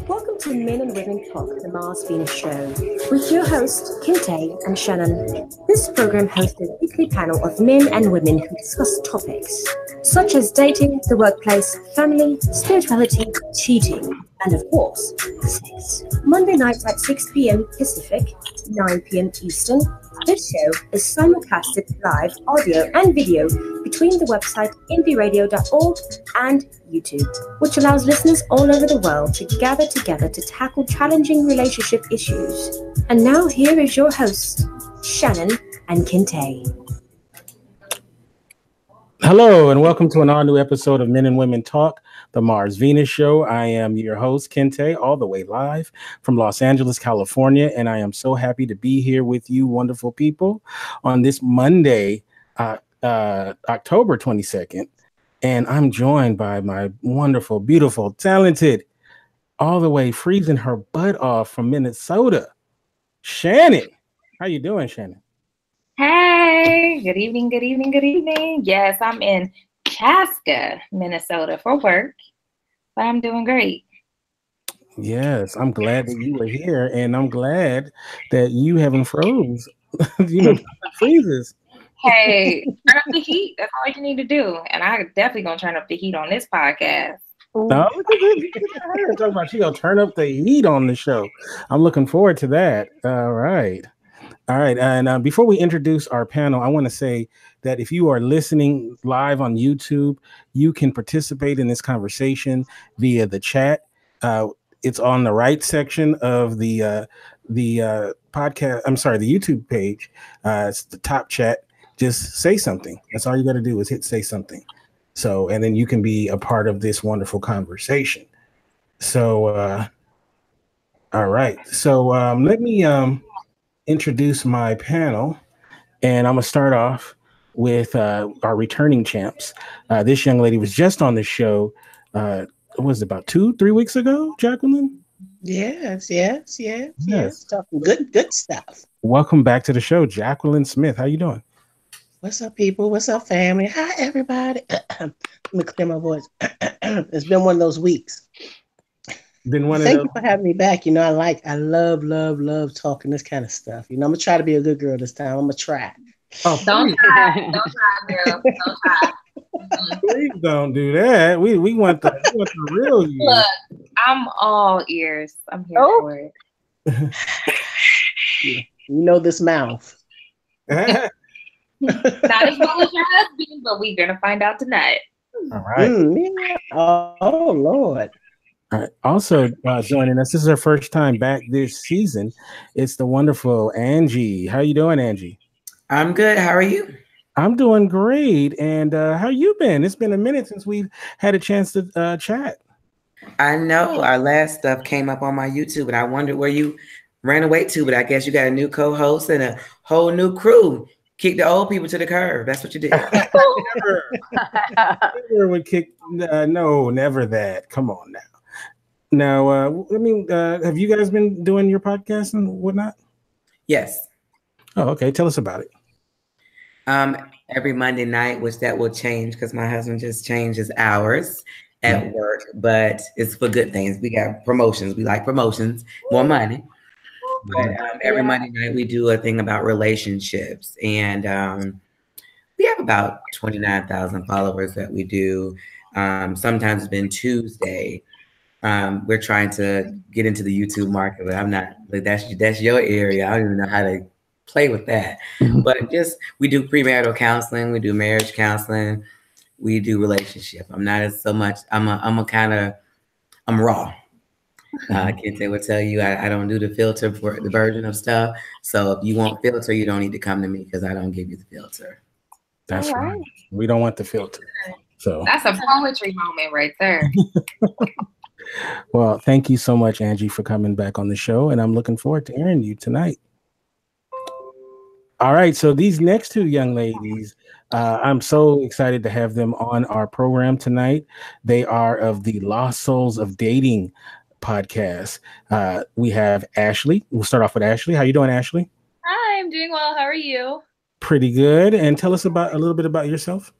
Welcome to Men and Women Talk, the Mars Venus Show, with your hosts, Kinte and Shannon. This program hosts a weekly panel of men and women who discuss topics such as dating, the workplace, family, spirituality, cheating, and of course, sex. Monday nights at 6 p.m. Pacific, 9 p.m. Eastern. This show is simulcasted live audio and video between the website indieradio.org and YouTube, which allows listeners all over the world to gather together to tackle challenging relationship issues. And now here is your hosts, Shannon and Kinte. Hello, and welcome to an all-new episode of Men and Women Talk, the Mars Venus Show. I am your host, Kinte, all the way live from Los Angeles, California, and I am so happy to be here with you wonderful people on this Monday, October 22nd, and I'm joined by my wonderful, beautiful, talented, all the way freezing her butt off from Minnesota, Shannon. How you doing, Shannon? Hey, good evening, good evening, good evening. Yes, I'm in Chaska, Minnesota for work, but I'm doing great. Yes, I'm glad that you were here, and I'm glad that you haven't froze. Freezes. Hey, turn up the heat. That's all you need to do. And I'm definitely going to turn up the heat on this podcast. No, look at her talking about she gonna turn up the heat on the show. I'm looking forward to that. All right. And before we introduce our panel, I want to say that if you are listening live on YouTube, you can participate in this conversation via the chat. It's on the right section of the podcast. I'm sorry, the YouTube page. It's the top chat. Just say something. That's all you got to do is hit say something. So, and then you can be a part of this wonderful conversation. So, all right. So let me introduce my panel, and I'm gonna start off with our returning champs. This young lady was just on the show. What was it, about 2-3 weeks ago, Jacqueline? Yes. Talking good stuff. Welcome back to the show, Jacqueline Smith. How you doing? What's up, people? What's up, family? Hi, everybody. Let me clear my voice. It's been one of those weeks. Thank you for having me back. You know, I love talking this kind of stuff. You know, I'm gonna try to be a good girl this time. I'm gonna try. Oh, don't try, girl. Don't try. Please don't do that. We want the real you. Look, I'm all ears. I'm here for it. You know this mouth. Not as well as your husband, but we're gonna find out tonight. All right. Oh Lord. All right. Also joining us, this is her first time back this season. It's the wonderful Angie. How you doing, Angie? I'm good. How are you? I'm doing great. And how you been? It's been a minute since we've had a chance to chat. I know our last stuff came up on my YouTube, and I wondered where you ran away to, but I guess you got a new co-host and a whole new crew. Kick the old people to the curb. That's what you did. Never would kick. No, never that. Come on now. Now, have you guys been doing your podcast and whatnot? Yes. Oh, okay. Tell us about it. Every Monday night, which that will change because my husband just changed his hours at work, but it's for good things. We got promotions. We like promotions, more money. But every Monday night we do a thing about relationships, and we have about 29,000 followers that we do. Sometimes it's been Tuesday. We're trying to get into the YouTube market, but I'm not. Like, that's your area. I don't even know how to play with that. But we do premarital counseling, we do marriage counseling, we do relationship. I'm not as so much. I'm raw. Kinte will tell you I don't do the filter for the version of stuff. So if you want filter, you don't need to come to me because I don't give you the filter. That's right. We don't want the filter. So that's a poetry moment right there. Well, thank you so much, Angie, for coming back on the show, and I'm looking forward to hearing you tonight. All right, so these next two young ladies, I'm so excited to have them on our program tonight. They are of the Lost Souls of Dating podcast. We have Ashley. We'll start off with Ashley. How you doing, Ashley? Hi, I'm doing well. How are you? Pretty good. And tell us a little bit about yourself.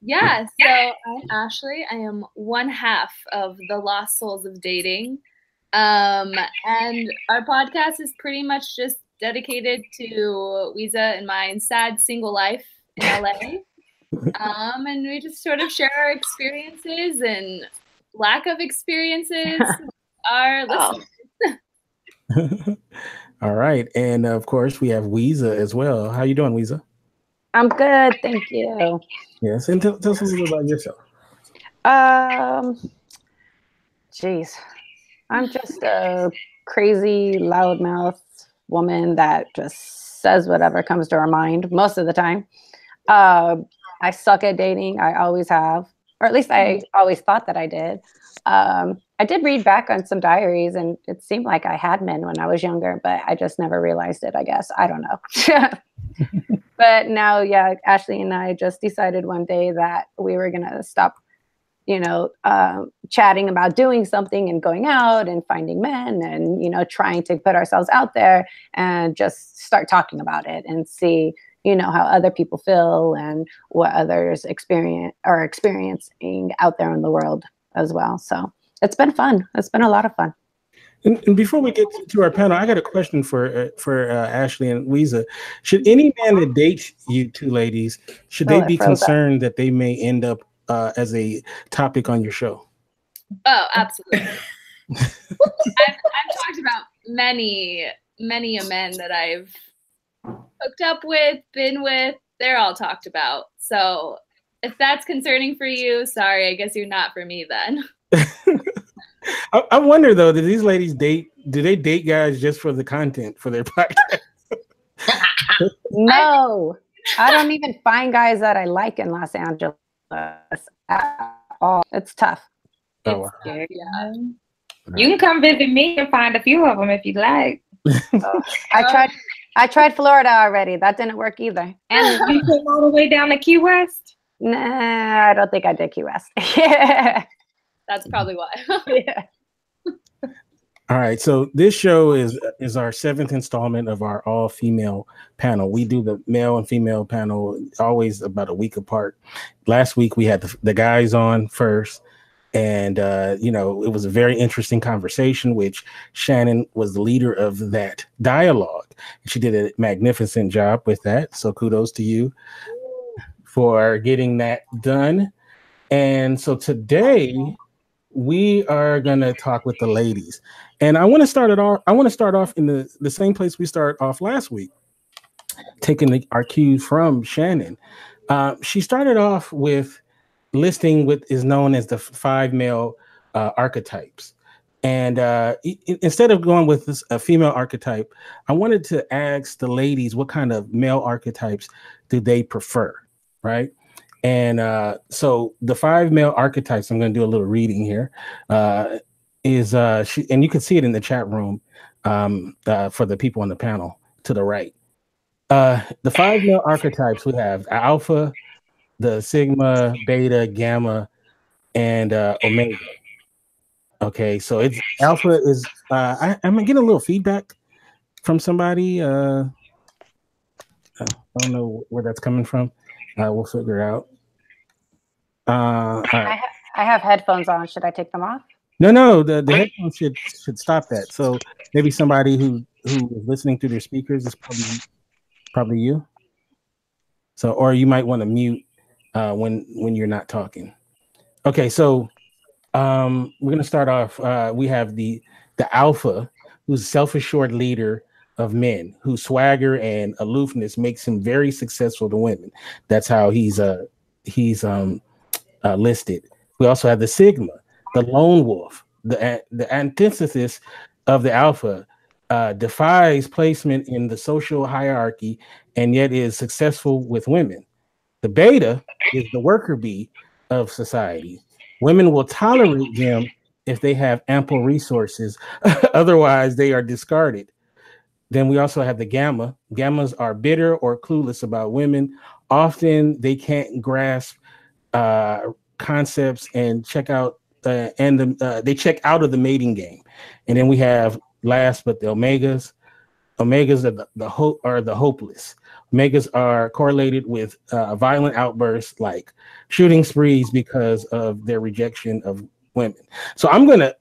Yeah, so I'm Ashley. I am one half of the Lost Souls of Dating. And our podcast is pretty much just dedicated to Weeza and my sad single life in LA. And we just sort of share our experiences and lack of experiences with our listeners. All right. And of course, we have Weeza as well. How you doing, Weeza? I'm good. Thank you. Yes. And tell us a little bit about yourself. Geez. I'm just a crazy, loudmouth woman that just says whatever comes to her mind most of the time. I suck at dating. I always have, or at least I always thought that I did. I did read back on some diaries, and it seemed like I had men when I was younger, but I just never realized it, I guess. I don't know. But now, yeah, Ashley and I just decided one day that we were going to stop, chatting about doing something and going out and finding men and, trying to put ourselves out there and just start talking about it and see, how other people feel and what others are experiencing out there in the world as well. So it's been fun. It's been a lot of fun. And before we get to our panel, I got a question for Ashley and Weeza. Should any man that dates you two ladies, should they be concerned that they may end up as a topic on your show? Oh, absolutely. I've talked about many a men that I've hooked up with, been with. They're all talked about. So if that's concerning for you, sorry, I guess you're not for me then. I wonder though, do these ladies date? Do they date guys just for the content for their podcast? No, I don't even find guys that I like in Los Angeles at all. It's tough. Oh, wow. Scary. Yeah. You can come visit me and find a few of them if you'd like. I tried Florida already. That didn't work either. And you came all the way down to Key West? Nah, I don't think I did Key West. Yeah. That's probably why. Yeah. All right. So this show is our 7th installment of our all-female panel. We do the male and female panel always about a week apart. Last week we had the guys on first. And, it was a very interesting conversation, which Shannon was the leader of that dialogue. She did a magnificent job with that. So kudos to you for getting that done. And so today we are going to talk with the ladies. And I want to start off in the same place we started off last week, taking our cues from Shannon. She started off with listing what is known as the 5 male archetypes. And instead of going with a female archetype, I wanted to ask the ladies what kind of male archetypes do they prefer, right? And so the 5 male archetypes, I'm going to do a little reading here, and you can see it in the chat room for the people on the panel to the right. The 5 male archetypes, we have Alpha, the Sigma, Beta, Gamma, and Omega. Okay, so it's Alpha is. I'm getting a little feedback from somebody. I don't know where that's coming from. We'll figure it out. Right. I have headphones on. Should I take them off? No. The headphones should stop that. So maybe somebody who is listening through their speakers is probably you. So, or you might want to mute when you're not talking. Okay, so we're gonna start off. We have the Alpha, who's a self-assured leader of men, whose swagger and aloofness makes him very successful to women. That's how he's listed. We also have the Sigma, the lone wolf, the antithesis of the Alpha, defies placement in the social hierarchy and yet is successful with women. The Beta is the worker bee of society. Women will tolerate them if they have ample resources. Otherwise, they are discarded. Then we also have the Gamma. Gammas are bitter or clueless about women. Often they can't grasp concepts and check out they check out of the mating game. And then we have last but the Omegas. Omegas are the hopeless. Omegas are correlated with violent outbursts like shooting sprees because of their rejection of women. So I'm gonna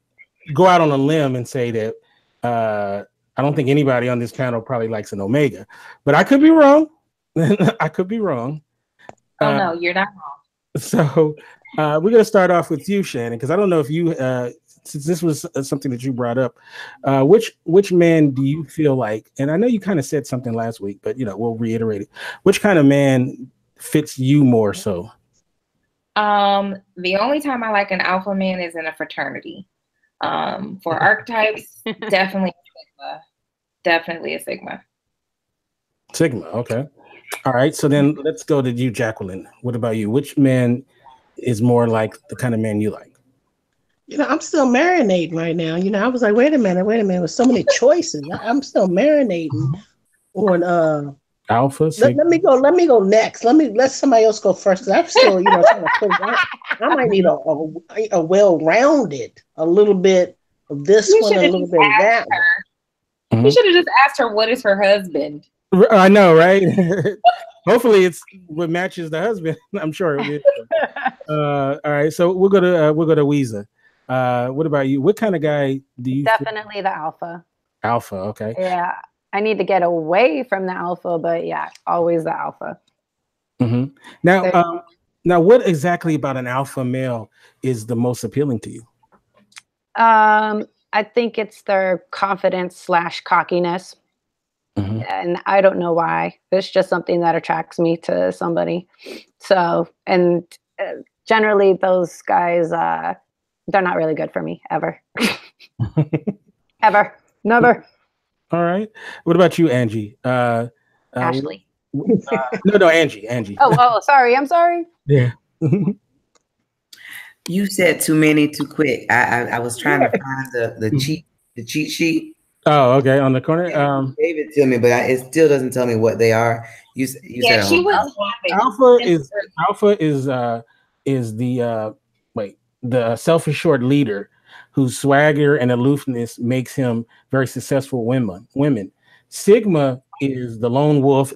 go out on a limb and say that I don't think anybody on this panel probably likes an Omega, but I could be wrong. I could be wrong. Oh no, you're not wrong. So we're going to start off with you, Shannon, because I don't know if you, since this was something that you brought up, which man do you feel like? And I know you kind of said something last week, but we'll reiterate it. Which kind of man fits you more so? The only time I like an alpha man is in a fraternity. For archetypes, definitely Sigma. Definitely a Sigma. Sigma, okay. All right, so then let's go to you, Jacqueline. What about you? Which man is more like the kind of man you like? I'm still marinating right now. I was like, wait a minute. With so many choices, I'm still marinating on Alpha. Let me go next. Let somebody else go first, because I'm still, trying to put I might need a well-rounded, a little bit of this one, a little bit of that one. You should have just asked her what is her husband. I know, right? Hopefully, it's what matches the husband. I'm sure it will. All right, so we'll go to Weezer. What about you? What kind of guy do you? Definitely the alpha. Alpha, okay. Yeah, I need to get away from the alpha, but yeah, always the alpha. Mm-hmm. Now, what exactly about an alpha male is the most appealing to you? I think it's their confidence / cockiness. Mm-hmm. And I don't know why. It's just something that attracts me to somebody. So, and generally those guys, they're not really good for me ever. Ever. Never. All right. What about you, Angie? Ashley. No, Angie. Oh, sorry. I'm sorry. Yeah. You said too many too quick. I was trying to find the cheat sheet. Oh, okay. On the corner. Gave it to me, but it still doesn't tell me what they are. You said she was Alpha is the self-assured leader whose swagger and aloofness makes him very successful women. Sigma is the lone wolf.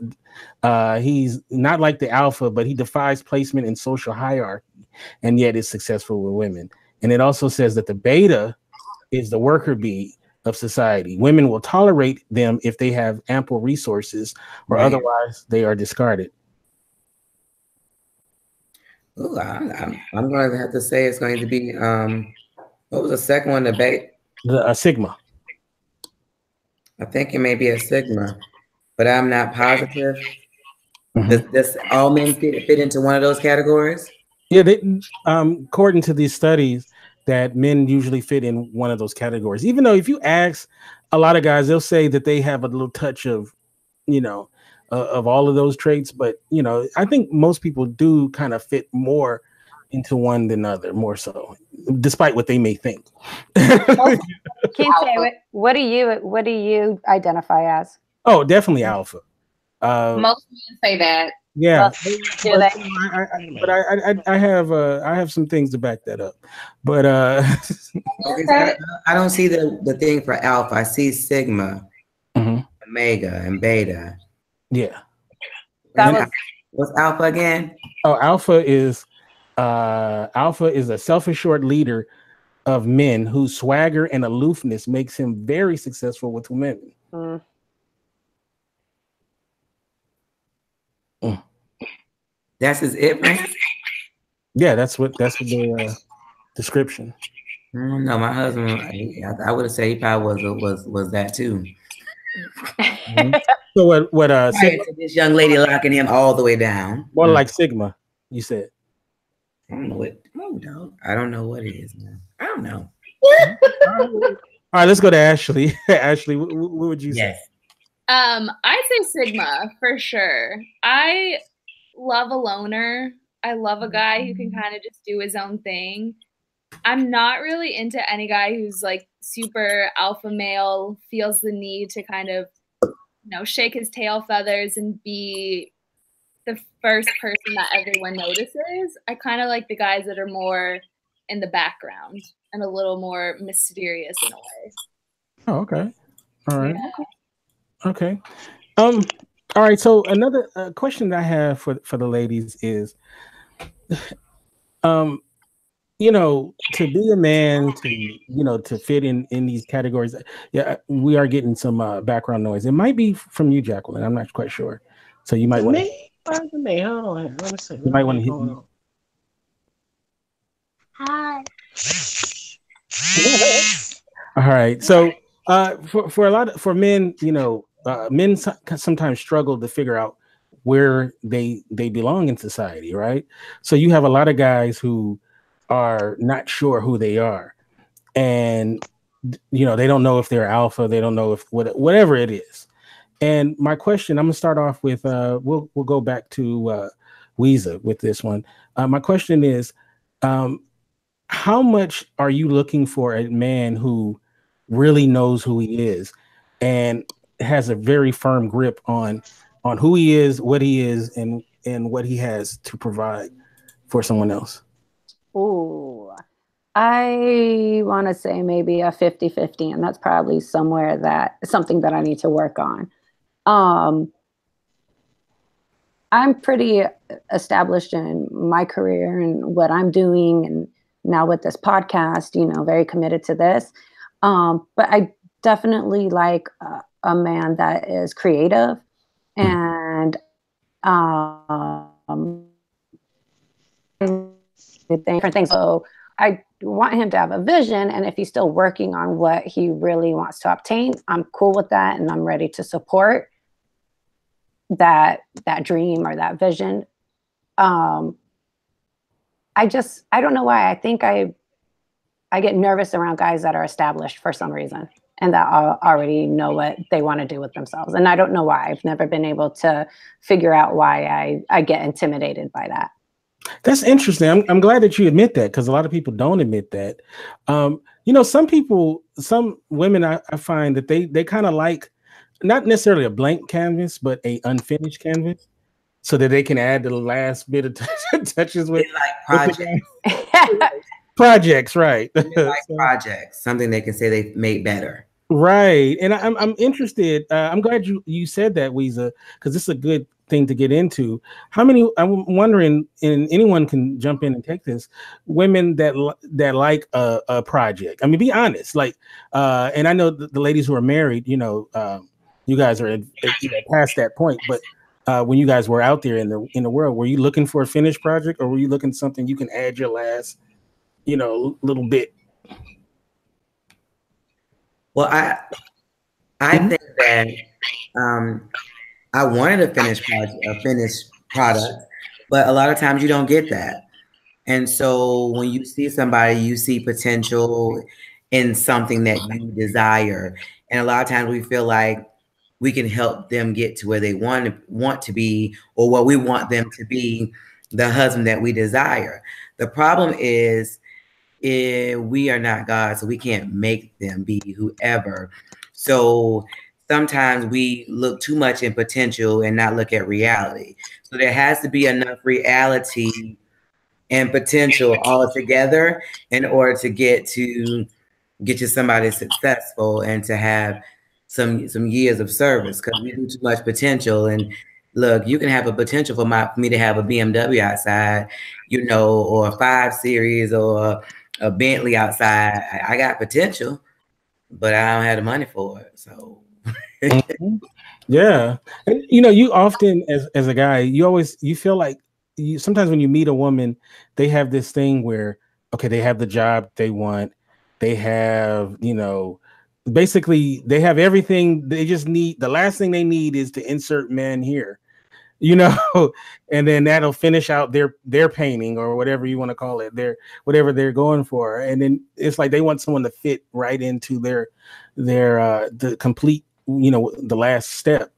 He's not like the alpha, but he defies placement in social hierarchy, and yet is successful with women. And it also says that the beta is the worker bee of society. Women will tolerate them if they have ample resources, or otherwise they are discarded. Ooh, I'm going to have to say it's going to be what was the second one? The Sigma. I think it may be a Sigma, but I'm not positive. Mm-hmm. Does all men fit into one of those categories? Yeah, according to these studies, that men usually fit in one of those categories. Even though if you ask a lot of guys, they'll say that they have a little touch of, of all of those traits. But, I think most people do kind of fit more into one than other, more so, despite what they may think. Kinte, what do you identify as? Oh, definitely alpha. Most men say that. Yeah, well, I have some things to back that up, but I don't see the thing for alpha. I see sigma, omega, and beta. Yeah. What's alpha again? Oh, alpha is a self-assured leader of men whose swagger and aloofness makes him very successful with women. That's his it, right? Yeah, that's what the description. No, my husband. I would have said he probably was that too. So what? Sigma, this young lady locking him all the way down. More like Sigma, you said. I don't know what. Oh no, I don't know what it is now. I don't know. All right, let's go to Ashley. Ashley, what would you say? I'd say Sigma for sure. I love a loner. I love a guy who can kind of just do his own thing. I'm not really into any guy who's like super alpha male, feels the need to kind of, shake his tail feathers and be the first person that everyone notices. I kind of like the guys that are more in the background and a little more mysterious in a way. Oh, okay. All right. Yeah. Okay. All right. So another question that I have for the ladies is, you know, to be a man, to, you know, to fit in these categories. Yeah, we are getting some background noise. It might be from you, Jacqueline. I'm not quite sure. So you might want to. Me, hold on. Let me see. You might want to hit me. Hi. All right. So for a lot of men, you know, men sometimes struggle to figure out where they belong in society, right? So you have a lot of guys who are not sure who they are, and you know, they don't know if they're alpha, they don't know if whatever it is. And my question, I'm gonna start off with we'll go back to Weeza with this one. My question is, how much are you looking for a man who really knows who he is and has a very firm grip on who he is, what he is, and what he has to provide for someone else? Ooh, I want to say maybe a 50-50, and that's probably something that I need to work on. I'm pretty established in my career and what I'm doing, and now with this podcast, you know, very committed to this. But I definitely like a man that is creative and different things. So I want him to have a vision, and if he's still working on what he really wants to obtain, I'm cool with that, and I'm ready to support that dream or that vision. I don't know why. I think I get nervous around guys that are established for some reason and that already know what they want to do with themselves. And I don't know why. I've never been able to figure out why I get intimidated by that. That's interesting. I'm glad that you admit that, because a lot of people don't admit that. You know, some women, I find that they kind of like not necessarily a blank canvas, but a unfinished canvas, so that they can add the last bit of touches with projects. Projects, right? Projects, something they can say they've made better. Right, and I'm interested. I'm glad you said that, Weeza, because this is a good thing to get into. How many? I'm wondering, and anyone can jump in and take this. Women that like a project. I mean, be honest. Like, and I know the ladies who are married. You know, you guys are past that point. But when you guys were out there in the world, were you looking for a finished project, or were you looking something you can add your last, you know, little bit? Well, I think that I wanted a finished product, but a lot of times you don't get that. And so when you see somebody, you see potential in something that you desire. And a lot of times we feel like we can help them get to where they want to be, or what we want them to be, the husband that we desire. The problem is, we are not God, so we can't make them be whoever. So sometimes we look too much in potential and not look at reality. So there has to be enough reality and potential all together in order to get you somebody successful and to have some years of service, because we do too much potential. And look, you can have a potential for me to have a BMW outside, you know, or a 5 Series or a Bentley outside. I got potential, but I don't have the money for it. So yeah. And you know, you often as a guy, you feel like sometimes when you meet a woman, they have this thing where, okay, they have the job they want, they have, you know, basically they have everything. They just need, the last thing they need is to insert men here, you know, and then that'll finish out their painting or whatever you want to call it, whatever they're going for. And then it's like they want someone to fit right into their the complete, you know, the last step.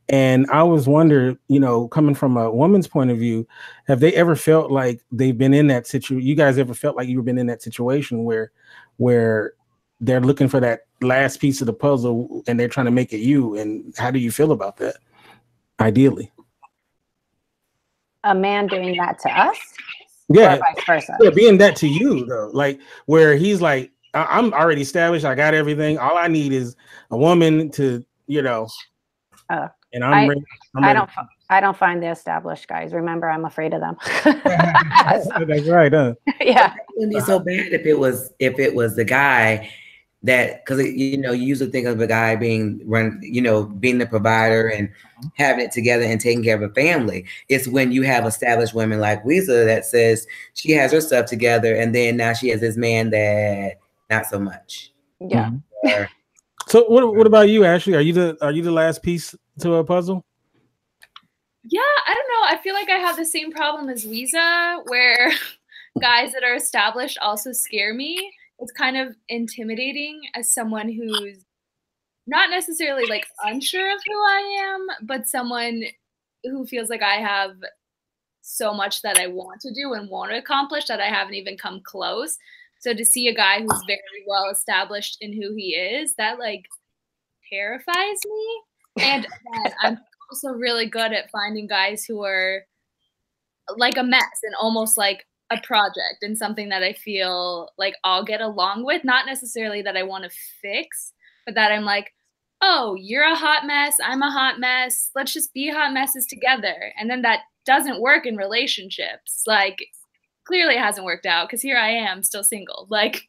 And I was wondering, you know, coming from a woman's point of view, have they ever felt like they've been in that situation? You guys ever felt like you've been in that situation where they're looking for that last piece of the puzzle and they're trying to make it you? And how do you feel about that? Ideally, a man doing that to us, yeah, or vice versa. Yeah, being that to you though, like where he's like, I'm already established, I got everything. All I need is a woman to, you know. And I'm ready. I I don't find the established guys. Remember, I'm afraid of them. That's right. Huh? Yeah. It wouldn't be so bad if it was the guy that, because you usually think of a guy being being the provider and having it together and taking care of a family. It's when you have established women like Weezer that says she has her stuff together, and then now she has this man that not so much. Yeah. Or, so what about you, Ashley? Are you the last piece to a puzzle? Yeah, I don't know. I feel like I have the same problem as Weezer, where guys that are established also scare me. It's kind of intimidating as someone who's not necessarily like unsure of who I am, but someone who feels like I have so much that I want to do and want to accomplish that I haven't even come close. So to see a guy who's very well established in who he is, that like terrifies me. And I'm also really good at finding guys who are like a mess and almost like a project and something that I feel like I'll get along with. Not necessarily that I want to fix, but that I'm like, oh, you're a hot mess, I'm a hot mess, let's just be hot messes together. And then that doesn't work in relationships. Like, clearly it hasn't worked out because here I am still single. Like,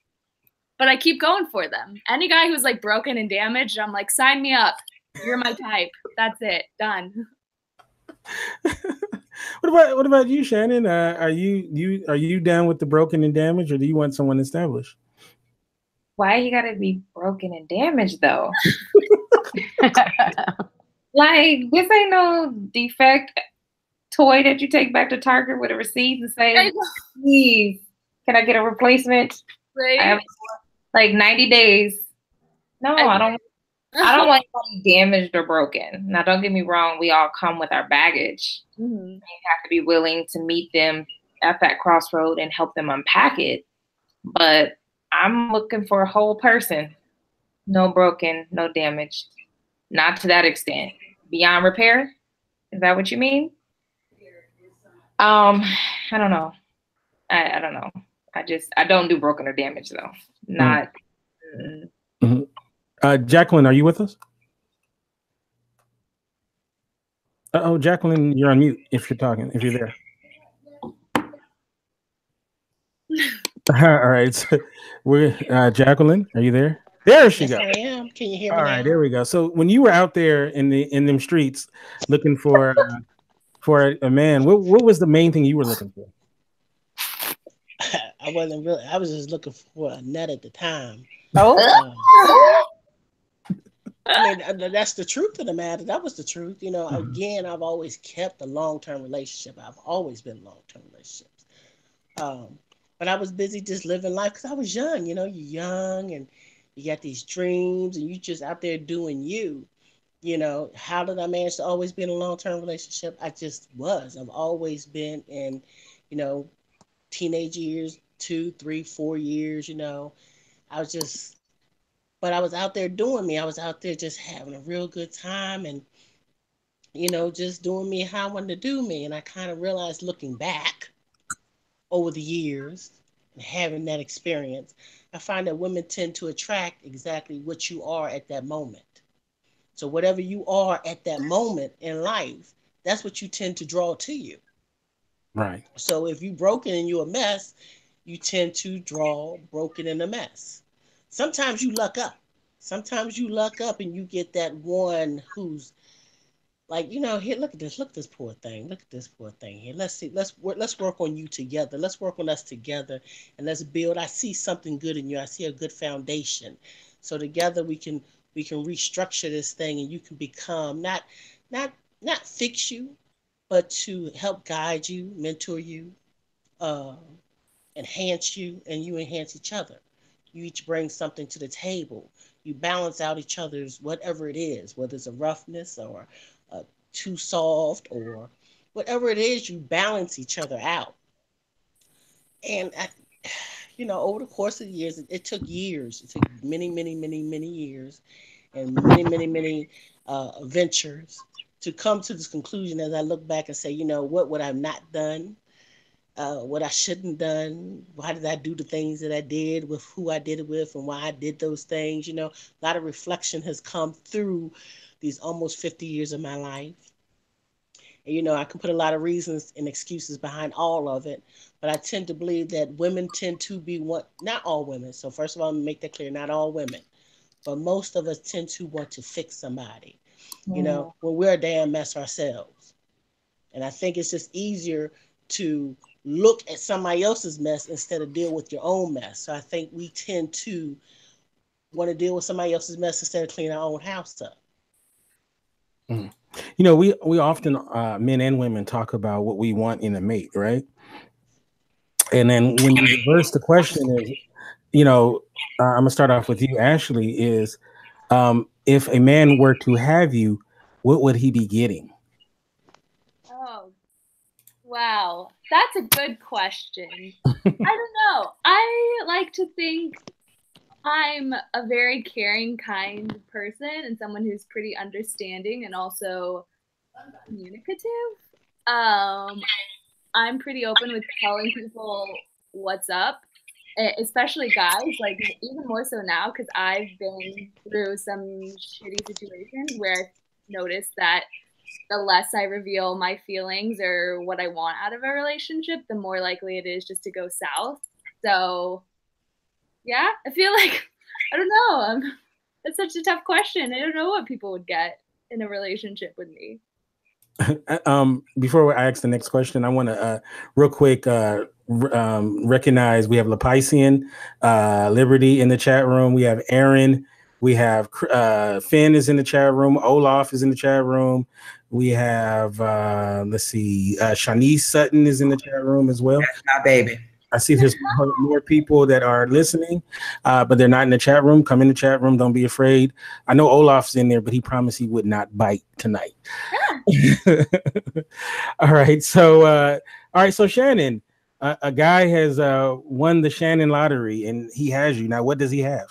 but I keep going for them. Any guy who's like broken and damaged, I'm like, sign me up. You're my type. That's it. Done. What about you, Shannon? Are you down with the broken and damaged, or do you want someone established? Why you gotta be broken and damaged though? Like, this ain't no defect toy that you take back to Target with a receipt and say, please, can I get a replacement? Right. I have like 90 days. No, I don't want anybody damaged or broken. Now, don't get me wrong. We all come with our baggage. Mm-hmm. You have to be willing to meet them at that crossroad and help them unpack it. But I'm looking for a whole person. No broken, no damaged. Not to that extent. Beyond repair? Is that what you mean? I don't know. I don't know. I don't do broken or damaged though. Not. Jacqueline, are you with us? Oh, Jacqueline, you're on mute if you're talking, if you're there. All right. So we're Jacqueline, are you there? There she goes. I am. Can you hear me? All right, there we go. So when you were out there in them streets looking for a man, what was the main thing you were looking for? I wasn't really. I was just looking for a nut at the time. Oh. I mean, that's the truth of the matter. That was the truth. Again, I've always kept a long-term relationship. I've always been long-term relationships. But I was busy just living life because I was young. You're young and you got these dreams and you just out there doing you. How did I manage to always be in a long-term relationship? I just was. I've always been in, teenage years, 2, 3, 4 years, but I was out there doing me. I was out there just having a real good time and, just doing me how I wanted to do me. And I kind of realized looking back over the years and having that experience, I find that women tend to attract exactly what you are at that moment. So whatever you are at that moment in life, that's what you tend to draw to you. Right. So if you're broken and you're a mess, you tend to draw broken and a mess. Sometimes you luck up. Sometimes you luck up and you get that one who's like, here, look at this poor thing. Look at this poor thing here. Let's see. Let's work on you together. Let's work on us together and let's build. I see something good in you. I see a good foundation. So together we can restructure this thing and you can become not fix you, but to help guide you, mentor you, enhance you, and you enhance each other. You each bring something to the table. You balance out each other's whatever it is, whether it's a roughness or too soft or whatever it is, you balance each other out. And, over the course of the years, it took years. It took many, many, many, many years and many, many, many ventures to come to this conclusion as I look back and say, what would I have not done? What I shouldn't done? Why did I do the things that I did with who I did it with and why I did those things? A lot of reflection has come through these almost 50 years of my life. And, you know, I can put a lot of reasons and excuses behind all of it, but I tend to believe that women tend to be not all women. So first of all, I'm gonna make that clear, not all women, but most of us tend to want to fix somebody, you know, when we're a damn mess ourselves. And I think it's just easier to look at somebody else's mess instead of deal with your own mess. So I think we tend to want to deal with somebody else's mess instead of clean our own house up. You know, we often, men and women, talk about what we want in a mate, right? And then when you reverse the question is, you know, I'm gonna start off with you, Ashley, is if a man were to have you, what would he be getting? Oh, wow. That's a good question. I don't know. I like to think I'm a very caring, kind person and someone who's pretty understanding and also communicative. I'm pretty open with telling people what's up, especially guys, like even more so now because I've been through some shitty situations where I've noticed that the less I reveal my feelings or what I want out of a relationship, the more likely it is just to go south. So yeah, I feel like, I don't know. It's such a tough question. I don't know what people would get in a relationship with me. Before I ask the next question, I want to real quick recognize we have Lapician, Liberty in the chat room. We have Aaron. We have Finn is in the chat room. Olaf is in the chat room. We have let's see, Shanice Sutton is in the chat room as well. That's my baby. I see there's more people that are listening, but they're not in the chat room. Come in the chat room. Don't be afraid. I know Olaf's in there, but he promised he would not bite tonight. Yeah. All right. So, So Shannon, a guy has won the Shannon lottery, and he has you now. What does he have?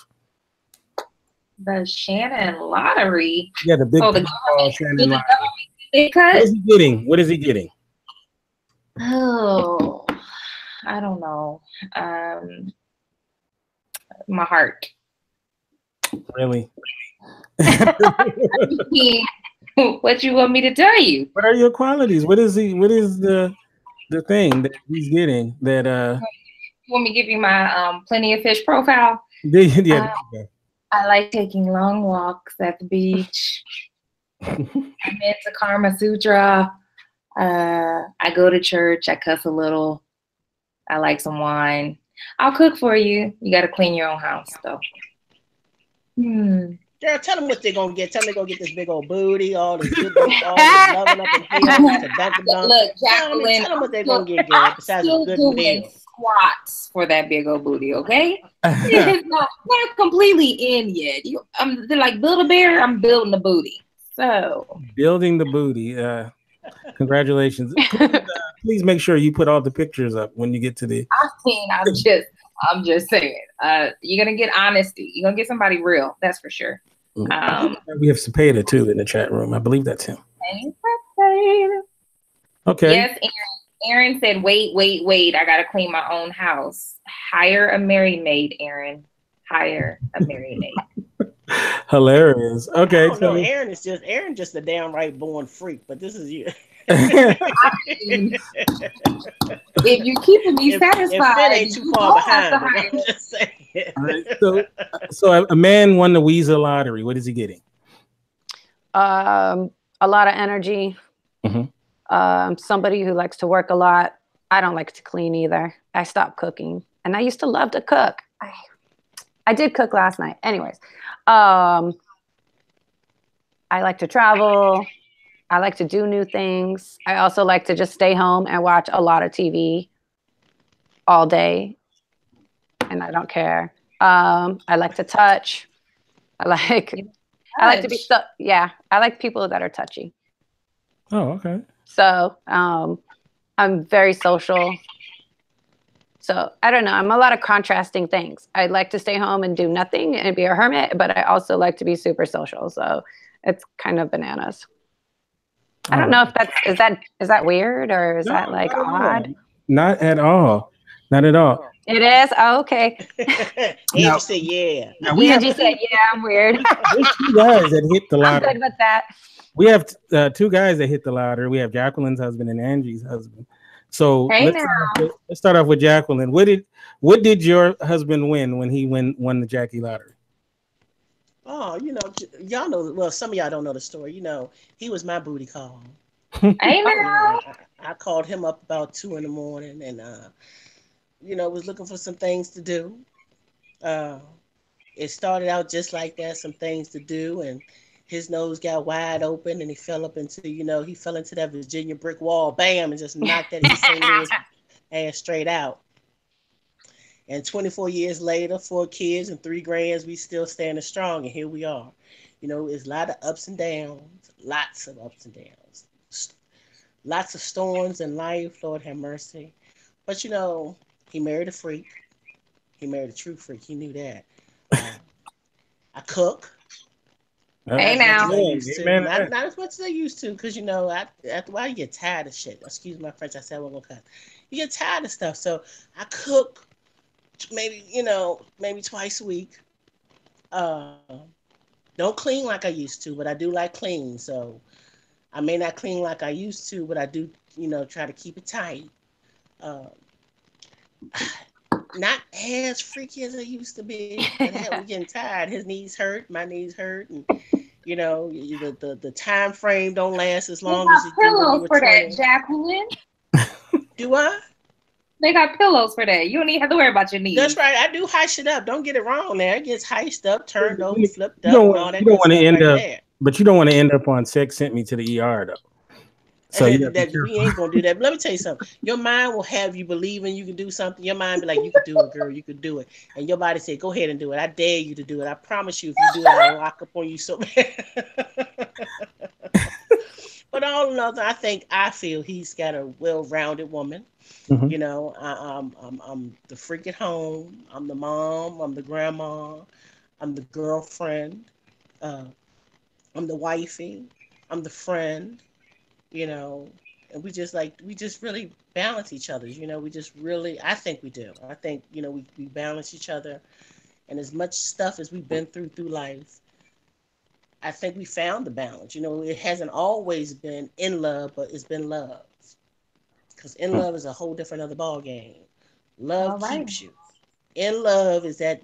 The Shannon lottery. Yeah, the big Shannon lottery. What is he getting? What is he getting? Oh, I don't know. My heart. Really? What you want me to tell you? What are your qualities? What is he? What is the thing that he's getting that You want me to give you my Plenty of Fish profile? Yeah. I like taking long walks at the beach. I'm into Karma Sutra. I go to church. I cuss a little. I like some wine. I'll cook for you. You got to clean your own house, though. Girl, tell them what they're going to get. Tell them they're going to get this big old booty, all this good, all this loving up in here. Look, Jacqueline, tell them what they're going to get, girl, besides a good meal. Squats for that big old booty, okay? It's not completely in yet. They're like, build a bear, I'm building the booty. So building the booty. Congratulations. Please make sure you put all the pictures up when you get to the. I'm just saying. You're gonna get honesty. You're gonna get somebody real. That's for sure. We have Cepeda too in the chat room. I believe that's him. Okay. Yes, Aaron said, wait. I gotta clean my own house. Hire a married maid, Aaron. Hire a married maid. Hilarious. Okay. No, Aaron just a downright born freak, but this is you. If you're keeping me satisfied, if ain't too far behind. I'm just saying. All right, so a man won the Weezer lottery. What is he getting? A lot of energy. Somebody who likes to work a lot. I don't like to clean either. I stopped cooking, and I used to love to cook. I did cook last night. Anyways, I like to travel. I like to do new things. I also like to just stay home and watch a lot of TV all day, and I don't care. I like to touch. I like to be I like people that are touchy. Oh, okay. So I'm very social. So I don't know. I'm a lot of contrasting things. I like to stay home and do nothing and be a hermit, but I also like to be super social. So it's kind of bananas. I don't know if is that weird or is that like odd? Not at all. Not at all. It is? Oh, okay. Angie said, yeah. Angie said, yeah, I'm weird. There's two guys that hit the lottery. I'm good with that. we have two guys that hit the lottery. We have Jacqueline's husband and Angie's husband. So Hey let's start off with Jacqueline. What did your husband win when he won the Jackie lottery? Oh, y'all know. Well, some of y'all don't know the story. He was my booty call. Hey now. I called him up about 2 a.m. and was looking for some things to do. It started out just like that, some things to do, and his nose got wide open, and he fell up into that Virginia brick wall, bam, and just knocked that East St. Louis ass straight out. And 24 years later, 4 kids and 3 grands, we still standing strong, and here we are. It's a lot of ups and downs, lots of ups and downs, lots of storms in life, Lord have mercy. But, he married a freak. He married a true freak. He knew that. I cook. Hey now. Not as much as I used to, because, after a while you get tired of shit. Excuse my French, I said I wasn't going to cut. You get tired of stuff. So I cook maybe twice a week. Don't clean like I used to, but I do like clean. So I may not clean like I used to, but I do, try to keep it tight. Not as freaky as I used to be. But hell, we're getting tired. His knees hurt, my knees hurt, and the time frame don't last as long as it pillows for that, Jacqueline. Do I? They got pillows for that. You don't even have to worry about your knees. That's right. I do height it up. Don't get it wrong there. It gets heiced up, turned over, flipped up, and all that. You don't want to end up, but you don't want to end up on Sex Sent Me to the ER though. So we ain't gonna do that. But let me tell you something. Your mind will have you believing you can do something. Your mind be like, you could do it, girl. You could do it. And your body say, go ahead and do it. I dare you to do it. I promise you, if you do it, I'll lock up on you so bad. But all in all, I feel he's got a well-rounded woman. Mm-hmm. I'm the freak at home. I'm the mom. I'm the grandma. I'm the girlfriend. I'm the wifey. I'm the friend. And we just really balance each other. I think we do. I think, we balance each other. And as much stuff as we've been through life, I think we found the balance. It hasn't always been in love, but it's been love. Because in love is a whole different other ball game. Love keeps you. In love is that,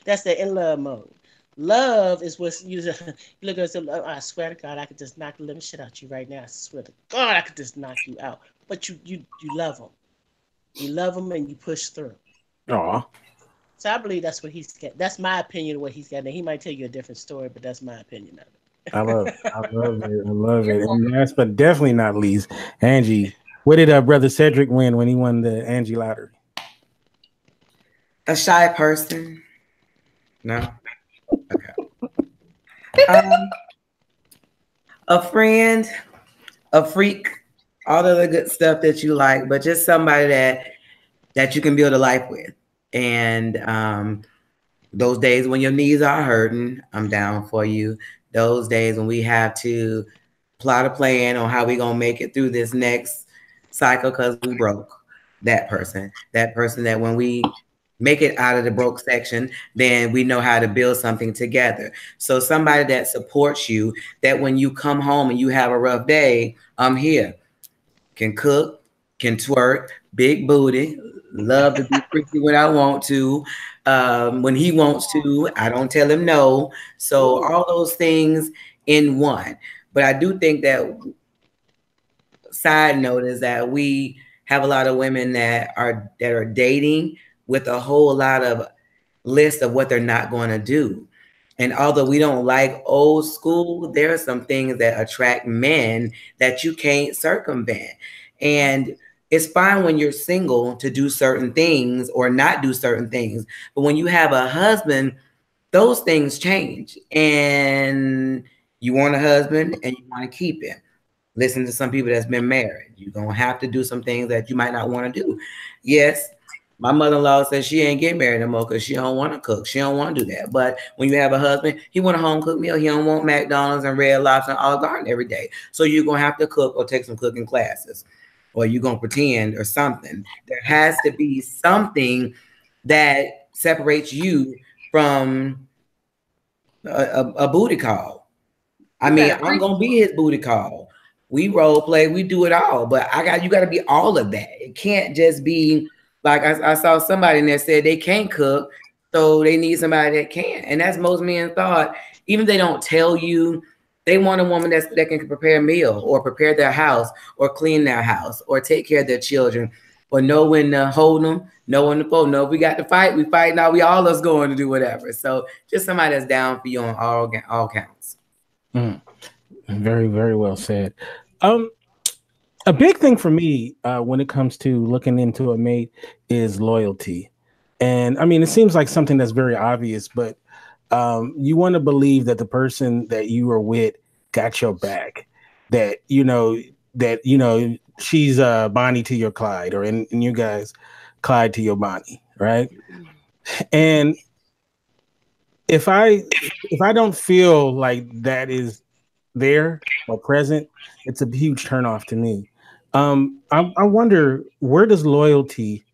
that's the in love mode. Love is what you look at and say, I swear to God, I could just knock the living shit out you right now. I swear to God, I could just knock you out. But you love them. You love them and you push through. Aw. So I believe that's what he's got. That's my opinion of what he's got. Now, he might tell you a different story, but that's my opinion of it. I love it. And last but definitely not least, Angie. What did Brother Cedric win when he won the Angie lottery? A shy person. No. Okay. A friend, a freak, all of the good stuff that you like, but just somebody that you can build a life with. And those days when your knees are hurting, I'm down for you. Those days when we have to plot a plan on how we gonna make it through this next cycle because we broke. That person that when we make it out of the broke section, then we know how to build something together. So somebody that supports you, that when you come home and you have a rough day, I'm here. Can cook, can twerk, big booty, love to be freaky when I want to. When he wants to, I don't tell him no. So all those things in one. But I do think that side note is that we have a lot of women that are dating with a whole lot of list of what they're not going to do. And although we don't like old school, there are some things that attract men that you can't circumvent. And it's fine when you're single to do certain things or not do certain things. But when you have a husband, those things change. And you want a husband and you want to keep him. Listen to some people that's been married. You're going to have to do some things that you might not want to do. Yes, my mother-in-law says she ain't getting married no more because she don't want to cook. She don't want to do that. But when you have a husband, he want a home-cooked meal. He don't want McDonald's and Red Lobster and Olive Garden every day. So you're going to have to cook or take some cooking classes. Or you're going to pretend or something. There has to be something that separates you from a booty call. I mean, I'm gonna be his booty call. We role play, we do it all, but you got to be all of that. It can't just be like I saw somebody in there said they can't cook, so they need somebody that can. And that's most men's thought. Even if they don't tell you, they want a woman that can prepare a meal or prepare their house or clean their house or take care of their children or know when to hold them, know when to fold. No, if we got to fight, we fight. Now we all us going to do whatever. So just somebody that's down for you on all counts. Very, very well said. A big thing for me when it comes to looking into a mate is loyalty. And I mean, it seems like something that's very obvious, but you want to believe that the person that you are with got your back, that she's Bonnie to your Clyde, or in you guys, Clyde to your Bonnie, right? And if I don't feel like that is there or present, it's a huge turnoff to me. I wonder, where does loyalty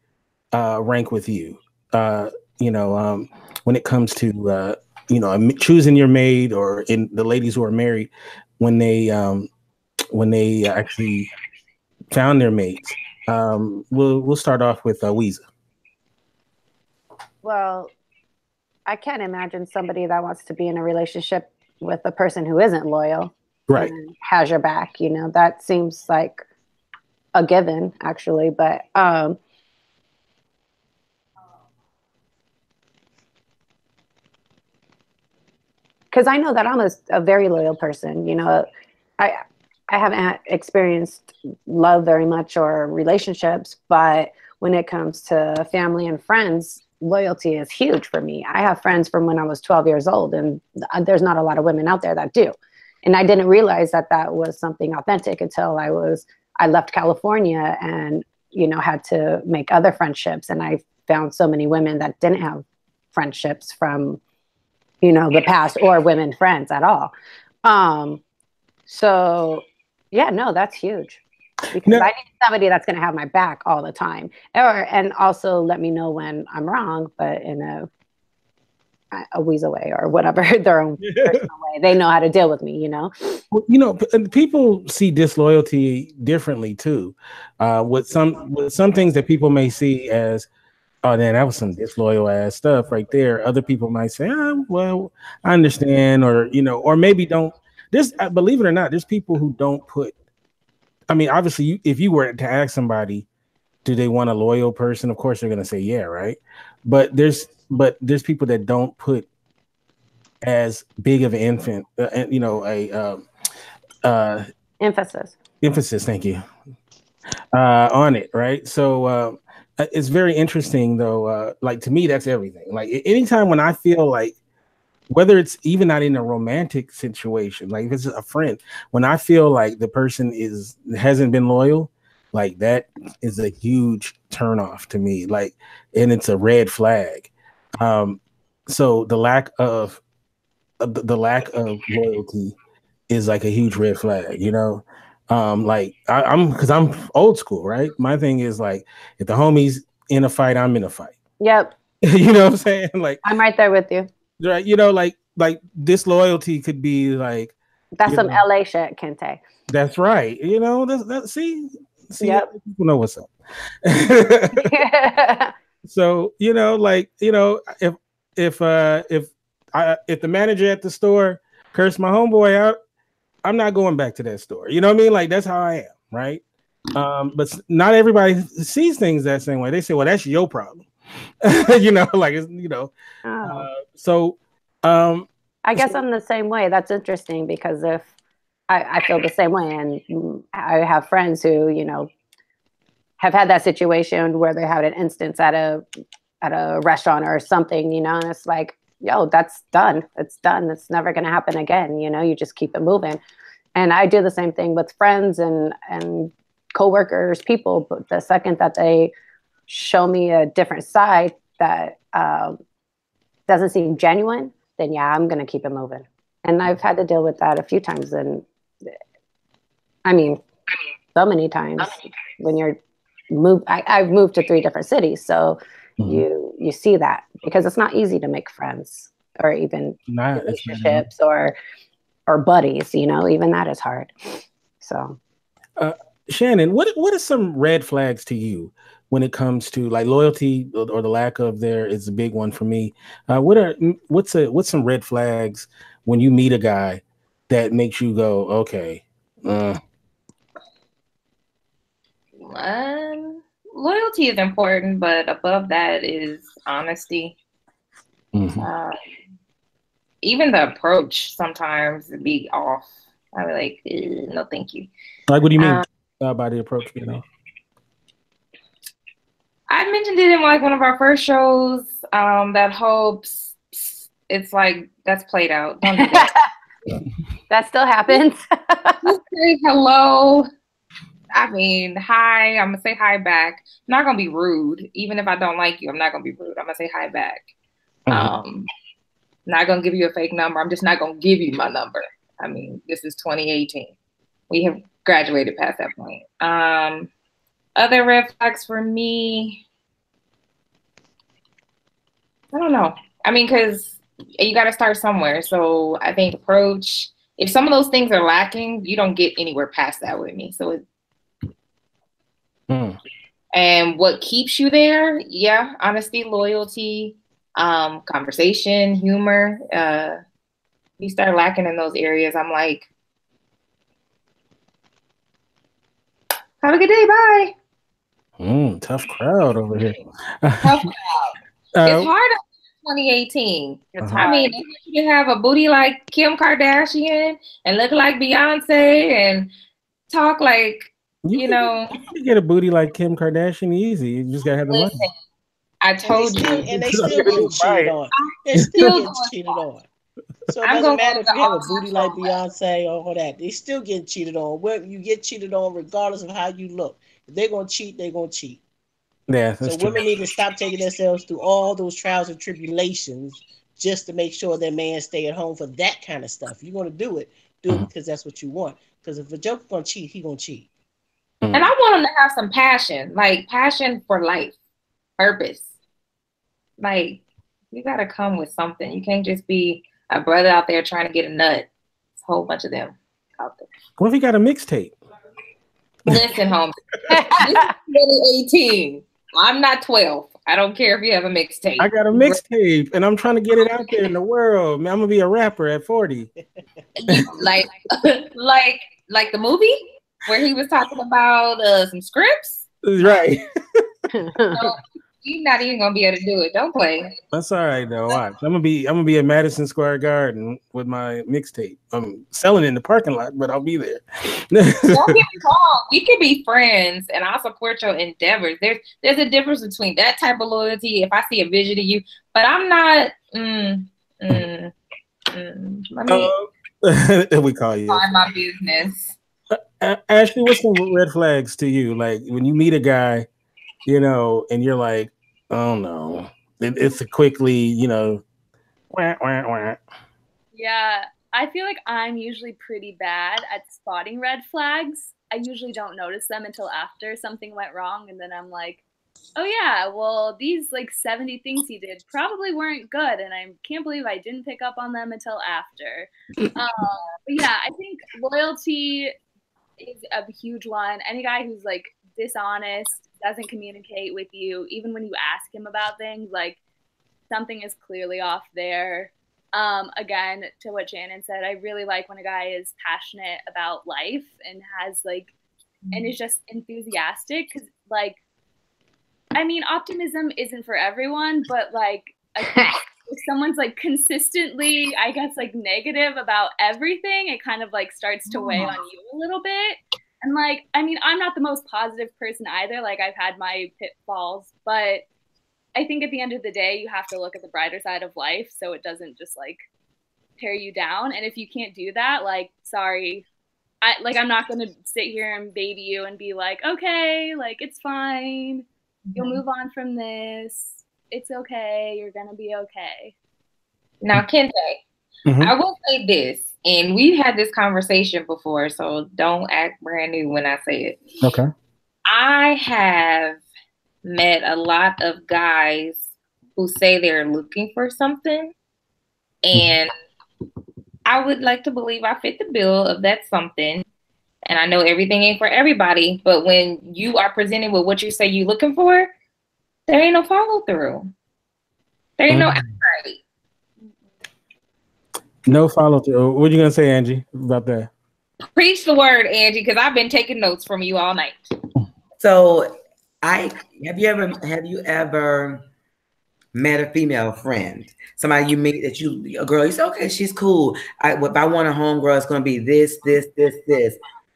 rank with you? When it comes to choosing your mate, or in the ladies who are married, when they actually found their mates. We'll start off with Weeza. Well, I can't imagine somebody that wants to be in a relationship with a person who isn't loyal, right? And has your back. That seems like a given, actually. But because I know that I'm a very loyal person. I haven't experienced love very much or relationships, but when it comes to family and friends, loyalty is huge for me. I have friends from when I was 12 years old, and there's not a lot of women out there that do. And I didn't realize that was something authentic until I left California and, had to make other friendships. And I found so many women that didn't have friendships from, the past, or women friends at all. So yeah, no, that's huge, because I need somebody that's going to have my back all the time, and also let me know when I'm wrong, but in a Weeza way or whatever, their own personal way. They know how to deal with me, Well, people see disloyalty differently too. With some things that people may see as, oh, man, that was some disloyal ass stuff right there. Other people might say, well, I understand, or maybe don't. Believe it or not, there's people who don't put. I mean, obviously, if you were to ask somebody, do they want a loyal person? Of course, they're going to say, yeah, right. But there's people that don't put as big of an emphasis. Thank you. On it, right? So it's very interesting, though. Like, to me, that's everything. Like, anytime when I feel like, whether it's even not in a romantic situation, like if it's a friend, when I feel like the person hasn't been loyal, like that is a huge turnoff to me. Like, and it's a red flag. So the lack of loyalty is like a huge red flag, Like because I'm old school, right? My thing is, like, if the homie's in a fight, I'm in a fight. Yep. You know what I'm saying? Like, I'm right there with you. Right, like disloyalty could be like, that's some LA shit, Kente. That's right. See, yep. People know what's up. So if the manager at the store cursed my homeboy out, I'm not going back to that store. You know what I mean? Like, that's how I am, right? But not everybody sees things that same way. They say, well, that's your problem. So I guess I'm the same way. That's interesting, because if I feel the same way, and I have friends who have had that situation where they had an instance at a restaurant or something, and it's like, yo, that's done. It's done. It's never going to happen again. You just keep it moving. And I do the same thing with friends and coworkers, people. But the second that they show me a different side that doesn't seem genuine, then yeah, I'm going to keep it moving. And I've had to deal with that a few times. And I mean, so many times when you're I've moved to 3 different cities. So you see that, because it's not easy to make friends or even relationships or or buddies, you know, even that is hard. So Shannon, what are some red flags to you when it comes to like loyalty or the lack of there is a big one for me. What's some red flags when you meet a guy that makes you go, okay? Loyalty is important, but above that is honesty. Mm-hmm. Even the approach sometimes be off. I'd be like, no, thank you. Like, what do you mean by the approach being off? I mentioned it in like one of our first shows. That whole it's like that's played out. Don't do that. That still happens. Just say hello. I mean, hi. I'm gonna say hi back. I'm not gonna be rude, even if I don't like you. I'm not gonna be rude. I'm gonna say hi back. Not gonna give you a fake number. I'm just not gonna give you my number. I mean, this is 2018. We have graduated past that point. Other red flags for me, I don't know. I mean, because you got to start somewhere. So I think approach, if some of those things are lacking, you don't get anywhere past that with me. So and what keeps you there? Yeah, honesty, loyalty, conversation, humor. You start lacking in those areas, I'm like, have a good day, bye. Tough crowd over here. Tough crowd. It's hard in 2018. I mean, you can have a booty like Kim Kardashian and look like Beyonce and talk like, you know. You get a booty like Kim Kardashian easy. You just gotta have the money. I told you. And they still get cheated on. They still get cheated on. So it doesn't matter if you have a booty like Beyonce or all that. They still get cheated on. Where you get cheated on regardless of how you look. If they're going to cheat, they're going to cheat. Yeah, so women need to stop taking themselves through all those trials and tribulations just to make sure their man stay at home for that kind of stuff. You're going to do it because that's what you want. Because if a joker's going to cheat, he's going to cheat. And I want him to have some passion, like passion for life, purpose. Like, you got to come with something. You can't just be a brother out there trying to get a nut. It's a whole bunch of them out there. What if he got a mixtape? Listen, homie. This is 2018. I'm not 12. I don't care if you have a mixtape. I got a mixtape, and I'm trying to get it out there in the world. Man, I'm gonna be a rapper at 40. like the movie where he was talking about some scripts. Right. So, you're not even gonna be able to do it. Don't play. That's all right though. Watch. I'm gonna be at Madison Square Garden with my mixtape. I'm selling it in the parking lot, but I'll be there. Don't get me wrong. We could be friends, and I'll support your endeavors. There's a difference between that type of loyalty. If I see a vision of you, but I'm not. We call you. Mind my business. Ashley, what's some red flags to you? Like when you meet a guy, you know, and you're like, oh no, it's a quickly, you know, wah, wah, wah. Yeah, I feel like I'm usually pretty bad at spotting red flags. I usually don't notice them until after something went wrong, and then I'm like, oh yeah, well, these like 70 things he did probably weren't good, and I can't believe I didn't pick up on them until after. But yeah, I think loyalty is a huge one. Any guy who's like dishonest, doesn't communicate with you, even when you ask him about things, like something is clearly off there. Again, to what Shannon said, I really like when a guy is passionate about life and has like, and is just enthusiastic. Cause like, I mean, optimism isn't for everyone, but like, I think if someone's like consistently, I guess, like negative about everything, it kind of like starts to weigh on you a little bit. And like, I mean, I'm not the most positive person either. Like I've had my pitfalls, but I think at the end of the day, you have to look at the brighter side of life so it doesn't just like tear you down. And if you can't do that, like, sorry, I'm not going to sit here and baby you and be like, okay, like it's fine. You'll move on from this. It's okay. You're going to be okay. Now, Kente, I will say this. And we've had this conversation before, so don't act brand new when I say it. Okay. I have met a lot of guys who say they're looking for something, and I would like to believe I fit the bill of that something. And I know everything ain't for everybody, but when you are presented with what you say you're looking for, there ain't no follow through. There ain't no appetite. No follow through. What are you gonna say, Angie, about that? Preach the word, Angie, because I've been taking notes from you all night. So have you ever met a female friend? Somebody you meet that a girl, you say, okay, she's cool. If I want a homegirl, it's gonna be this.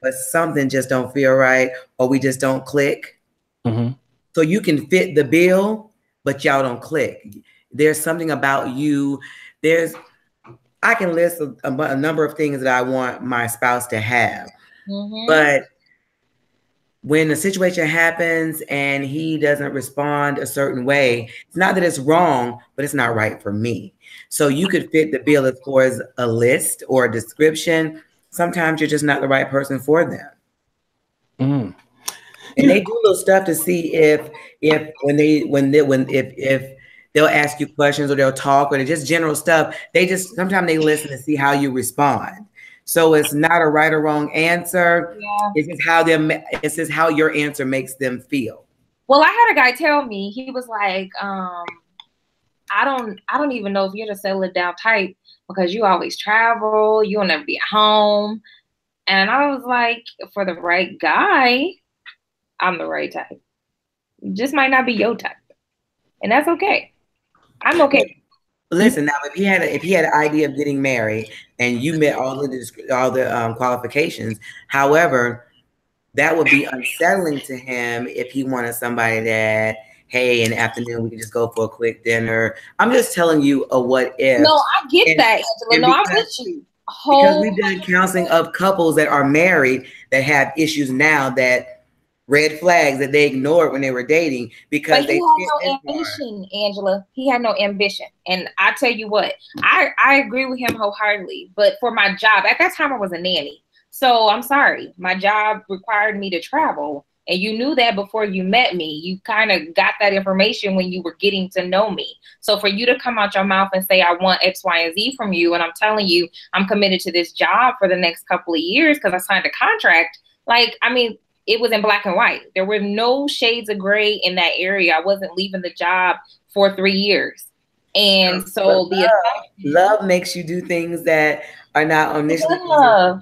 But something just don't feel right, or we just don't click. Mm-hmm. So you can fit the bill, but y'all don't click. There's something about you. I can list a number of things that I want my spouse to have. Mm-hmm. But when the situation happens and he doesn't respond a certain way, it's not that it's wrong, but it's not right for me. So you could fit the bill as far as a list or a description. Sometimes you're just not the right person for them. Mm. And they do little stuff to see if they'll ask you questions or they'll talk or they're just general stuff. Sometimes they listen to see how you respond. So it's not a right or wrong answer. Yeah. It's just how your answer makes them feel. Well, I had a guy tell me, he was like, I don't even know if you're the settle it down type because you always travel, you'll never be at home. And I was like, for the right guy, I'm the right type. Just might not be your type. And that's okay. I'm okay. Listen, now if he had an idea of getting married and you met all the qualifications, however, that would be unsettling to him if he wanted somebody that, hey, in the afternoon we can just go for a quick dinner. I'm just telling you a what if. No, I get that, Angela. No, I'm with you. Because we've done counseling of couples that are married that have issues now, that red flags that they ignored when they were dating because he had no ambition, Angela. He had no ambition. And I tell you what, I agree with him wholeheartedly. But for my job, at that time I was a nanny. So I'm sorry, my job required me to travel. And you knew that before you met me. You kind of got that information when you were getting to know me. So for you to come out your mouth and say, I want X, Y, and Z from you, and I'm telling you, I'm committed to this job for the next couple of years because I signed a contract. Like, I mean, it was in black and white. There were no shades of gray in that area. I wasn't leaving the job for 3 years. And so love makes you do things that are not initially love.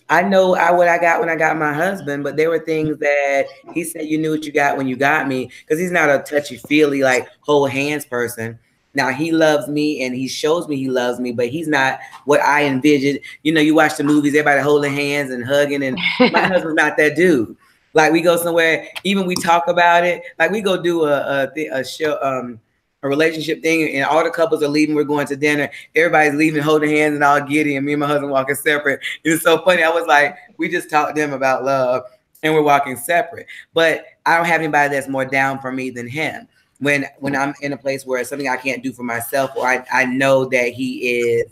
I know what I got when I got my husband, but there were things that he said, you knew what you got when you got me, because he's not a touchy-feely, like, hold hands person. Now, he loves me and he shows me he loves me, but he's not what I envisioned. You know, you watch the movies, everybody holding hands and hugging, and my husband's not that dude. Like, we go somewhere, even we talk about it, like we go do a show, a relationship thing, and all the couples are leaving. We're going to dinner. Everybody's leaving, holding hands, and all giddy. And me and my husband walking separate. It was so funny. I was like, we just talked to them about love, and we're walking separate. But I don't have anybody that's more down for me than him. When I'm in a place where it's something I can't do for myself, or I know that he is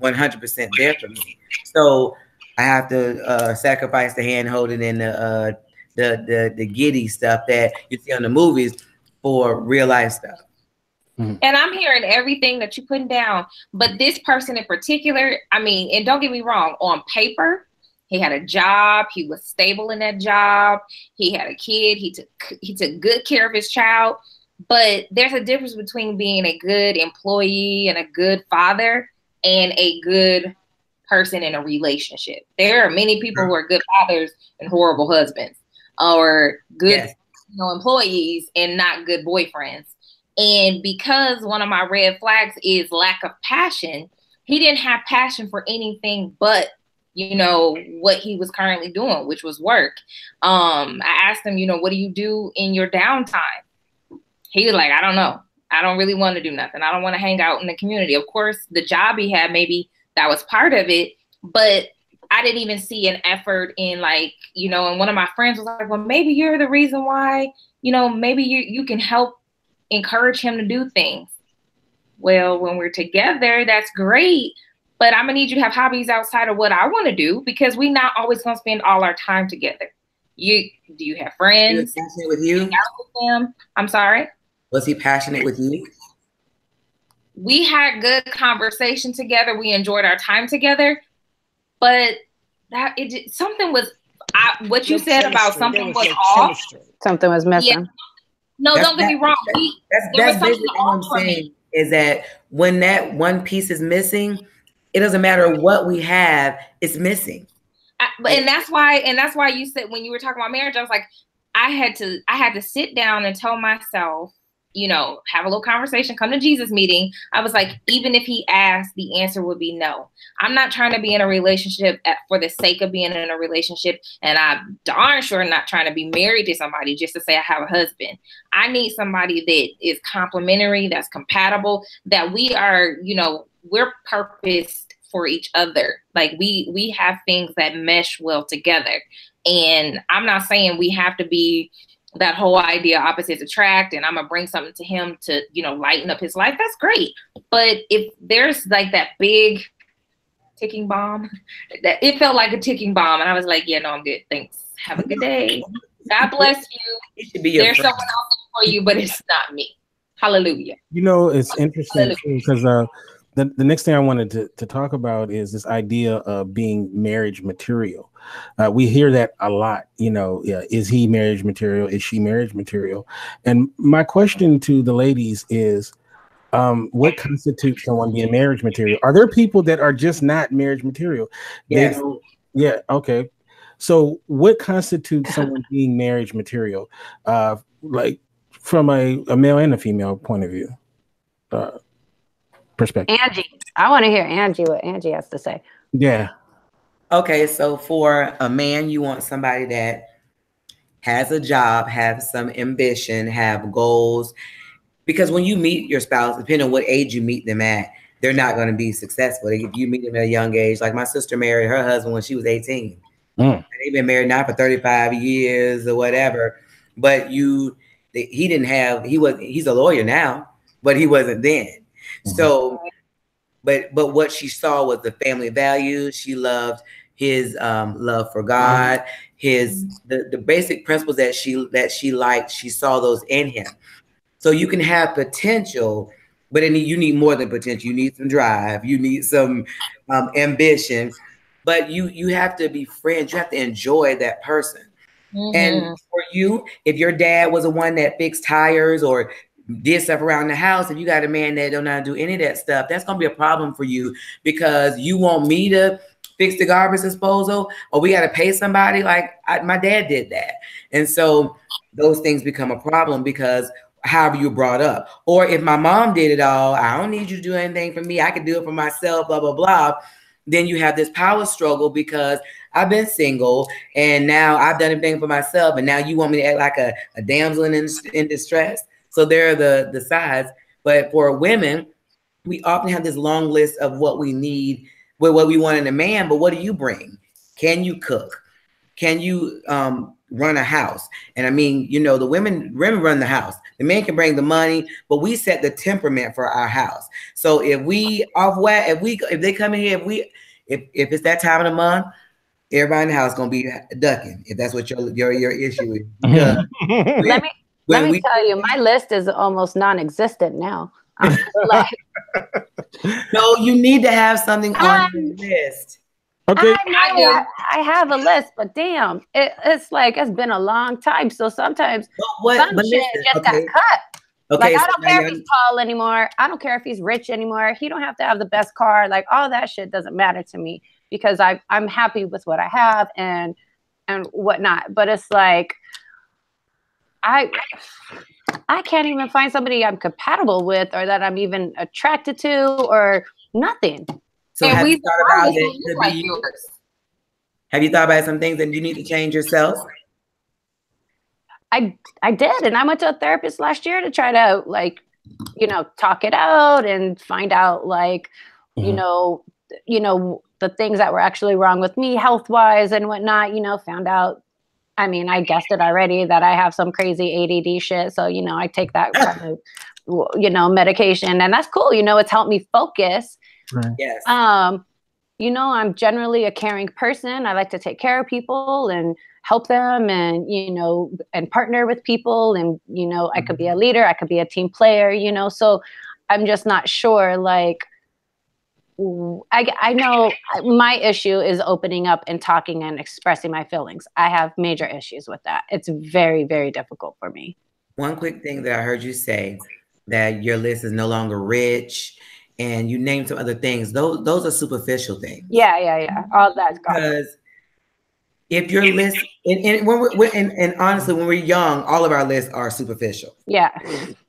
100% there for me. So I have to sacrifice the hand holding and the giddy stuff that you see on the movies for real life stuff. And I'm hearing everything that you're putting down, but this person in particular, I mean, and don't get me wrong, on paper, he had a job, he was stable in that job, he had a kid, he took good care of his child, but there's a difference between being a good employee and a good father and a good person in a relationship. There are many people who are good fathers and horrible husbands, or good employees and not good boyfriends. And because one of my red flags is lack of passion, he didn't have passion for anything but, you know, what he was currently doing, which was work. I asked him, you know, what do you do in your downtime? He was like, I don't know. I don't really want to do nothing. I don't want to hang out in the community. Of course, the job he had, maybe that was part of it, but I didn't even see an effort in, like, you know, and one of my friends was like, well, maybe you're the reason why, you know, maybe you can help encourage him to do things. Well, when we're together, that's great, but I'm gonna need you to have hobbies outside of what I want to do, because we're not always gonna spend all our time together. Do you have friends? He was passionate with you? With them? I'm sorry? Was he passionate with you? we had good conversation together. We enjoyed our time together, but something was, what you said about something was off. Something was missing. Yeah. No, don't get me wrong. That's basically all I'm saying is that when that one piece is missing, it doesn't matter what we have, it's missing. And that's why you said, when you were talking about marriage, I was like, I had to sit down and tell myself, you know, have a little conversation, come to Jesus meeting. I was like, even if he asked, the answer would be no. I'm not trying to be in a relationship for the sake of being in a relationship. And I'm darn sure not trying to be married to somebody just to say I have a husband. I need somebody that is complementary, that's compatible, that we are, you know, we're purposed for each other. Like we have things that mesh well together. And I'm not saying we have to be that whole idea, opposites attract, and I'm gonna bring something to him to, you know, lighten up his life. That's great. But if there's like that big ticking bomb, that it felt like a ticking bomb, and I was like, yeah, no, I'm good. Thanks. Have a good day. God bless you. It should be There's someone else for you, but it's not me. Hallelujah. You know, it's interesting because the next thing I wanted to talk about is this idea of being marriage material. We hear that a lot, you know, is he marriage material? Is she marriage material? And my question to the ladies is, what constitutes someone being marriage material? Are there people that are just not marriage material? Yes. Yeah. Okay. So what constitutes someone being marriage material? Like from a male and a female point of view, perspective. Angie, I want to hear what Angie has to say. Yeah. Okay, so for a man, you want somebody that has a job, have some ambition, have goals. Because when you meet your spouse, depending on what age you meet them at, they're not going to be successful. If you meet them at a young age, like my sister married her husband when she was 18. They've been married now for 35 years or whatever. But he's a lawyer now, but he wasn't then. So, but what she saw was the family values. She loved his love for God, the basic principles that she liked. She saw those in him. So you can have potential, but then you need more than potential. You need some drive. You need some ambition. But you have to be friends. You have to enjoy that person. And for you, if your dad was the one that fixed tires or did stuff around the house, if you got a man that don't know how to do any of that stuff, that's gonna be a problem for you, because you want me to fix the garbage disposal, or we got to pay somebody. Like my dad did that. And so those things become a problem because however you brought up. Or if my mom did it all, I don't need you to do anything for me, I can do it for myself, blah, blah, blah. Then you have this power struggle because I've been single and now I've done everything for myself. And now you want me to act like a damsel in distress. So there are the sides. But for women, we often have this long list of what we need, what we want in a man, but what do you bring? Can you cook? Can you run a house? And I mean, you know, the women run the house. The men can bring the money, but we set the temperament for our house. So if we off whack, if they come in here, if it's that time of the month, everybody in the house is gonna be ducking. If that's what your issue is. Let me tell you, my list is almost non-existent now. Like, no, you need to have something on your list. Okay. I have a list, but damn, it's like it's been a long time. So sometimes some shit just got cut. Okay, like I don't care if he's tall anymore. I don't care if he's rich anymore. He don't have to have the best car. Like all that shit doesn't matter to me because I'm happy with what I have and whatnot. But it's like I can't even find somebody I'm compatible with or that I'm even attracted to or nothing. So have you thought about it? Have you thought about some things that you need to change yourself? I did, and I went to a therapist last year to try to like, you know, talk it out and find out like, you know, the things that were actually wrong with me health-wise and whatnot. You know, found out. I mean, I guessed it already that I have some crazy ADD shit. So, you know, I take that kind of, you know, medication, and that's cool. You know, it's helped me focus. Right. Yes. You know, I'm generally a caring person. I like to take care of people and help them and, you know, and partner with people. And, you know, I could be a leader. I could be a team player, you know, so I'm just not sure. Like, I know my issue is opening up and talking and expressing my feelings. I have major issues with that. It's very, very difficult for me. One quick thing that I heard you say, that your list is no longer rich, and you named some other things. Those are superficial things. Yeah. All that's gone. Because if your list, and when and honestly, when we're young, all of our lists are superficial. Yeah.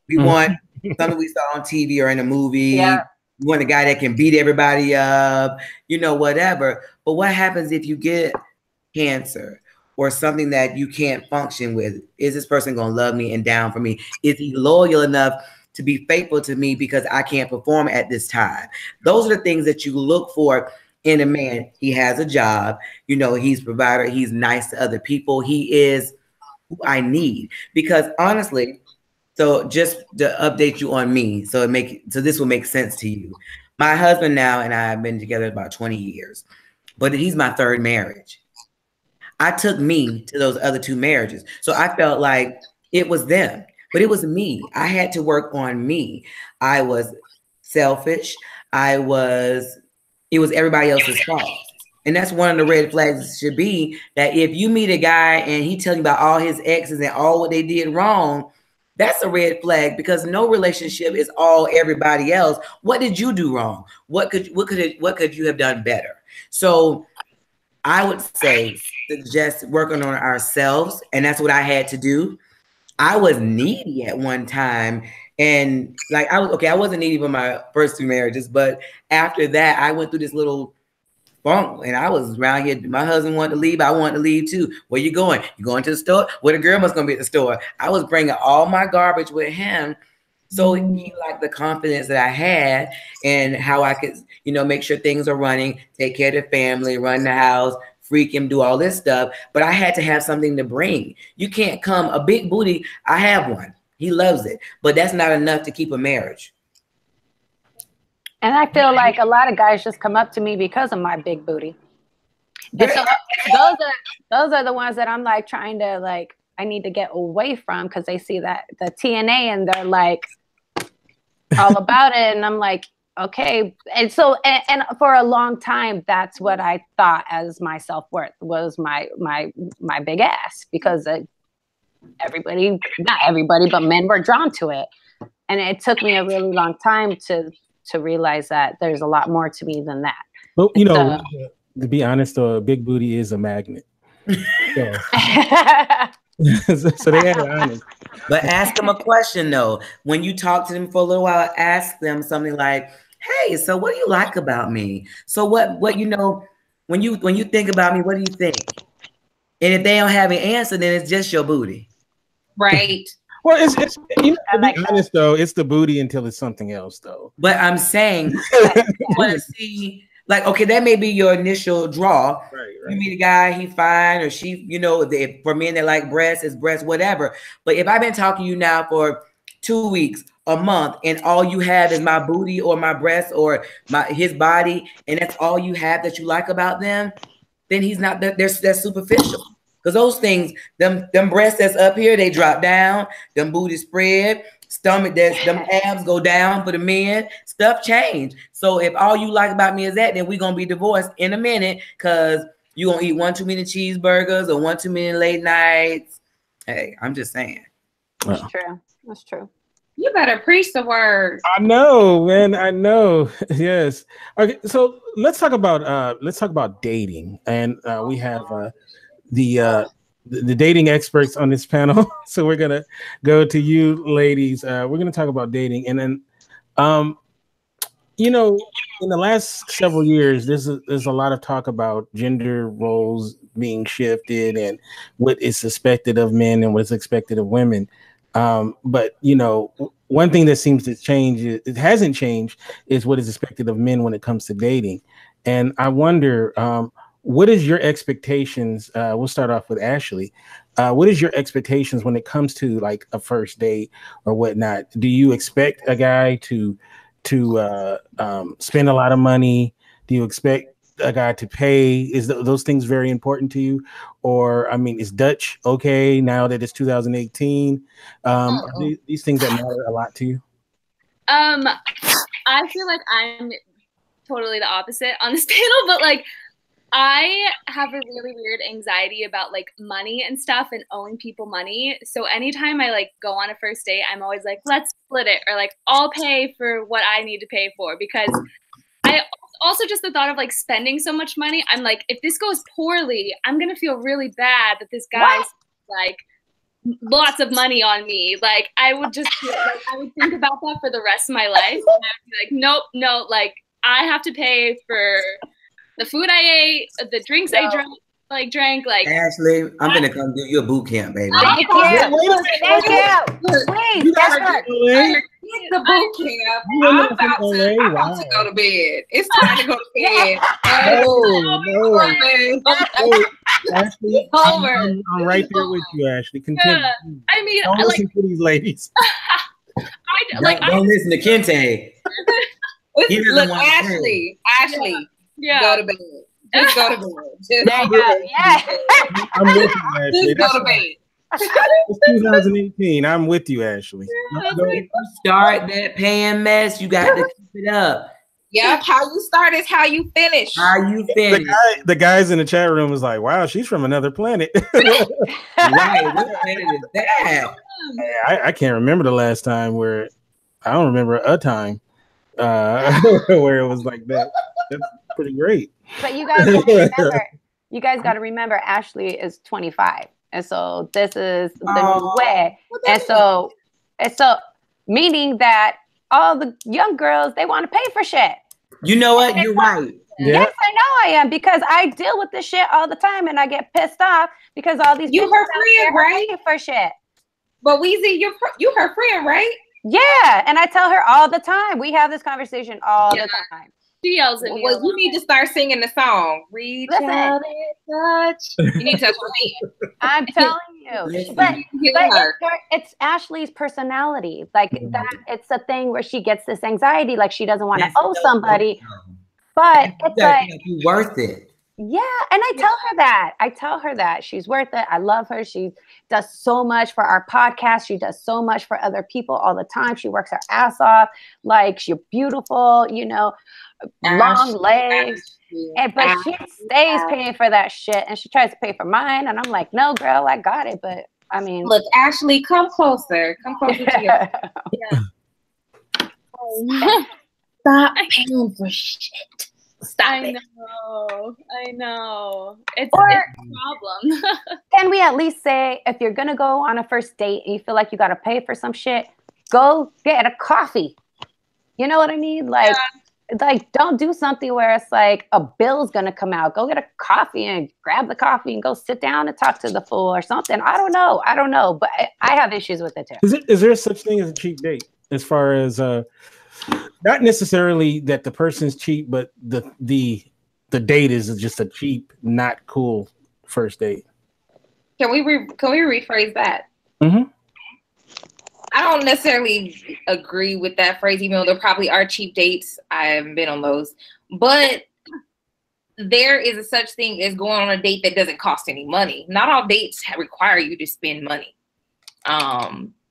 We want something we saw on TV or in a movie. Yeah. You want a guy that can beat everybody up, whatever. But what happens if you get cancer or something that you can't function with? Is this person going to love me and down for me? Is he loyal enough to be faithful to me because I can't perform at this time? Those are the things that you look for in a man. He has a job, he's a provider, he's nice to other people. He is who I need. Because honestly, so just to update you on me, so this will make sense to you. My husband now and I have been together about 20 years, but he's my third marriage. I took me to those other 2 marriages. So I felt like it was them, but it was me. I had to work on me. I was selfish. It was everybody else's fault. And that's one of the red flags should be, that if you meet a guy and he tells you about all his exes and all what they did wrong, that's a red flag, because no relationship is all everybody else. What did you do wrong? What could you have done better? So I would say suggest working on ourselves, and that's what I had to do. I was needy at one time, and like I wasn't needy for my first 2 marriages, but after that I went through this little funk, and I was around here. My husband wanted to leave. I wanted to leave too. Where you going? You going to the store? Well, the girl must gonna be at the store. I was bringing all my garbage with him. So he liked the confidence that I had and how I could, make sure things are running, take care of the family, run the house, freak him, do all this stuff. But I had to have something to bring. You can't come a big booty. I have one. He loves it, but that's not enough to keep a marriage. And I feel like a lot of guys just come up to me because of my big booty. And so those are the ones that I'm like trying to like, I need to get away from, because they see that the TNA and they're like all about it. And I'm like, okay. And so, and for a long time, that's what I thought as my self-worth was my big ass, because everybody, not everybody, but men were drawn to it. And it took me a really long time to realize that there's a lot more to me than that. Well, to be honest, a big booty is a magnet. So, so they had it honest. But ask them a question though. When you talk to them for a little while, ask them something like, "Hey, so what do you like about me? So what when you think about me, what do you think?" And if they don't have an answer, then it's just your booty. Right. Well, it's to be honest though, it's the booty until it's something else though. But I'm saying, you want to see, like, okay, that may be your initial draw. Right. You meet a guy, he fine, or she, for men that like breasts, it's breasts, whatever. But if I've been talking to you now for 2 weeks, a month, and all you have is my booty or my breasts or his body, and that's all you have that you like about them, then he's not. That's superficial. Because those things, them breasts that's up here, they drop down. Them booty spread, stomach, them abs go down for the men. Stuff change. So if all you like about me is that, then we're going to be divorced in a minute, because you're going to eat 1 too many cheeseburgers or 1 too many late nights. Hey, I'm just saying. That's true. That's true. You better preach the word. I know, man. I know. Yes. Okay. So let's talk about dating, and we have the dating experts on this panel. So we're gonna go to you, ladies. We're gonna talk about dating, and then, in the last several years, there's a lot of talk about gender roles being shifted and what is expected of men and what is expected of women. But one thing that seems to change, it hasn't changed, is what is expected of men when it comes to dating. And I wonder, what is your expectations? We'll start off with Ashley. What is your expectations when it comes to like a first date or whatnot? Do you expect a guy to spend a lot of money? Do you expect a guy to pay? Is those things very important to you? Or, is Dutch okay now that it's 2018? Are these things that matter a lot to you? I feel like I'm totally the opposite on this panel, but like I have a really weird anxiety about like money and stuff and owing people money. So anytime I like go on a first date, I'm always like, let's split it, or like I'll pay for what I need to pay for, because I also just the thought of like spending so much money, I'm like, if this goes poorly, I'm gonna feel really bad that this guy's like lots of money on me. Like I would just feel, like I would think about that for the rest of my life. And I would be like, nope, no, like I have to pay for the food I ate, the drinks I drank. Like Ashley, I'm gonna come do you a boot camp, baby. Thank you. Thank you. Please, yes, the boot camp. I'm about to go to bed. It's time to go to bed. No. Ashley, I'm right there with you, Ashley. Continue. Yeah. I mean, don't listen to these ladies. Don't listen to Kente. Look, Ashley, yeah. go to bed. Just go to bed. There you go. Yeah. I'm with you, Ashley. Just go to bed. It's 2018. I'm with you, Ashley. You start that paying mess, you got to keep it up. Yeah, how you start is how you finish. How you finish. The guys in the chat room was like, wow, she's from another planet. Right, what planet is that? I can't remember the last time where, I don't remember a time where it was like that. That's pretty great. But you guys got to remember, Ashley is 25. And so this is the new way. And so meaning that all the young girls, they want to pay for shit. You know what? You're right. Yeah. Yes, I know I am, because I deal with this shit all the time, and I get pissed off because all these you her friend, right? For shit. But Weezy, you her friend, right? Yeah, and I tell her all the time. We have this conversation all the time. She yells at me. Well, you need to start singing the song. Reach out and touch. You need to touch her hand. I'm telling you. But it's Ashley's personality. Like that, it's a thing where she gets this anxiety, like she doesn't want to owe somebody. But it's like you're worth it. Yeah, and I tell her that she's worth it. I love her. She does so much for our podcast. She does so much for other people all the time. She works her ass off. Like, she's beautiful, you know, long legs. But she stays paying for that shit, and she tries to pay for mine. And I'm like, no, girl, I got it. But I mean, look, Ashley, come closer. Come closer to you. Stop paying for shit. Stop it. I know. It's a problem. Can we at least say, if you're going to go on a first date and you feel like you got to pay for some shit, go get a coffee. You know what I mean? Like, don't do something where it's like a bill's going to come out. Go get a coffee and grab the coffee and go sit down and talk to the fool or something. I don't know. But I have issues with it too. Is there such thing as a cheap date? As far as, not necessarily that the person's cheap, but the date is just a cheap, not cool first date. Can we rephrase that? Mm-hmm. I don't necessarily agree with that phrase, even though there probably are cheap dates. I haven't been on those, but there is a such thing as going on a date that doesn't cost any money. Not all dates require you to spend money.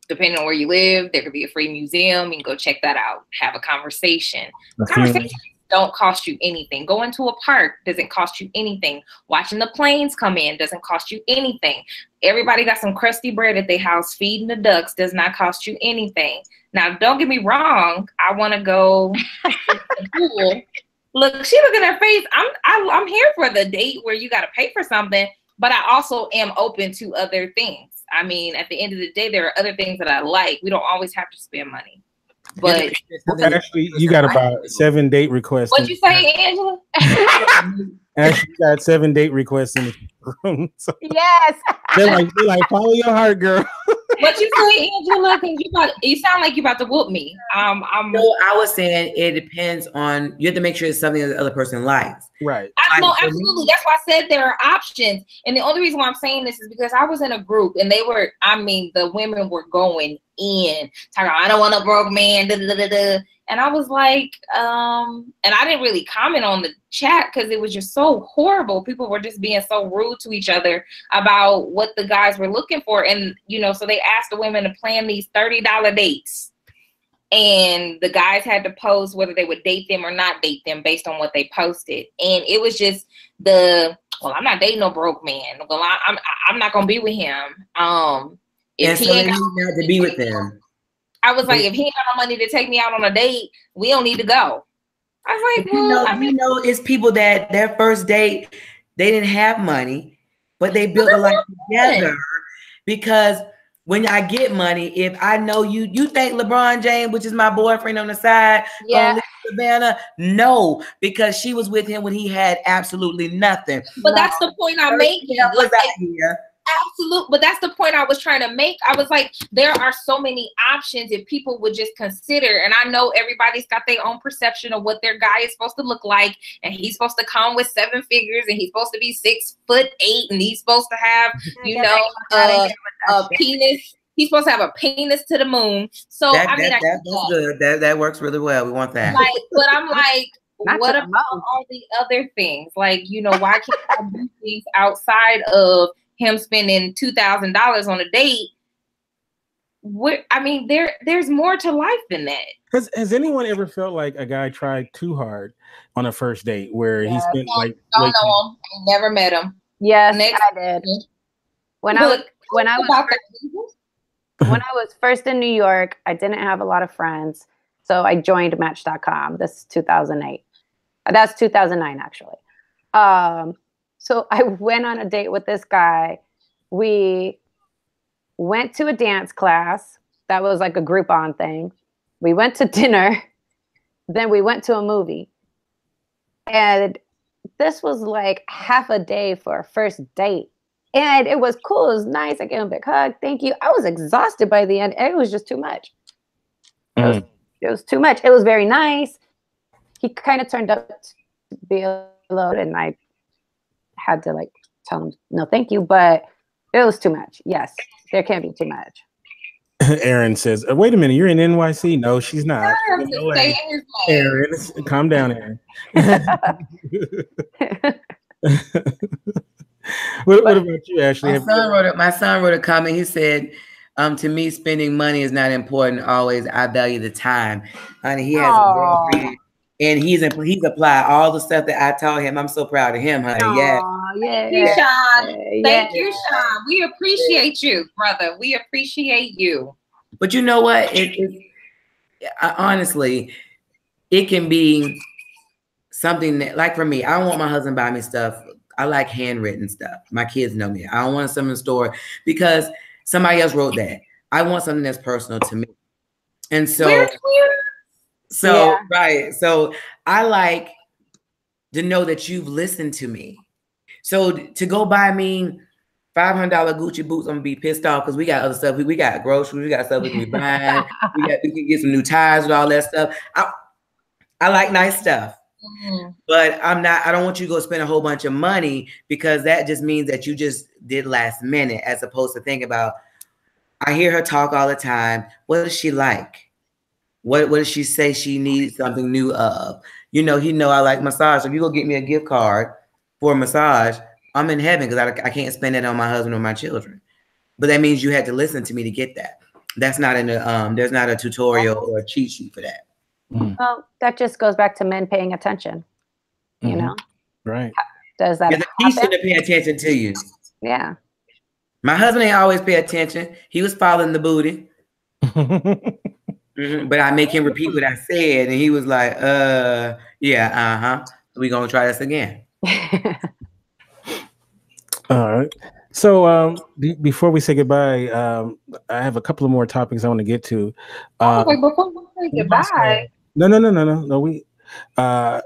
Depending on where you live, there could be a free museum. You can go check that out. Have a conversation. Conversations don't cost you anything. Going to a park doesn't cost you anything. Watching the planes come in doesn't cost you anything. Everybody got some crusty bread at their house. Feeding the ducks does not cost you anything. Now, don't get me wrong. I want to go to the pool. Look, she look at her face. I'm here for the date where you got to pay for something, but I also am open to other things. I mean, at the end of the day, there are other things that I like. We don't always have to spend money. But actually, you got about 7 date requests. What'd you say, Angela? Actually, got 7 date requests in the room. So yes. They're like, follow your heart, girl. What you say, Angela? You sound like you about to whoop me. No, I was saying it depends on, you have to make sure it's something that the other person likes. Right. No, absolutely. That's why I said there are options. And the only reason why I'm saying this is because I was in a group and the women were going in, talking about, I don't want a broke man, da, da, da, da. And I was like, and I didn't really comment on the chat because it was just so horrible. People were just being so rude to each other about what the guys were looking for. And, so they asked the women to plan these $30 dates. and the guys had to post whether they would date them or not date them based on what they posted. And it was just well, I'm not dating no broke man. Well, I'm not gonna be with him. If he ain't got not to be with them. I was like, if he ain't got no money to take me out on a date, we don't need to go. I was like, well, it's people that their first date, they didn't have money, but they built a life together. Because when I get money, if I know you think LeBron James, which is my boyfriend on the side, Savannah, no, because she was with him when he had absolutely nothing. But that's the point I'm making. Absolutely. But that's the point I was trying to make. I was like, there are so many options if people would just consider. And I know everybody's got their own perception of what their guy is supposed to look like. And he's supposed to come with 7 figures, and he's supposed to be 6'8", and he's supposed to have, a penis. He's supposed to have a penis to the moon. So that's good. That works really well. We want that. Like, but I'm like, what about all the other things? Like, why can't I do things outside of him spending $2,000 on a date? There's more to life than that. Has anyone ever felt like a guy tried too hard on a first date where he spent don't know him, I never met him? Yes, I did. When I was first in New York, I didn't have a lot of friends, so I joined Match.com. This is 2008. That's 2009, actually. So I went on a date with this guy. We went to a dance class. That was like a Groupon thing. We went to dinner. Then we went to a movie. And this was like half a day for a first date. And it was cool. It was nice. I gave him a big hug. Thank you. I was exhausted by the end. It was just too much. It was too much. It was very nice. He kind of turned up to be alone, and I had to tell him no thank you, but it was too much. Yes, there can be too much. Aaron says, wait a minute, you're in NYC? No, she's not. Aaron, calm down, Aaron. What about you, Ashley? My son wrote a comment. He said, to me, spending money is not important always. I value the time. Honey, he has a girlfriend. And he's applied all the stuff that I taught him. I'm so proud of him, honey. Thank you, Sean. Thank you, Sean. We appreciate you, brother. We appreciate you. But you know what? Honestly, it can be something that, like for me, I don't want my husband to buy me stuff. I like handwritten stuff. My kids know me. I don't want something in the store because somebody else wrote that. I want something that's personal to me. And so... Right. So I like to know that you've listened to me. So to go buy me $500 Gucci boots, I'm gonna be pissed off because we got other stuff. We got groceries. We got stuff we can be buying. we can get some new tires with all that stuff. I like nice stuff, but I don't want you to go spend a whole bunch of money because that just means that you just did last minute as opposed to think about. I hear her talk all the time. What does she like? What does she say she needs something new of? He know I like massage. So if you go get me a gift card for a massage, I'm in heaven because I can't spend it on my husband or my children. But that means you had to listen to me to get that. That's not in the there's not a tutorial or a cheat sheet for that. Well, that just goes back to men paying attention. You know? Right. Does that happen? He should have paid attention to you. Yeah. My husband ain't always pay attention. He was following the booty. But I make him repeat what I said, and he was like, we gonna try this again. All right. So before we say goodbye, I have a couple of more topics I want to get to. Before we say goodbye. No. I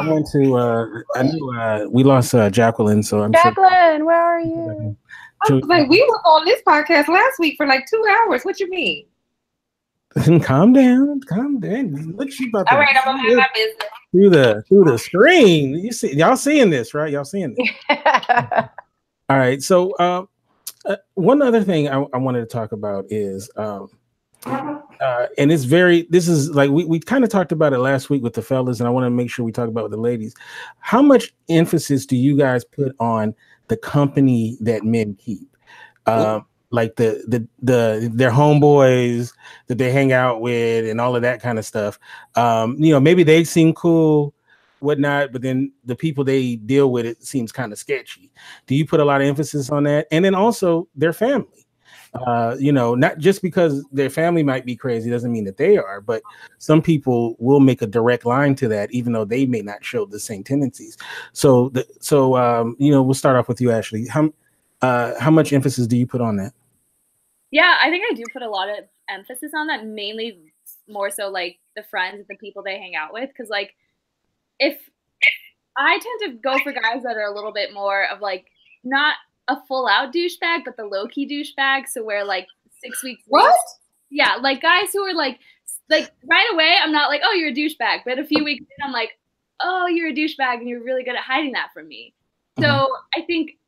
want to. I knew we lost Jacqueline, so I'm Jacqueline, where are you? I was like, we were on this podcast last week for like 2 hours. What you mean? Calm down. Look, she's about to. All right, I'm gonna have my business through the screen. Y'all seeing this, right? Y'all seeing this? All right. So, one other thing I wanted to talk about is, and this is like we kind of talked about it last week with the fellas, and I want to make sure we talk about it with the ladies. How much emphasis do you guys put on the company that men keep? like their homeboys that they hang out with and all of that kind of stuff. Maybe they seem cool, whatnot, but then the people they deal with, it seems kind of sketchy. Do you put a lot of emphasis on that? And then also their family. Not just because their family might be crazy doesn't mean that they are, but some people will make a direct line to that, even though they may not show the same tendencies. So we'll start off with you, Ashley. How much emphasis do you put on that? Yeah, I think I do put a lot of emphasis on that, mainly more so like the friends and the people they hang out with. Because like, if I tend to go for guys that are a little bit more of like, not a full out douchebag, but the low key douchebag. So where like 6 weeks. What? Yeah, like guys who are like right away, I'm not like, oh, you're a douchebag. But a few weeks in, I'm like, oh, you're a douchebag, and you're really good at hiding that from me. So I think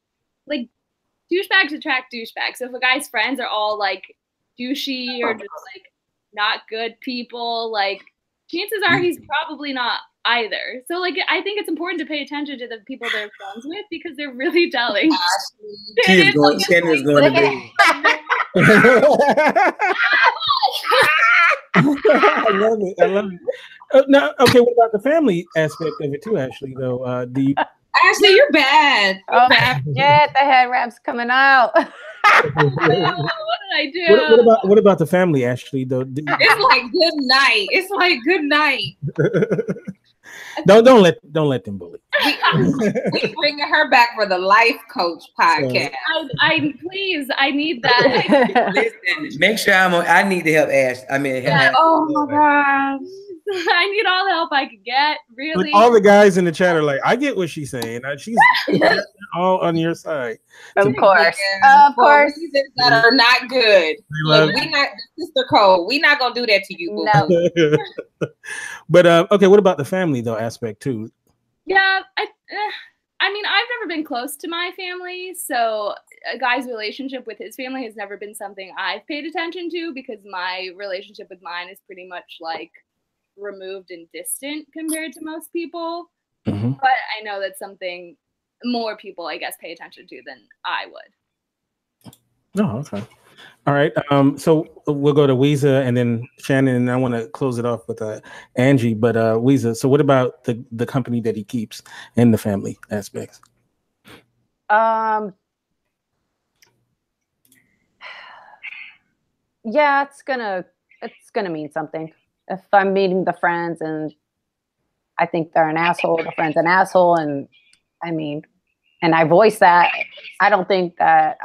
like douchebags attract douchebags. So if a guy's friends are all like douchey or just like not good people, like chances are he's probably not either. So like I think it's important to pay attention to the people they're friends with because they're really telling. Shannon is going to be. I love it. Now, okay, what about the family aspect of it too, Ashley, though? Do you... Ashley, you're bad. You're bad. Yeah, the head wrap's coming out. What did I do? What about the family, Ashley, though? It's like good night. It's like good night. Don't let them bully. We bringing her back for the Life Coach podcast. I need that. Listen, make sure I need to help Ash. Oh my God. I need all the help I could get. Really, all the guys in the chat are like, I get what she's saying. She's all on your side. Of course. Reasons that are not good. Look, we not Sister Cole. We not gonna do that to you. No. But okay, what about the family though aspect too? Yeah, I mean, I've never been close to my family, so a guy's relationship with his family has never been something I've paid attention to because my relationship with mine is pretty much like removed and distant compared to most people. But I know that's something more people, I guess, pay attention to than I would. Oh, okay. All right. So we'll go to Weezer and then Shannon, and I want to close it off with Angie. But Weezer, so what about the company that he keeps and the family aspects? Yeah, it's gonna mean something. If I'm meeting the friends and I think they're an asshole, the friend's an asshole, and I mean, and I voice that, I don't think that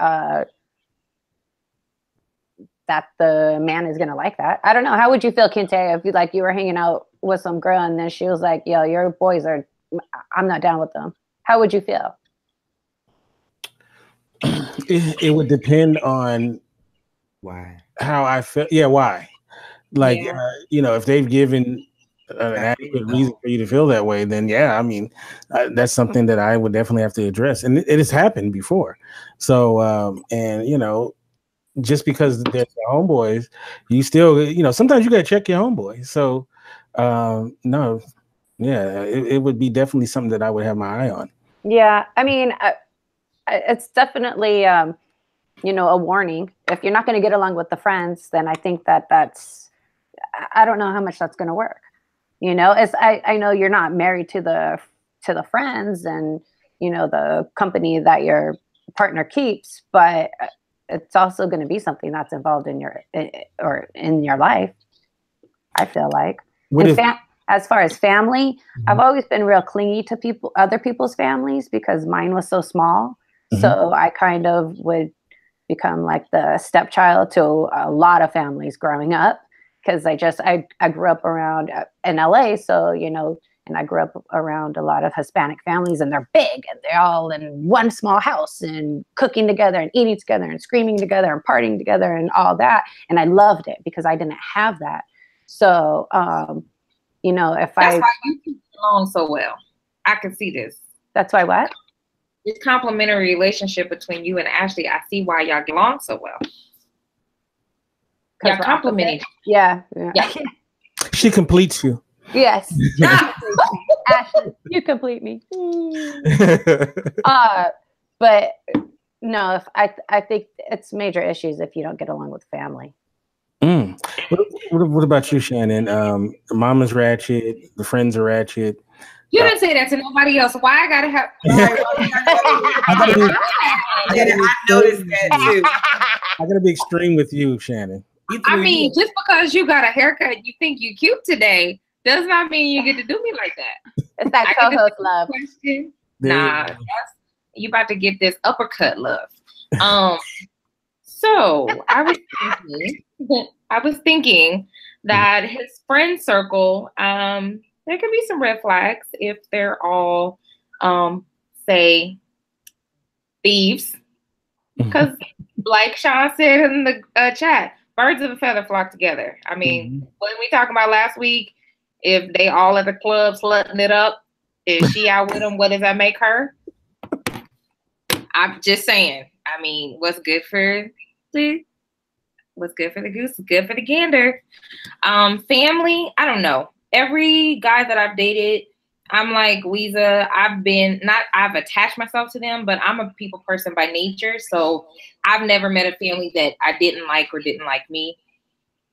that the man is gonna like that. I don't know. How would you feel, Kinte, if you were hanging out with some girl and then she was like, yo, your boys are, I'm not down with them. How would you feel? It would depend on why. How I feel. Yeah, why? Like, if they've given an adequate reason for you to feel that way, then yeah, I mean, that's something that I would definitely have to address. And it has happened before. So, just because they're homeboys, you still, sometimes you got to check your homeboys. So, no, yeah, it would be definitely something that I would have my eye on. Yeah, I mean, it's definitely, a warning. If you're not going to get along with the friends, then I think I don't know how much that's going to work. I know you're not married to the friends and, the company that your partner keeps, but it's also going to be something that's involved in your life. I feel like. As far as family, I've always been real clingy to other people's families because mine was so small. So I kind of would become like the stepchild to a lot of families growing up because I grew up around in LA. So, and I grew up around a lot of Hispanic families and they're big and they're all in one small house and cooking together and eating together and screaming together and partying together and all that. And I loved it because I didn't have that. So, that's why you get along so well. I can see this. That's why what? This complimentary relationship between you and Ashley, I see why y'all get along so well. Y'all complimenting. Yeah. She completes you. Yes. Ashley, you complete me. But No, I think it's major issues if you don't get along with family. What about you, Shannon? Mama's ratchet, the friends are ratchet. You didn't say that to nobody else. Why I gotta have? I noticed that too. I gotta be extreme with you, Shannon. I mean, just because you got a haircut, you think you cute today, does not mean you get to do me like that. It's that co-host love. Nah, you about to get this uppercut love. So I was thinking that his friend circle, there could be some red flags if they're all, say, thieves. Because, like Sean said in the chat, birds of a feather flock together. I mean, what we talking about last week? If they all at the club slutting it up, is she out with them? What does that make her? I'm just saying. I mean, what's good for the goose is good for the gander. Family, I don't know. Every guy that I've dated, I'm like Weeza. I've attached myself to them, but I'm a people person by nature. So I've never met a family that I didn't like or didn't like me.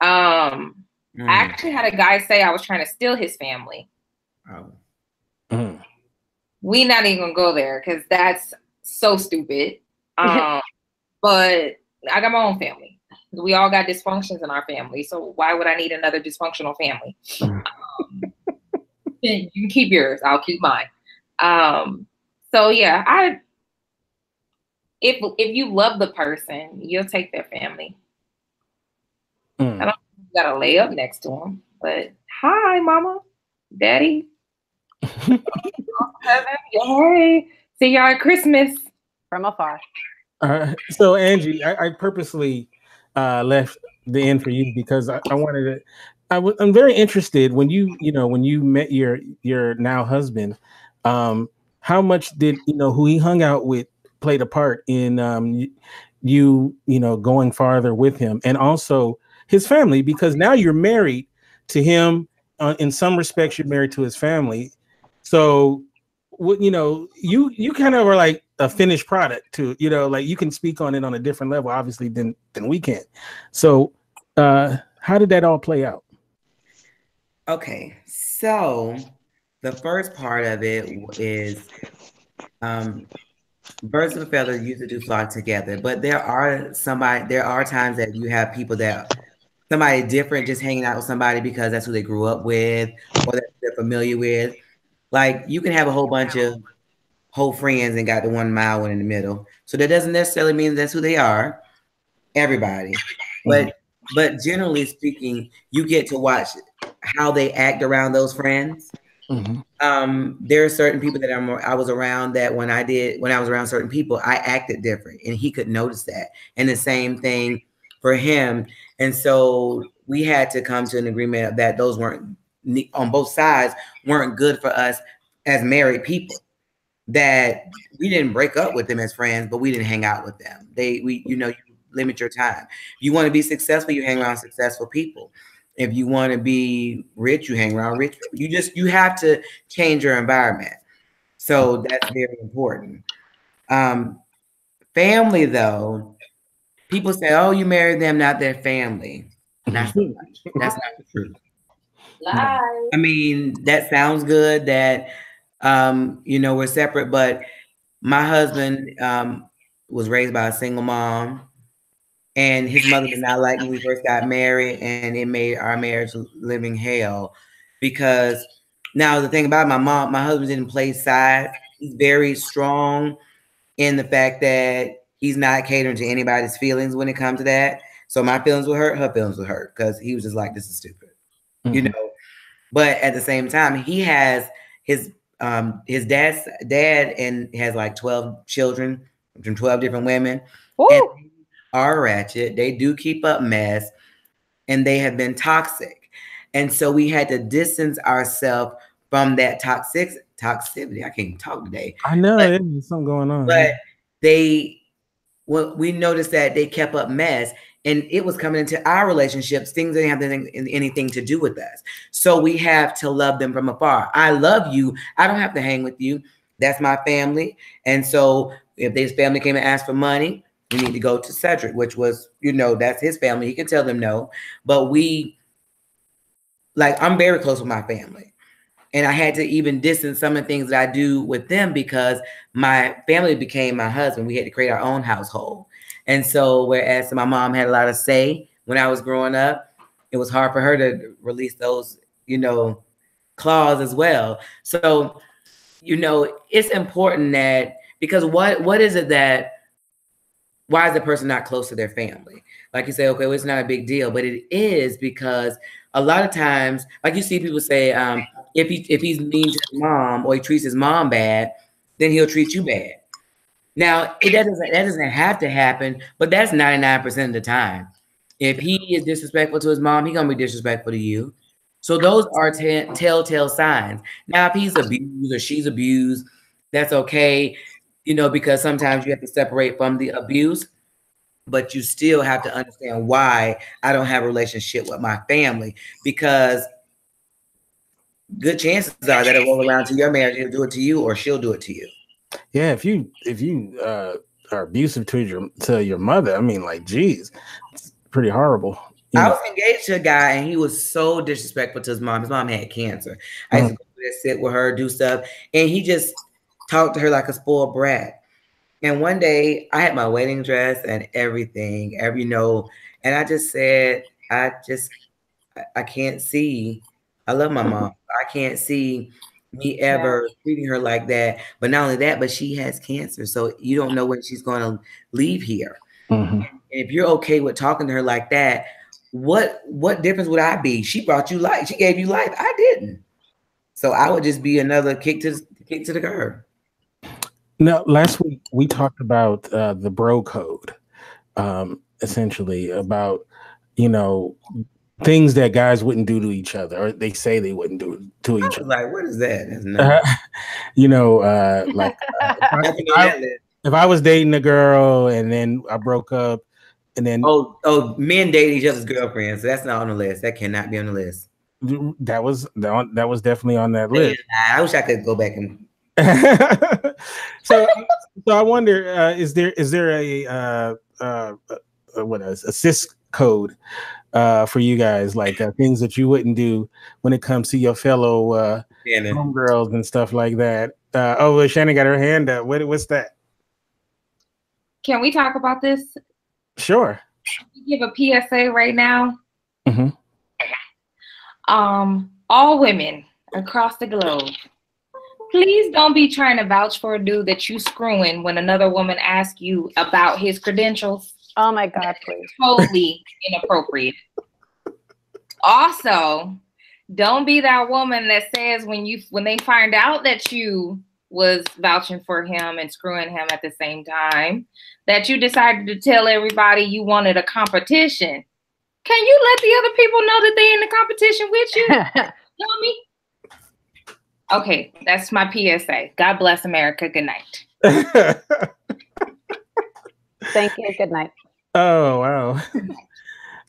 I actually had a guy say I was trying to steal his family. We not even gonna go there because that's so stupid. But I got my own family. We all got dysfunctions in our family. So why would I need another dysfunctional family? You can keep yours. I'll keep mine. So yeah, if you love the person, you'll take their family. I don't think you gotta lay up next to them, but hi, mama, daddy. Hey, see y'all at Christmas from afar. So Angie, I purposely left the end for you because I wanted to. I'm very interested when you met your now husband. How much did who he hung out with played a part in you going farther with him, and also his family, because now you're married to him. In some respects, you're married to his family. So, you kind of are like a finished product to, like you can speak on it on a different level, obviously, than we can. So, how did that all play out? Okay, so the first part of it is birds of a feather usually do flock together, but there are times that you have people that somebody different just hanging out with somebody because that's who they grew up with or that they're familiar with. Like you can have a whole bunch of whole friends and got the 1 mile one in the middle. So that doesn't necessarily mean that's who they are, everybody. But generally speaking, you get to watch how they act around those friends. There are certain people that I was around that when I was around certain people, I acted different and he could notice that. And the same thing for him. And so we had to come to an agreement that those weren't on both sides weren't good for us as married people, that we didn't break up with them as friends, but we didn't hang out with them. You limit your time. You want to be successful, you hang around successful people. If you want to be rich, you hang around rich people. You have to change your environment. So that's very important. Family, though, people say, oh, you married them, not their family. Not so much. That's not the truth. Lie. I mean, that sounds good that, we're separate, but my husband was raised by a single mom. And his mother did not like when we first got married, and it made our marriage living hell. Because now the thing about my husband didn't play sides. He's very strong in the fact that he's not catering to anybody's feelings when it comes to that. So my feelings will hurt, her feelings will hurt, because he was just like, this is stupid, But at the same time, he has his dad and has like 12 children from 12 different women. Ooh. And are ratchet. They do keep up mess, and they have been toxic. And so we had to distance ourselves from that toxicity. I can't even talk today. I know there's something going on. But we noticed that they kept up mess, and it was coming into our relationships, things that didn't have anything to do with us. So we have to love them from afar. I love you. I don't have to hang with you. That's my family. And so If his family came and asked for money, we need to go to Cedric, which was, you know, that's his family. He can tell them no. But I'm very close with my family. And I had to even distance some of the things that I do with them because my family became my husband. We had to create our own household. And so whereas my mom had a lot of say when I was growing up, it was hard for her to release those, you know, claws as well. So, you know, it's important that, because what is it that, why is the person not close to their family? Like you say, okay, well, it's not a big deal, but it is, because a lot of times, like you see people say, if he's mean to his mom or he treats his mom bad, then he'll treat you bad. Now, that doesn't have to happen, but that's 99% of the time. If he is disrespectful to his mom, he's gonna be disrespectful to you. So those are telltale signs. Now, if he's abused or she's abused, that's okay, you know, because sometimes you have to separate from the abuse, but you still have to understand why I don't have a relationship with my family, because good chances are that it'll roll around to your marriage, he'll do it to you or she'll do it to you. Yeah, if you are abusive to your mother, I mean, like, geez, it's pretty horrible. I was engaged to a guy and he was so disrespectful to his mom. His mom had cancer. I used to go there, sit with her, do stuff, and he just talked to her like a spoiled brat. And one day I had my wedding dress and everything, and I just said, I can't see. I love my mom. I can't see me ever treating her like that. But not only that, but she has cancer. So you don't know when she's going to leave here. Mm-hmm. And if you're okay with talking to her like that, what difference would I be? She brought you life. She gave you life. I didn't. So I would just be another kick to the curb. Now, last week we talked about the bro code, essentially about, you know, things that guys wouldn't do to each other, or they say they wouldn't do to each other. Like, what is that? You know, like if I was dating a girl and then I broke up, and then men date each other's girlfriends. So that's not on the list. That cannot be on the list. That was definitely on that list. I wish I could go back and. So I wonder, is there a cis code for you guys, like things that you wouldn't do when it comes to your fellow homegirls and stuff like that? Shannon got her hand up. What's that? Can we talk about this? Sure. Give a PSA right now. Mm-hmm. All women across the globe, please don't be trying to vouch for a dude that you screwing when another woman asks you about his credentials. Oh my God, please. Totally inappropriate. Also, don't be that woman that says when they find out that you was vouching for him and screwing him at the same time, that you decided to tell everybody you wanted a competition. Can you let the other people know that they in the competition with you? Dummy. Okay, that's my PSA. God bless America. Good night. Thank you. Good night. Oh, wow.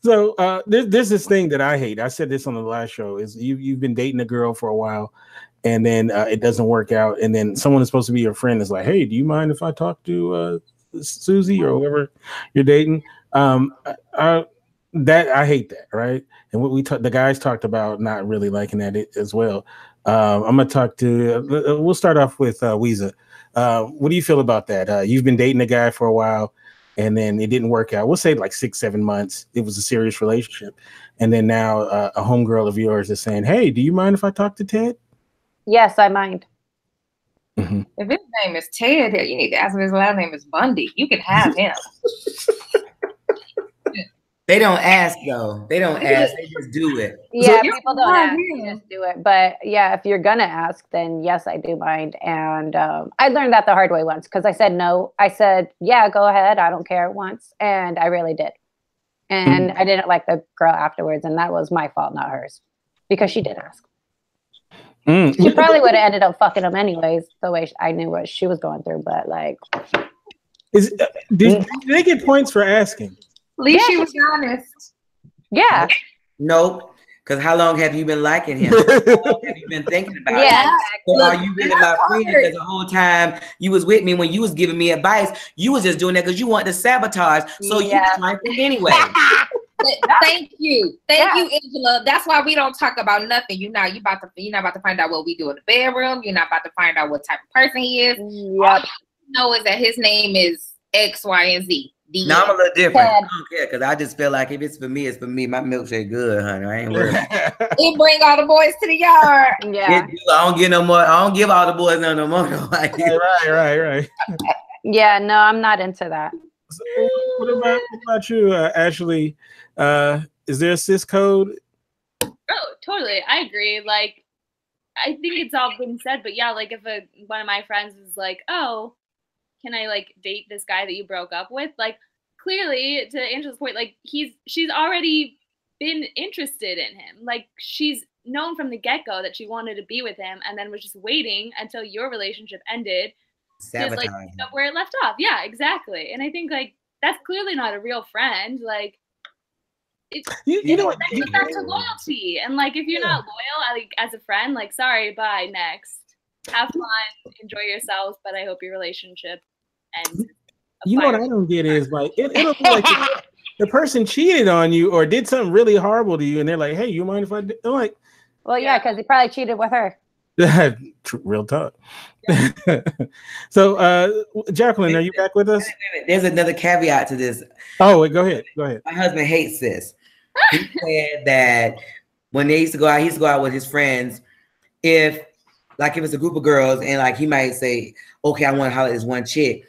So there's this thing that I hate. I said this on the last show, is you've been dating a girl for a while, and then it doesn't work out, and then someone is supposed to be your friend is like, hey, do you mind if I talk to Susie or whoever you're dating? I hate that, right? And what the guys talked about not really liking that as well. I'm gonna talk to. We'll start off with Weezer. What do you feel about that? You've been dating a guy for a while, and then it didn't work out. We'll say like 6-7 months. It was a serious relationship, and then now a homegirl of yours is saying, "Hey, do you mind if I talk to Ted?" Yes, I mind. Mm-hmm. If his name is Ted, you need to ask him if his last name is Bundy. You can have him. They don't ask though. They don't ask. They just do it. Yeah, so people don't ask. They just do it. But yeah, if you're gonna ask, then yes, I do mind. And I learned that the hard way once because I said no. I said, yeah, go ahead. I don't care once, and I really did. And I didn't like the girl afterwards, and that was my fault, not hers, because she did ask. She probably would have ended up fucking him anyways, the way I knew what she was going through. But like, did they get points for asking? At least she was honest. Yeah. Nope. Because how long have you been liking him? How long have you been thinking about Yeah. it? So are you really my friend? Because the whole time you was with me, when you was giving me advice, you was just doing that because you wanted to sabotage. So you was my friend anyway. Thank you, Angela. That's why we don't talk about nothing. You're not about to find out what we do in the bedroom. You're not about to find out what type of person he is. All you know is that his name is X, Y, and Z. Now I'm a little different. I don't care because I just feel like if it's for me, it's for me. My milkshake good, honey. I ain't worried. It bring all the boys to the yard. Yeah. I don't get no more. I don't give all the boys no more. Right. Yeah, no, I'm not into that. So, what about you, Ashley? Is there a cis code? Oh, totally. I agree. Like, I think it's all been said, but yeah, like if one of my friends was like, "Oh, can I like date this guy that you broke up with?" Like, clearly, to Angela's point, like she's already been interested in him. Like, she's known from the get-go that she wanted to be with him, and then was just waiting until your relationship ended to like pick up where it left off. Yeah, exactly. And I think like that's clearly not a real friend. Like, you know what? That's back to loyalty. And like, if you're not loyal, like as a friend, like, sorry, bye, next. Have fun, enjoy yourselves, but I hope your relationship ends. You know what I don't get is like it'll be like the person cheated on you or did something really horrible to you, and they're like, "Hey, you mind if I do?" I'm like, well, yeah, because he probably cheated with her. Real talk. Yeah. So, Jacqueline, are you back with us? There's another caveat to this. Oh, wait, go ahead. My husband hates this. He said that when they used to go out, he used to go out with his friends. If it's a group of girls, and like he might say, "Okay, I want to holler at this one chick."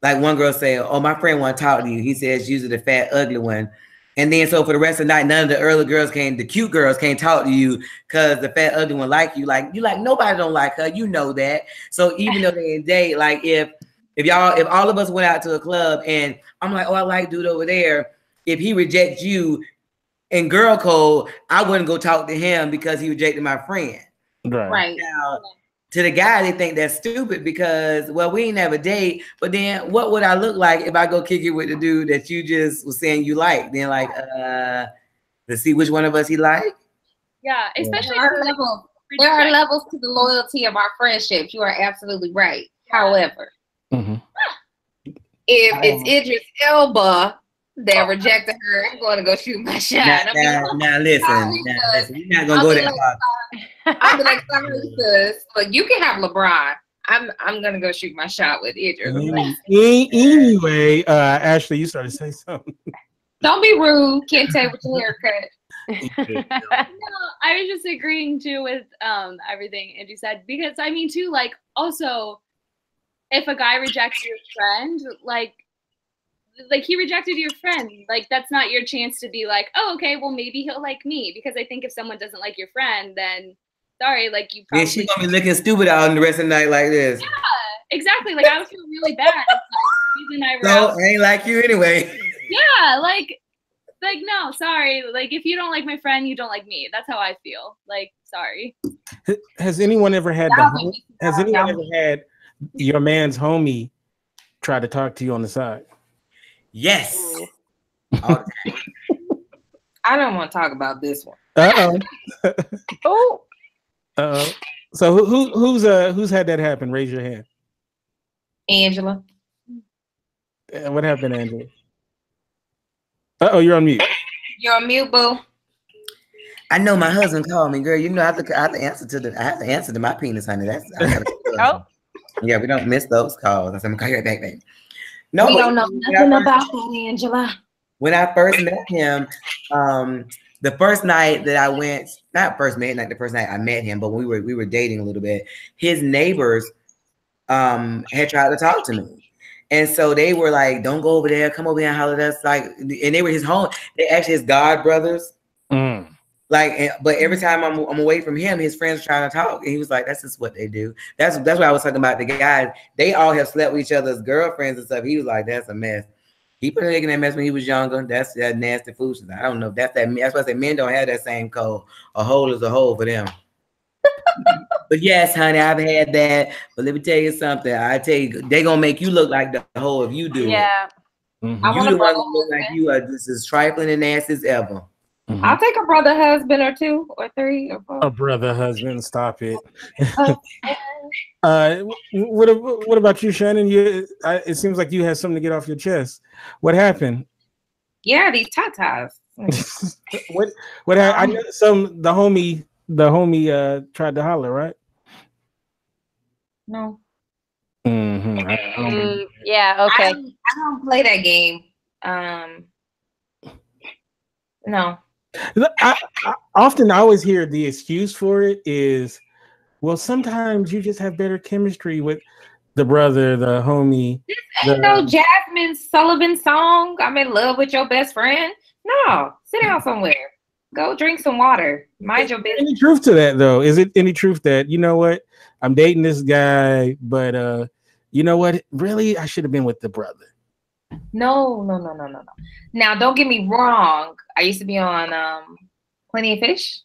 Like one girl say, "Oh, my friend want to talk to you." He says, "Usually the fat, ugly one." And then so for the rest of the night, none of the cute girls can't talk to you because the fat, ugly one like you. Like nobody don't like her. You know that. So even though they in date, like if all of us went out to a club and I'm like, "Oh, I like dude over there," if he rejects you in girl code, I wouldn't go talk to him because he rejected my friend. Right. Now, to the guy, they think that's stupid because, well, we ain't have a date. But then what would I look like if I go kick it with the dude that you just was saying you like? Then like, let's see which one of us he like. Yeah, especially there are levels to the loyalty of our friendships. You are absolutely right. However, if it's Idris Elba that rejected her, I'm going to go shoot my shot. Now listen, you're not going to go that far. I'm like, sorry, sis, but you can have LeBron. I'm gonna go shoot my shot with Idris. Anyway, Ashley, you started to say something. Don't be rude. Can't say with your haircut. No, I was just agreeing too with everything Angie said, because I mean too, like, also if a guy rejects your friend, like he rejected your friend, like that's not your chance to be like, oh, okay, well maybe he'll like me, because I think if someone doesn't like your friend, then sorry, like you probably she's gonna be looking stupid out in the rest of the night like this. Yeah, exactly. Like I would feel really bad. It's like, so I ain't like you anyway. Yeah, like no, sorry. Like if you don't like my friend, you don't like me. That's how I feel. Like, sorry. Has anyone ever had had your man's homie try to talk to you on the side? Yes. All the time. I don't want to talk about this one. Oh. So who's had that happen? Raise your hand. Angela. What happened, Angela? You're on mute. You're on mute, boo. I know my husband called me, girl. You know I have to answer to my penis, honey. Yeah, we don't miss those calls. I said, I'm gonna call you right back, baby. No, we don't know nothing about that, Angela. When I first met him, the first night that I went, not first night, the first night I met him, but we were dating a little bit. His neighbors had tried to talk to me. And so they were like, don't go over there, come over here and holler at us. Like, and they were they actually his god brothers. Like, but every time I'm away from him, his friends trying to talk, and he was like, "That's just what they do." That's what I was talking about. The guys, they all have slept with each other's girlfriends and stuff. He was like, "That's a mess." He put a nigga in that mess when he was younger. That's that nasty foolishness. I don't know. That's why I say men don't have that same code. A hole is a hole for them. But yes, honey, I've had that. But let me tell you something. I tell you, they gonna make you look like the hole if you do. Yeah. You the one that look like you are just as trifling and nasty as ever. Mm-hmm. I'll take a brother husband or 2 or 3 or 4. A brother husband, stop it. What about you, Shannon? It seems like you had something to get off your chest. What happened? Yeah, these tatas. What I know the homie tried to holler, right? No. Mm-hmm. Yeah, okay. I don't play that game. No. I often always hear the excuse for it is, well, sometimes you just have better chemistry with the brother, the homie. This ain't no Jasmine Sullivan song. I'm in love with your best friend. No, sit down somewhere. Go drink some water. Mind your business. Any truth to that, though? Is it any truth that, you know what, I'm dating this guy, but you know what, really, I should have been with the brother? No. Now, don't get me wrong. I used to be on Plenty of Fish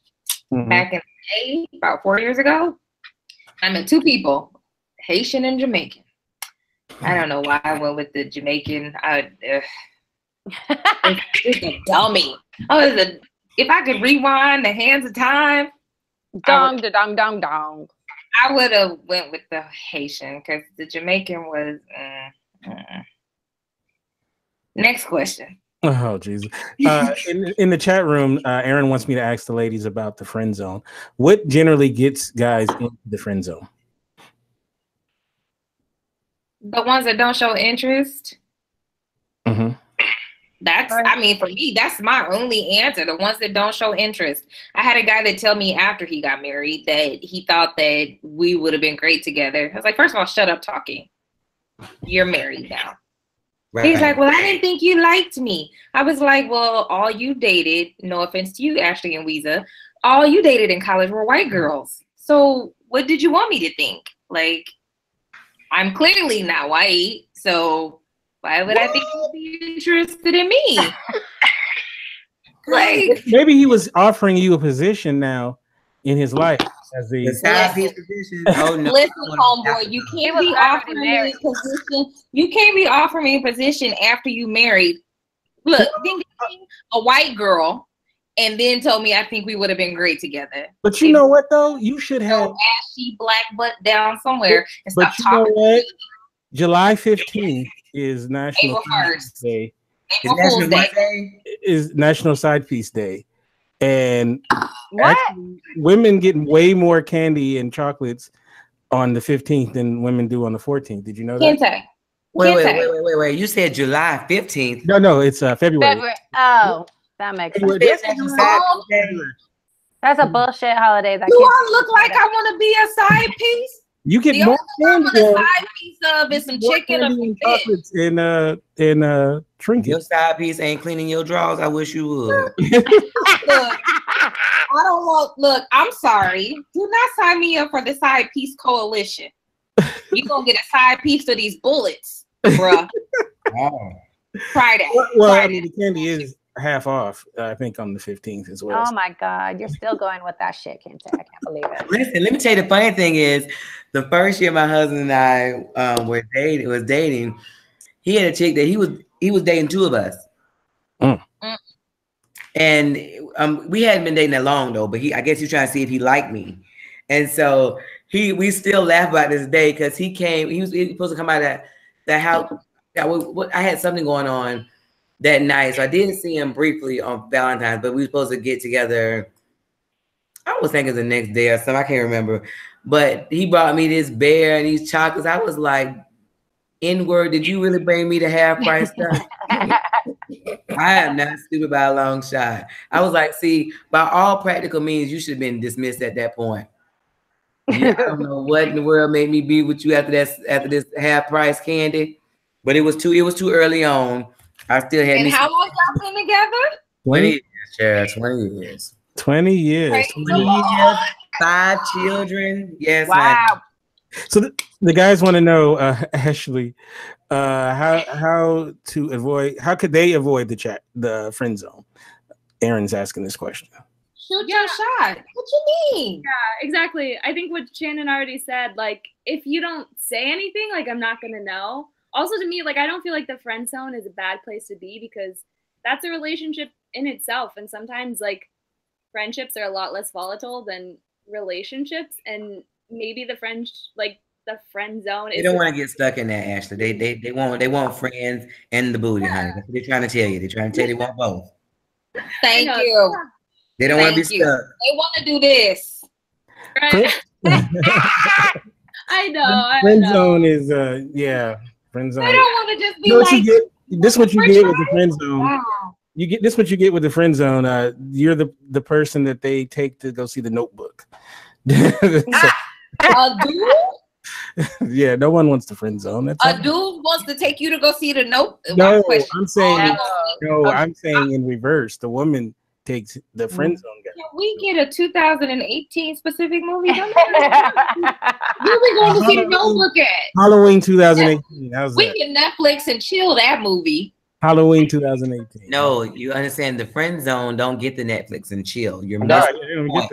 back in the day, about 4 years ago. I met 2 people, Haitian and Jamaican. I don't know why I went with the Jamaican. It's a dummy. If I could rewind the hands of time, dong. I would have went with the Haitian because the Jamaican was. Next question. Oh, Jesus. In the chat room, Aaron wants me to ask the ladies about the friend zone. What generally gets guys into the friend zone? The ones that don't show interest. Mm-hmm. For me, that's my only answer. The ones that don't show interest. I had a guy that tell me after he got married that he thought that we would have been great together. I was like, first of all, shut up talking. You're married now. Right. He's like, well, I didn't think you liked me. I was like, well, all you dated, no offense to you, Ashley and Weeza, all you dated in college were white girls. So what did you want me to think? Like, I'm clearly not white, so why would I think you'd be interested in me? Like, maybe he was offering you a position now in his life as the side piece position. Oh no! Listen, homeboy, you can't be offering me a position. You can't be offering me a position after you married. Look, then a white girl, and then told me I think we would have been great together. But you know what though? You should have ashy black butt down somewhere and stop talking. You know what? July 15th is National Day. Is National Side Piece Day. And actually, women get way more candy and chocolates on the 15th than women do on the 14th. Did you know that? Wait. You said July 15th. No, it's February. Oh, that makes sense. That's a bullshit holiday. That do I look like I want to be a side piece? You get more candy. The side piece of is some chicken and chocolates and trinkets. Your side piece ain't cleaning your drawers. I wish you would. Look, I don't want. Look, I'm sorry. Do not sign me up for the side piece coalition. You gonna get a side piece of these bullets, bruh. Try that. Well, I mean, the candy is half off, I think, on the 15th as well. Oh my God, you're still going with that shit, Kente. I can't believe it. Listen, let me tell you, the funny thing is, the first year my husband and I was dating, he had a chick that he was dating 2 of us. And we hadn't been dating that long though, but I guess he was trying to see if he liked me. And so we still laugh about this day because he was supposed to come out of the house. I had something going on that night. So I didn't see him briefly on Valentine's, but we were supposed to get together. I was thinking the next day or something. I can't remember. But he brought me this bear and these chocolates. I was like, N-word, did you really bring me the half price stuff? I am not stupid by a long shot. I was like, see, by all practical means, you should have been dismissed at that point. I don't know what in the world made me be with you after this half price candy, but it was too early on. I still had. And how long y'all been together? 20 years, Chad. 20 years. 20 years. 20 years. 5 children. Yes. Wow. So the guys want to know, Ashley, how could they avoid the friend zone? Aaron's asking this question. Shoot your shot. What you mean? Yeah, exactly. I think what Shannon already said, like, if you don't say anything, like, I'm not going to know. Also, to me, like, I don't feel like the friend zone is a bad place to be because that's a relationship in itself. And sometimes like friendships are a lot less volatile than relationships, and maybe the friend zone is. You don't want to get stuck in that, Ashley. They want friends and the booty, honey. That's what they're trying to tell you. They're trying to tell you they want both. Thank you. They don't want to be stuck. They want to do this. Right? I know. Friend zone is friend zone. They don't want to just be this is what you get with the friend zone. Wow. You get this what you get with the friend zone. You're the person that they take to go see The Notebook. A dude? Yeah, no one wants the friend zone. That's a dude wants to take you to go see The Notebook. No, I'm saying in reverse. The woman takes the friend zone guy. Can we get a 2018 specific movie? Where we going to see The Notebook at? Halloween 2018. We can Netflix and chill that movie. Halloween 2018. No, you understand the friend zone don't get the Netflix and chill. You're missing the point.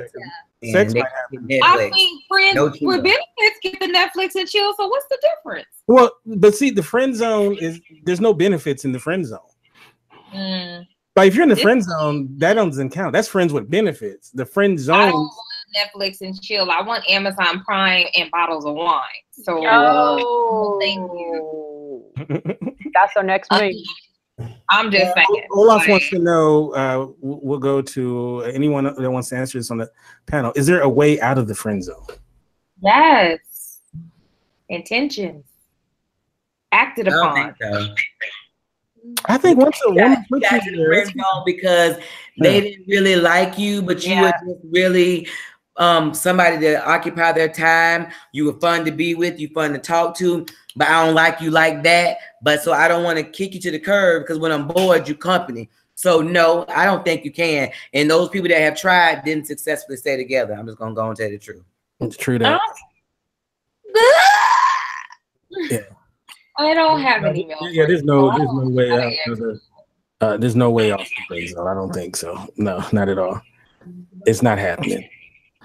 Sex might happen. I mean, friends with benefits get the Netflix and chill. So what's the difference? Well, but see, the friend zone there's no benefits in the friend zone. But if you're in the friend zone, that doesn't count. That's friends with benefits. The friend zone. I don't want Netflix and chill. I want Amazon Prime and bottles of wine. So thank you. That's our next move. I'm just saying. Olaf wants to know. We'll go to anyone that wants to answer this on the panel. Is there a way out of the friend zone? Yes. Intentions acted upon. I think once a woman puts you in the friend zone because they didn't really like you, but you were just really somebody to occupy their time. You were fun to be with, you fun to talk to, but I don't like you like that. But so I don't want to kick you to the curb because when I'm bored, you company. So no, I don't think you can. And those people that have tried didn't successfully stay together. I'm just gonna go and tell you the truth. It's true that. Yeah. I don't have any milk. Yeah, there's no way out. There's no way off the friend zone. I don't think so. No, not at all. It's not happening.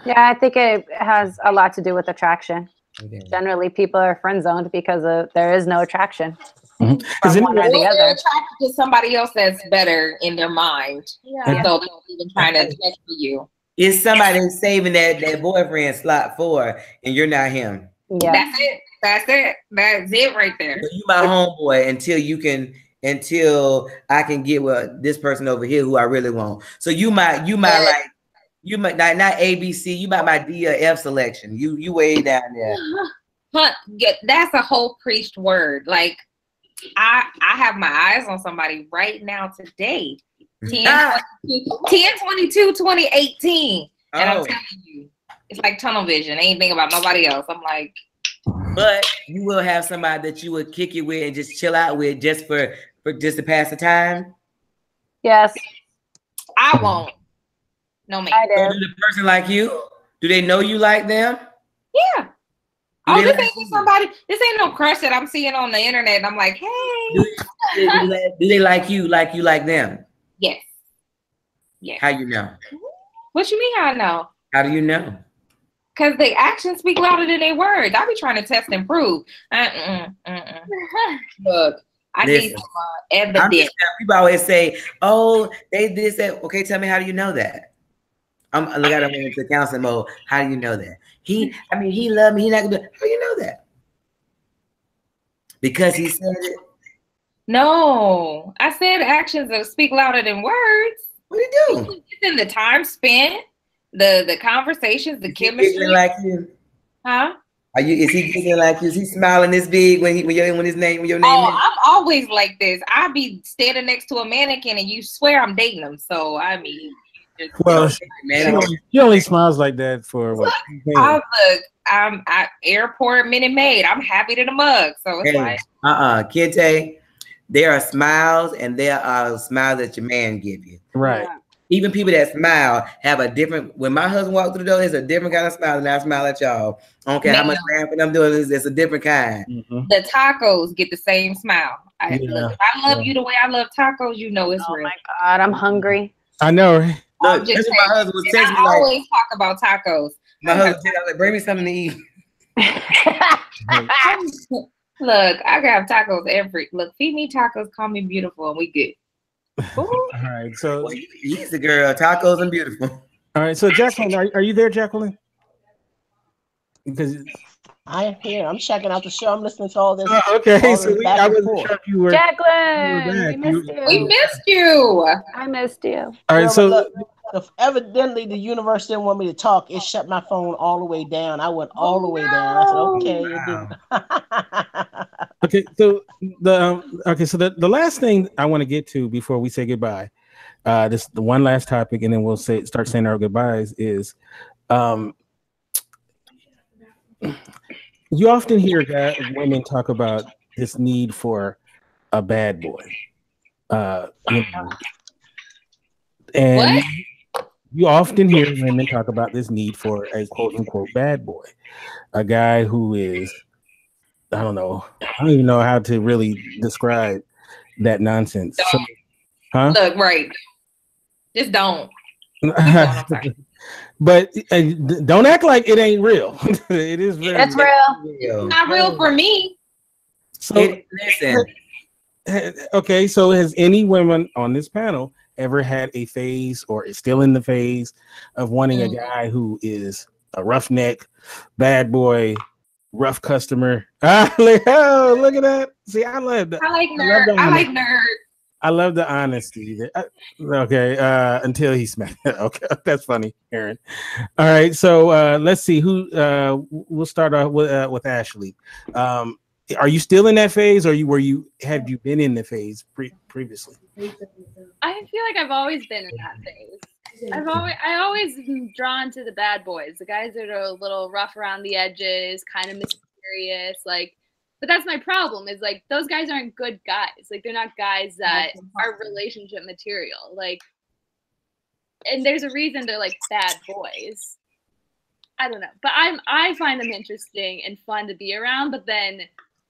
Yeah, I think it has a lot to do with attraction. Okay. Generally, people are friend zoned because there is no attraction. From one or the other. They're attracted to somebody else that's better in their mind. Yeah. So they're even trying to connect with you. Is somebody saving that boyfriend slot for, and you're not him? Yeah. That's it right there. So you my homeboy until I can get with this person over here who I really want. So you might not ABC, you might my D or F selection. You way down there. That's a whole preached word. Like I have my eyes on somebody right now today. 10/22/2018. And I'm telling you, it's like tunnel vision. I ain't thinking about nobody else. I'm like, but you will have somebody that you would kick it with and just chill out with just for just to pass the time. Yes. I won't. No man. I do. So do the person like you? Do they know you like them? Yeah. This ain't somebody. This ain't no crush that I'm seeing on the internet. And I'm like, hey. Do they like you like them? Yes. Yeah. How you know? What you mean? How I know? How do you know? Because the actions speak louder than their words. I be trying to test and prove. Look, I need some evidence. People always say, "Oh, they did that." Okay, tell me, how do you know that? Look, I don't went into counseling mode. How do you know that? He loved me. He not gonna. How do you know that? Because he said it. No, I said actions that speak louder than words. What do you do? It's in the time spent, the conversations, the chemistry. Like you? Huh? Is he giggling like you? Is he smiling this big when your name? I'm always like this. I be standing next to a mannequin and you swear I'm dating them. So I mean, well, she only smiles like that for what? I'm at airport Minute Maid. I'm happy to the mug. So it's like Kente, there are smiles and there are smiles that your man give you. Right. Yeah. Even people that smile have a different. When my husband walked through the door, it's a different kind of smile than I smile at y'all. I don't care how much laughing I'm doing. It's a different kind. Mm-hmm. The tacos get the same smile. I love you the way I love tacos. You know it's real. Oh my God, I'm hungry. I know, right? Look, that's what my husband was texting me. I always talk about tacos. My husband said, like, "Bring me something to eat." Look, I got tacos every. Look, feed me tacos, call me beautiful, and we good. All right, so well, easy girl, tacos and beautiful. All right, so Jacqueline, are you there, Jacqueline? Because I am here. I'm checking out the show. I'm listening to all this. Okay, all so this I wasn't sure if you were. Jacqueline, we missed you. We missed you. I missed you. All right, Well, so look, evidently the universe didn't want me to talk. It shut my phone all the way down. I went all the way down. I said, okay, Wow. okay, so the last thing I want to get to before we say goodbye, this the one last topic, and then we'll start saying our goodbyes. Is you often hear women talk about this need for a bad boy, and What? you often hear women talk about this need for a quote unquote bad boy, a guy who is, I don't even know how to really describe that nonsense. So, huh? Look, right. Just don't. But don't act like it ain't real. It is very It's real. Not real for me. So, Listen. okay, so has any woman on this panel ever had a phase or is still in the phase of wanting a guy who is a roughneck, bad boy, rough customer? Oh, look at that. See, I love that. I like nerd. I like nerd. I love the honesty. Okay, until he smacked. Okay, that's funny, Aaron. All right, so let's see who. We'll start off with Ashley. Are you still in that phase, or have you been in the phase previously? I feel like I've always been in that phase. I always am drawn to the bad boys, the guys that are a little rough around the edges, kind of mysterious, like. But that's my problem. Is like those guys aren't good guys. Like they're not guys that are relationship material. Like, and there's a reason they're like bad boys. I don't know, but I find them interesting and fun to be around. But then,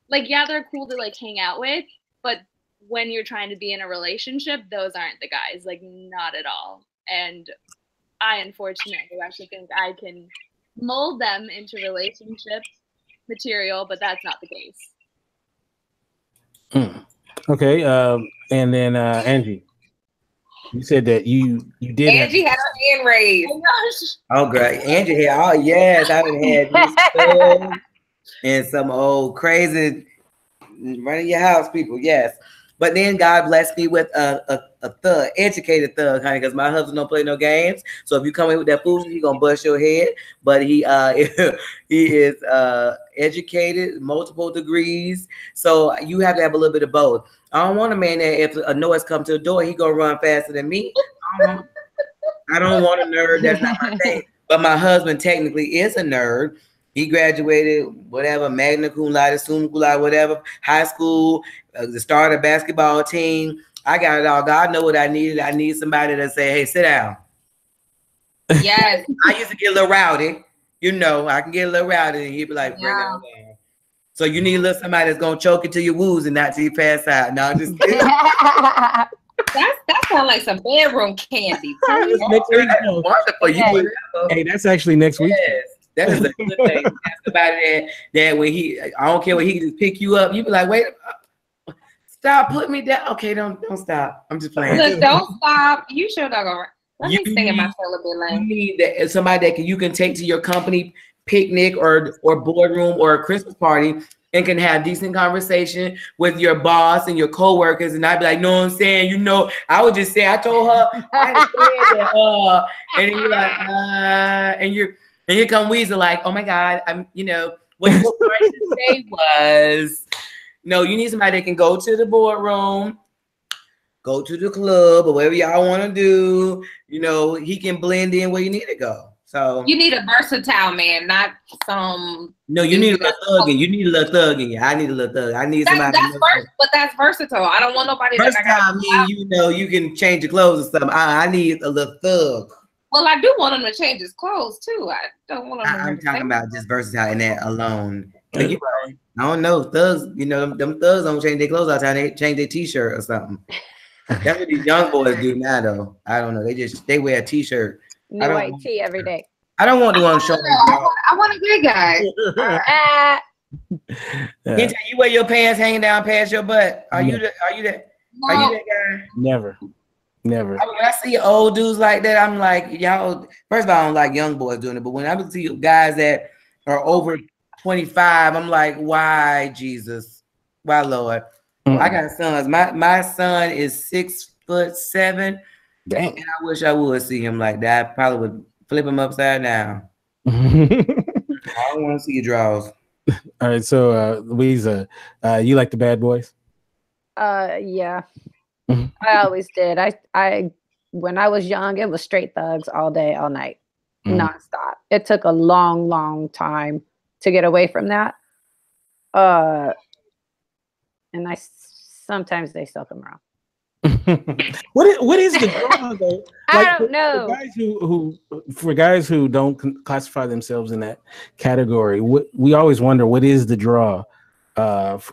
like, yeah, they're cool to like hang out with. But when you're trying to be in a relationship, those aren't the guys. Like, not at all. And I unfortunately actually think I can mold them into relationships material, but that's not the case. Okay, and then Angie, you said that you did. Angie had her hand raised. Oh gosh. Oh, great. Angie here. Oh, yes. I've had this and some old crazy running your house people. Yes. But then God blessed me with a thug, educated thug, honey, because my husband don't play no games. So if you come in with that foolishness, he gonna bust your head. But he is educated, multiple degrees. So you have to have a little bit of both. I don't want a man that if a noise come to the door, he gonna run faster than me. I don't want a nerd. That's not my thing. But my husband technically is a nerd. He graduated, whatever, magna cum laude, summa cum laude, whatever, high school, the start of basketball team. I got it all. God know what I needed. I need somebody to say, hey, sit down. Yes. I used to get a little rowdy. You know, I can get a little rowdy and he'd be like, bring it down. So you need a little somebody that's going to choke it till you wooze and not till you pass out. No, just kidding. That sounds like some bedroom candy. Next week. Wonderful. Hey, that's actually next week. Yes. That is a good thing. Ask somebody that when I don't care when he can just pick you up, you be like, wait, stop, put me down. Okay, don't stop. I'm just playing. Look, don't stop. You sure don't go. Let me stay in my celibate lane. You need that somebody that you can take to your company picnic or boardroom or a Christmas party and can have decent conversation with your boss and your coworkers. And I'd be like, no, I'm saying, you know, I would just say, I told her, I said that, and then you're like, and here come Weezer like, oh my God, I'm, you know, what you were trying to say was, no, you need somebody that can go to the boardroom, go to the club, or whatever y'all want to do. You know, he can blend in where you need to go. So you need a versatile man, not some. No, you need a little thugging. You need a little thugging. I need a little thug. I need somebody. But that's versatile. I don't want nobody. Versatile means you know you can change your clothes or something. I need a little thug. Well, I do want him to change his clothes too. I don't want him. I'm talking about just versatile in that alone. Like, you know, I don't know thugs. You know, them thugs don't change their clothes all the time. They change their t-shirt or something. That's what these young boys do now, though. I don't know. They wear a t-shirt. New white tee every day. I don't want the one showing. I want a good guy. You wear your pants hanging down past your butt. Are you that guy? Never. Never. When I see old dudes like that, I'm like, y'all. First of all, I don't like young boys doing it, but when I see guys that are over 25, I'm like, why, Jesus? Why, Lord? I got sons. My son is 6'7". Dang. And I wish I would see him like that. I probably would flip him upside down. I don't want to see your draws. All right, so Louisa, you like the Bad Boys? Yeah. I always did. I when I was young, it was straight thugs all day, all night, nonstop. It took a long, long time to get away from that. And sometimes they still come around. What is the draw though? Like, I don't know. For guys who don't classify themselves in that category, we always wonder what is the draw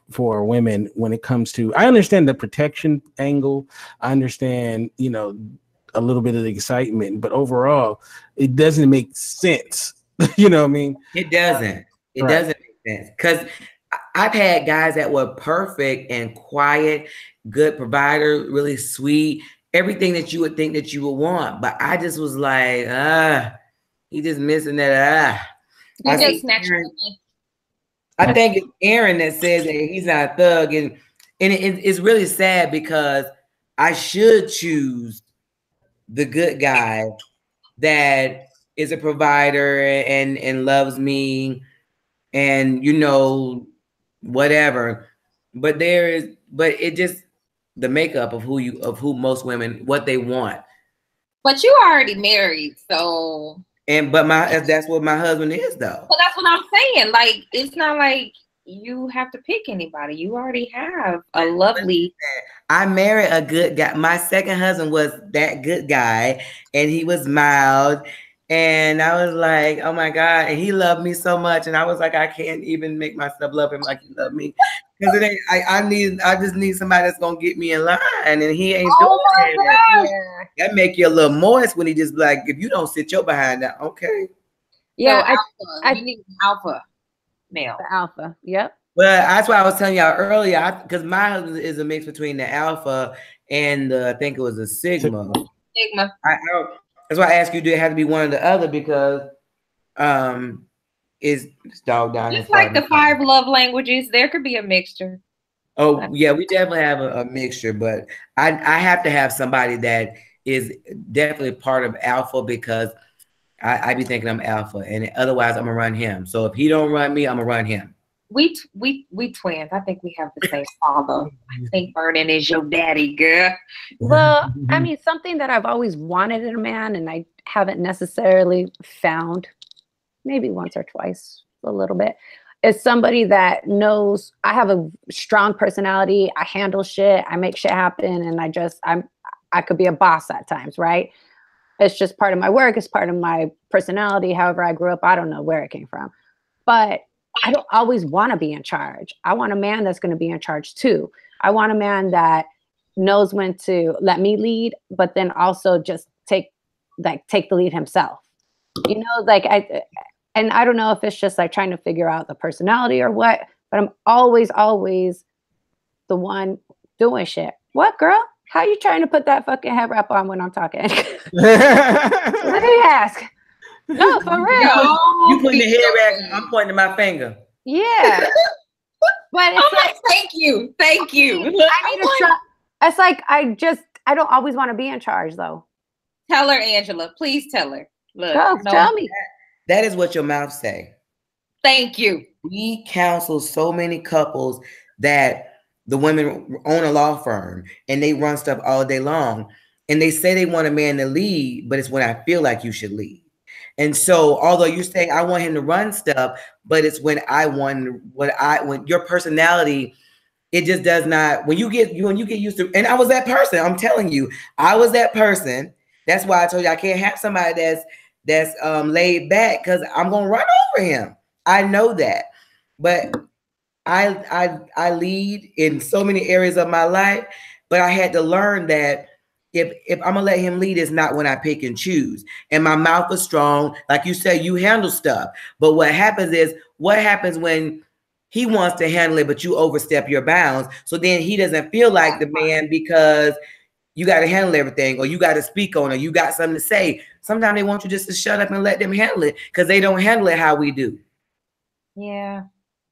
for women when it comes to. I understand the protection angle. I understand, a little bit of the excitement, but overall, it doesn't make sense. You know what I mean? It doesn't. It doesn't make sense because I've had guys that were perfect and quiet, good provider, really sweet, everything that you would think that you would want. But I just was like, he just missing that. I think it's Aaron that says that he's not a thug, and it's really sad because I should choose the good guy that is a provider and loves me, and whatever. But it just the makeup of who most women what they want. But you already married, so. But that's what my husband is though. Well, that's what I'm saying. Like, it's not like you have to pick anybody. You already have a lovely. I married a good guy. My second husband was that good guy, and he was mild. And I was like, oh my God. And he loved me so much. And I was like, I can't even make myself love him like he loved me. Because it ain't, I just need somebody that's gonna get me in line. And he ain't doing that. Yeah. That make you a little moist when he just like, if you don't sit your behind down, okay. Yeah, I need an alpha male. The alpha, yep. Well, that's why I was telling y'all earlier, because my husband is a mix between the alpha and I think it was a sigma. Sigma. That's why I asked you, do it have to be one or the other? Because it's dog down. Just like the 5 love languages, there could be a mixture. Oh yeah, we definitely have a mixture, but I have to have somebody that is definitely part of alpha because I be thinking I'm alpha, and otherwise I'm gonna run him. So if he don't run me, I'm gonna run him. We twins. I think we have the same father. I think Vernon is your daddy, girl. Well, I mean, something that I've always wanted in a man, and I haven't necessarily found, maybe once or twice, a little bit, is somebody that knows I have a strong personality. I handle shit. I make shit happen, and I could be a boss at times, right? It's just part of my work. It's part of my personality. However I grew up, I don't know where it came from, but I don't always want to be in charge. I want a man that's going to be in charge too. I want a man that knows when to let me lead, but then also just take the lead himself. I don't know if it's just like trying to figure out the personality or what, but I'm always the one doing shit. What, girl? How you trying to put that fucking head wrap on when I'm talking? Let me ask. No, for real. You putting the head wrap, I'm pointing to my finger. Yeah. But it's like, thank you. I need to try. It's like I don't always want to be in charge though. Tell her, Angela. Please tell her. Look, tell me. That is what your mouth say. Thank you. We counsel so many couples that the women own a law firm and they run stuff all day long. And they say they want a man to lead, but it's when I feel like you should lead. And so, although you're saying I want him to run stuff, but it's when when your personality, it just does not. When you get used to, and I was that person. I'm telling you, I was that person. That's why I told you I can't have somebody that's laid back because I'm gonna run over him. I know that, but I lead in so many areas of my life, but I had to learn that. If I'm gonna let him lead, it's not when I pick and choose. And my mouth is strong, like you said, you handle stuff. But what happens when he wants to handle it, but you overstep your bounds? So then he doesn't feel like the man because you got to handle everything, or you got to speak on it, you got something to say. Sometimes they want you just to shut up and let them handle it because they don't handle it how we do. Yeah.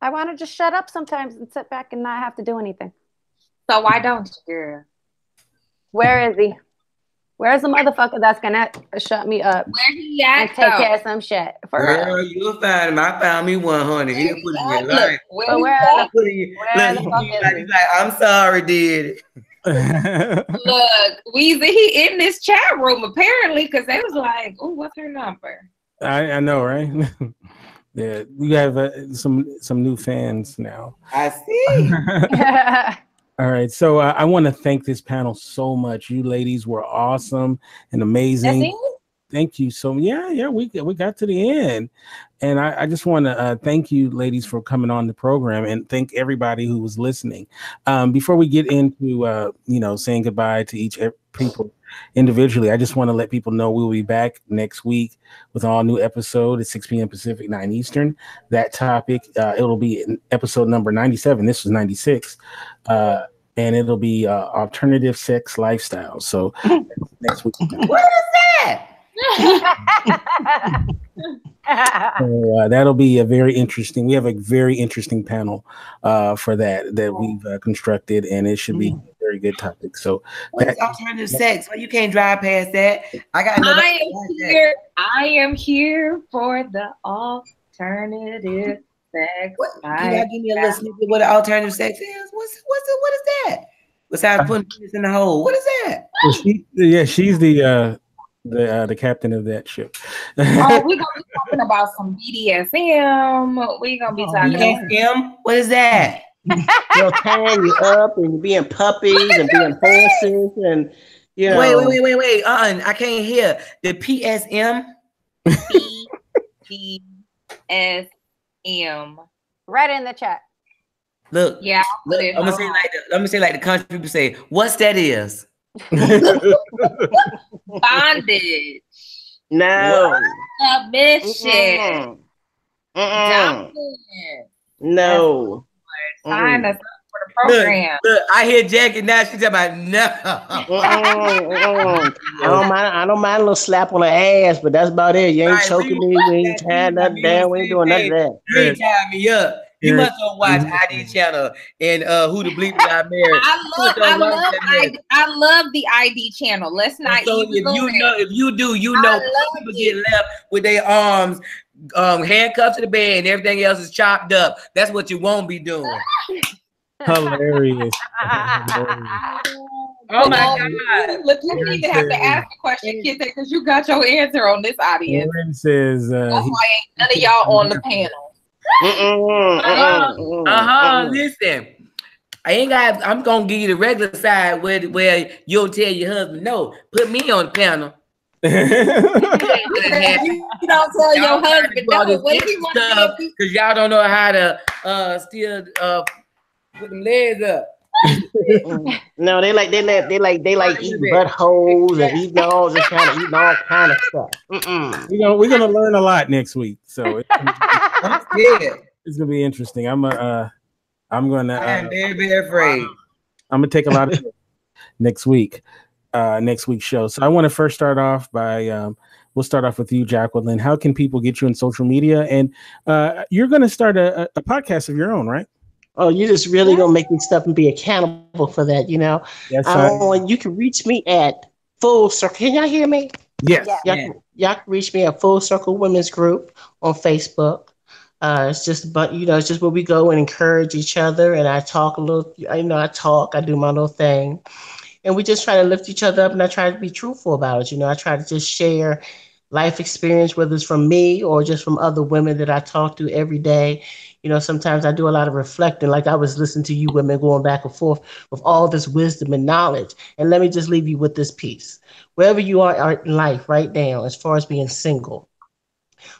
I want to just shut up sometimes and sit back and not have to do anything. So why don't you, girl? Where is he? Where's the motherfucker that's gonna shut me up? Where he at? And take care of some shit. For Girl, real. you'll find him. I found me one, honey. He'll put it in your life. I'm sorry, did it. Look, Weezy, he in this chat room apparently because they was like, "Oh, what's her number?" I know, right? Yeah, you have some new fans now. I see. All right, so I want to thank this panel so much. You ladies were awesome and amazing. Thank you. So yeah, we got to the end, and I just want to thank you, ladies, for coming on the program, and thank everybody who was listening. Before we get into saying goodbye to each people individually, I just want to let people know we will be back next week with all new episode at 6 p.m. Pacific, 9 Eastern. That topic, it'll be episode number 97. This was 96. And it'll be alternative sex lifestyle. So next week. What is that? So, that'll be a very interesting. We have a very interesting panel for that we've constructed, and it should be a very good topic. So, what is alternative sex? Well, you can't drive past that. I am here for the alternative sex. Can y'all give me a little snippet of what alternative sex is? What is that? Besides putting this in the hole, what is that? Well, she's the captain of that ship. We're gonna be talking about some BDSM. We're gonna be talking BDSM. What is that? Tying you up and being puppies and being horses and Wait. I can't hear the PSM. PSM. Right in the chat. Look, yeah. I'm gonna say like the country people say, what's that is? Bondage. No. Submission. No. Sign us up for the program. Look, I hear Jackie now. She's talking about no. I don't mind a little slap on the ass, but that's about it. You ain't choking me. You ain't tying nothing down. We ain't doing none of that. You ain't tying me up. You must don't watch ID channel and Who the Bleep Got Married. I love the ID channel. Let's not. So if you do, people get left with their arms handcuffed to the bed and everything else is chopped up. That's what you won't be doing. Hilarious. Oh my God! Look, you didn't even have to ask the question, Kid, because you got your answer on this audience. Says, that's why ain't none of y'all on the panel. Listen, I'm gonna give you the regular side where you'll tell your husband, no, put me on the panel. You don't tell your husband no. What he want to do? Because y'all don't know how to still put them legs up. No, they like eating buttholes and eating all this kind of stuff. We're gonna learn a lot next week, so it's gonna be interesting. I'm very, very afraid. I'm gonna take a lot of next week's show. So I want to first start off by we'll start off with you, Jacqueline. How can people get you on social media? And you're gonna start a podcast of your own, right? Oh, you just really gonna make me step and be accountable for that, Yes, you can reach me at Full Circle. Can y'all hear me? Yes. Y'all can reach me at Full Circle Women's Group on Facebook. It's just it's just where we go and encourage each other, and I talk a little. I do my little thing, and we just try to lift each other up, and I try to be truthful about it. I try to just share life experience, whether it's from me or just from other women that I talk to every day. Sometimes I do a lot of reflecting, like I was listening to you women going back and forth with all this wisdom and knowledge. And let me just leave you with this piece. Wherever you are in life right now, as far as being single,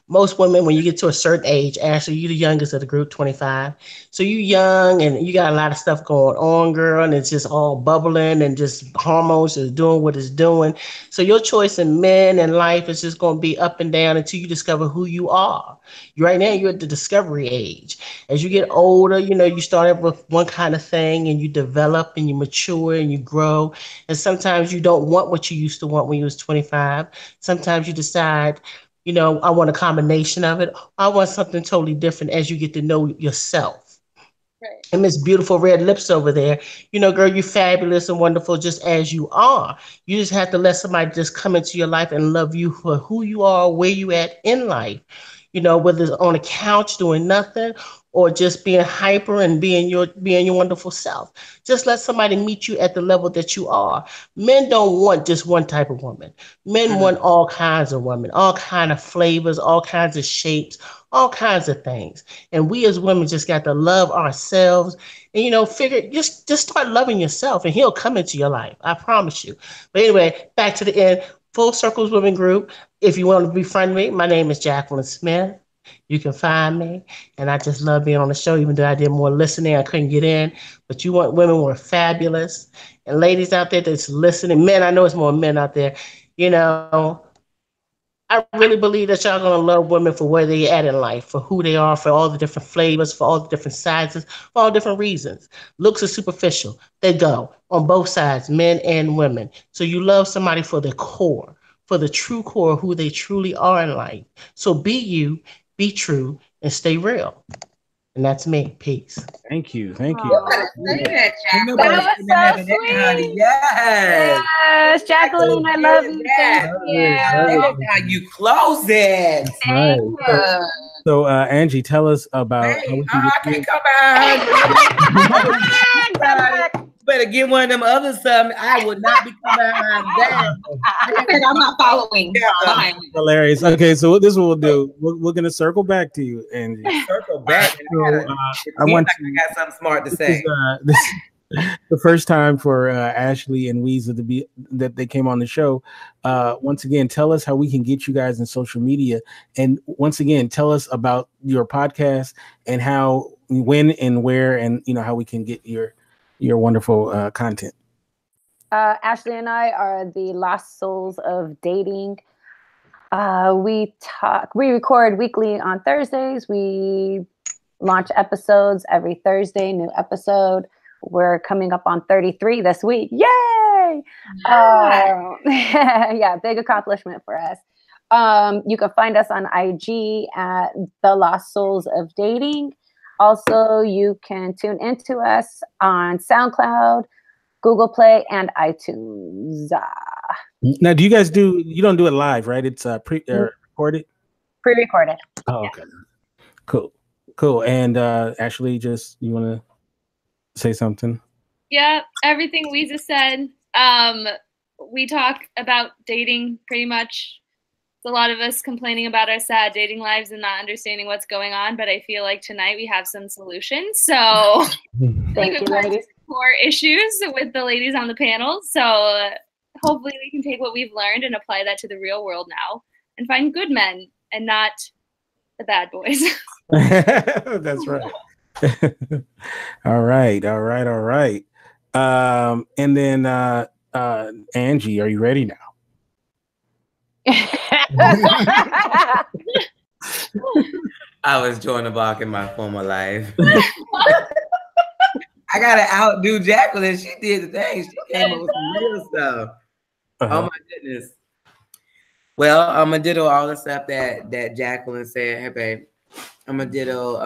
Most women, when you get to a certain age, Ashley, you're the youngest of the group, 25. So you young and you got a lot of stuff going on, girl, and it's just all bubbling and just hormones is doing what it's doing. So your choice in men and life is just going to be up and down until you discover who you are. Right now, you're at the discovery age. As you get older, you start out with one kind of thing and you develop and you mature and you grow. And sometimes you don't want what you used to want when you was 25. Sometimes you decide, I want a combination of it. I want something totally different as you get to know yourself. Right. And Miss Beautiful Red Lips over there, girl, you're fabulous and wonderful just as you are. You just have to let somebody just come into your life and love you for who you are, where you at in life. Whether it's on a couch doing nothing or just being hyper and being your wonderful self. Just let somebody meet you at the level that you are. Men don't want just one type of woman. Men want all kinds of women, all kinds of flavors, all kinds of shapes, all kinds of things. And we as women just got to love ourselves and, figure, just start loving yourself and he'll come into your life. I promise you. But anyway, back to the end. Full Circles Women Group. If you want to befriend me, my name is Jacqueline Smith. You can find me. And I just love being on the show, even though I did more listening. I couldn't get in. But women were fabulous. And ladies out there that's listening, men, I know it's more men out there, I really believe that y'all going to love women for where they at in life, for who they are, for all the different flavors, for all the different sizes, for all different reasons. Looks are superficial. They go on both sides, men and women. So you love somebody for their core, for the true core of who they truly are in life. So be you, be true, and stay real. And that's me. Peace. Thank you. Thank you. That was so sweet. Yes, Jacqueline, I love you. Thank you. That's how you close it. Thank you. So, Angie, tell us about. I can't come behind. Better get one of them other something. I would not be coming behind that. I'm not following. Hilarious. Okay, so this is what we'll do. We're gonna circle back to you, Angie. Circle back. So, I got something smart to say. This is the first time for Ashley and Weezer to be that they came on the show. Once again, tell us how we can get you guys in social media, and once again, tell us about your podcast and how, when, and where, and how we can get your wonderful content. Ashley and I are the Lost Souls of Dating. We record weekly on Thursdays. We launch episodes every Thursday, new episode. We're coming up on 33 this week. Yay! Yeah, big accomplishment for us. You can find us on IG at The Lost Souls of Dating. Also, you can tune into us on SoundCloud, Google Play, and iTunes. Now, do you guys you don't do it live, right? It's recorded? Pre-recorded. Oh, okay. Yeah. Cool. And Ashley, you want to say something? Yeah, everything Weezer said. We talk about dating pretty much. A lot of us complaining about our sad dating lives and not understanding what's going on, but I feel like tonight we have some solutions. So thank you, ladies. More issues with the ladies on the panel. So hopefully we can take what we've learned and apply that to the real world now and find good men and not the bad boys. That's right. All right. And then Angie, are you ready now? I was Joan of Arc in my former life. I gotta outdo Jacqueline. She did the thing. She came up with some real stuff. Oh my goodness. Well, I'm gonna ditto all the stuff that Jacqueline said. Hey, babe. I'm gonna ditto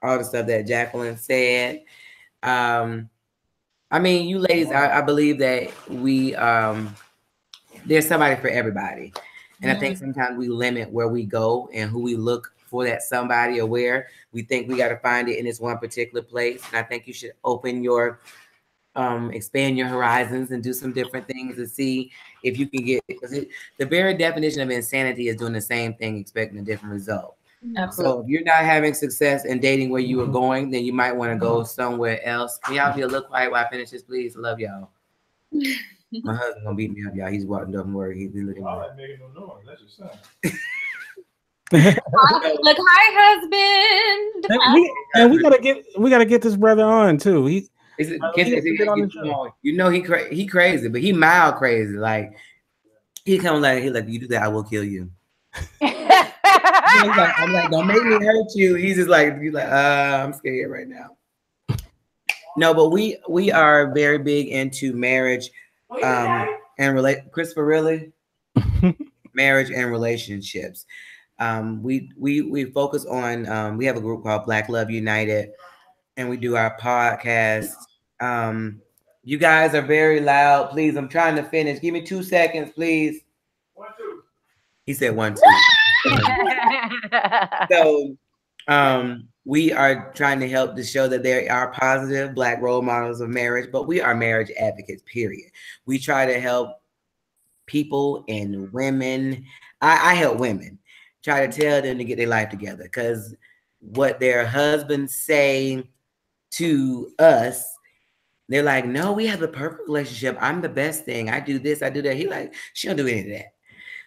all the stuff that Jacqueline said. I mean, you ladies, I believe that we there's somebody for everybody. And I think sometimes we limit where we go and who we look for that somebody, or where we think we got to find it in this one particular place. And I think you should open your, expand your horizons and do some different things to see if you can get, because the very definition of insanity is doing the same thing, expecting a different result. Absolutely. So if you're not having success in dating where you were going, then you might want to go somewhere else. Can y'all be a little quiet while I finish this, please? I love y'all. My husband gonna beat me up, y'all. He's walking up and work. He's looking. All that making no noise. That's your son. Look, hi, husband. And we gotta get this brother on too. He you know he crazy, but he mild crazy. Like he comes like you do that, I will kill you. I'm like, don't make me hurt you. He's just like, I'm scared right now. No, but we are very big into marriage, and Christopher, really, marriage and relationships. We focus on. We have a group called Black Love United, and we do our podcast. You guys are very loud. Please, I'm trying to finish. Give me 2 seconds, please. 1, 2. He said 1, 2. So, we are trying to help to show that there are positive Black role models of marriage, but we are marriage advocates, period. We try to help people and women. I help women try to tell them to get their life together, because what their husbands say to us, they're like, no, we have the perfect relationship. I'm the best thing. I do this, I do that. He like, she don't do any of that.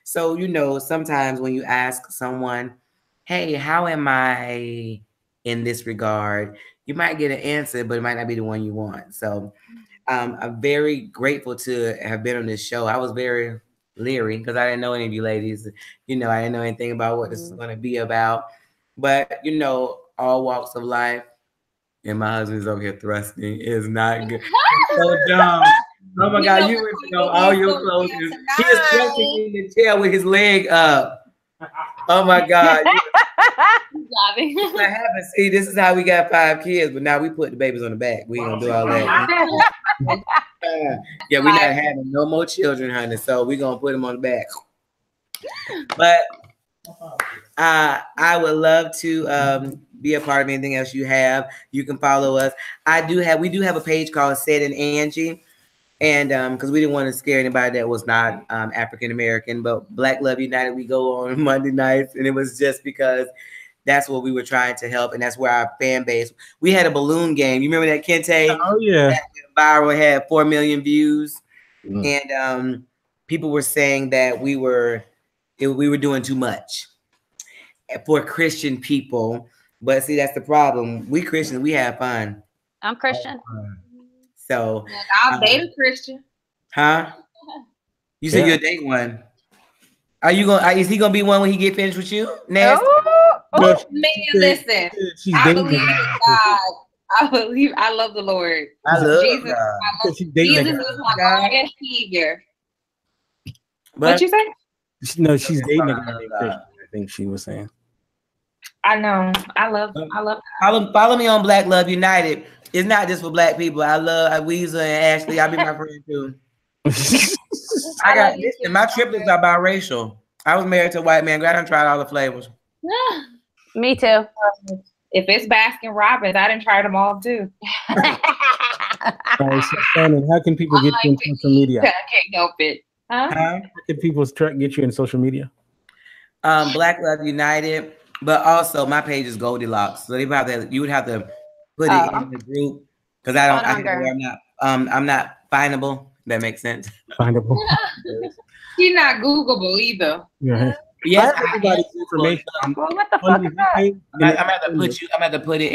So, you know, sometimes when you ask someone, hey, how am I in this regard? You might get an answer, but it might not be the one you want. So I'm very grateful to have been on this show. I was very leery because I didn't know any of you ladies. You know, I didn't know anything about what this is going to be about. But, you know, all walks of life. And my husband's over here thrusting. Is not good. So dumb. Oh my God, you know all your clothes. He is thrusting in the chair with his leg up. Oh my God. What happened? See, this is how we got 5 kids, but now we put the babies on the back. We ain't gonna do all that. Yeah, we're not having no more children, honey. So we're gonna put them on the back. But I would love to be a part of anything else you have. You can follow us. We do have a page called Sid and Angie. And because we didn't want to scare anybody that was not African American, but Black Love United, we go on Monday nights, and it was just because that's what we were trying to help, and that's where our fan base. We had a balloon game. You remember that, Kente? Oh yeah. That went viral, had 4 million views, and people were saying that we were doing too much for Christian people. But see, that's the problem. We Christians, we have fun. I'm Christian. So I'll date a Christian. Huh? You said you'll date one. Are you gonna? Is he gonna be one when he get finished with you? Next. Man, listen. I believe in God. I love the Lord. I love Jesus. God. Jesus is my God and Savior. What you say? No, she's dating a guy named Christian, I think she was saying. I know. I love. Follow me on Black Love United. It's not just for Black people. I love Weezer and Ashley. I'll be my friend too. My triplets are biracial. I was married to a white man. I done tried all the flavors. Me too. If it's Baskin Robbins, I done tried them all too. All right, so Shannon, how can people get you in social media? I can't help it. Huh? How can people get you in social media? Black Love United, but also my page is Goldilocks. So you would have to put it in the group because I'm not findable. That makes sense. Findable. She's not Googleable either. Yeah. Yes, everybody's information. Well, what the fuck is that? I'm gonna put it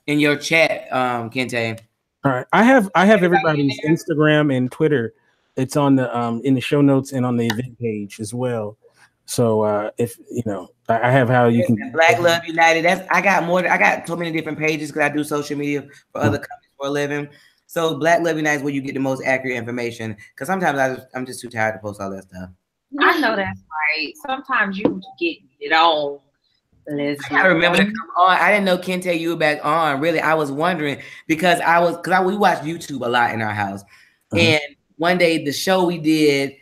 in your chat, Kente. All right. I have everybody's Instagram and Twitter. It's on the in the show notes and on the event page as well. So if you know, I have how you can Black Love United. I got so many different pages because I do social media for other companies for a living. So Black Love United is where you get the most accurate information. Because sometimes I'm just too tired to post all that stuff. I know that's right. Sometimes you get it on. I gotta remember to come on. I didn't know Kente you were back on. Really, I was wondering because we watch YouTube a lot in our house. And one day the show we did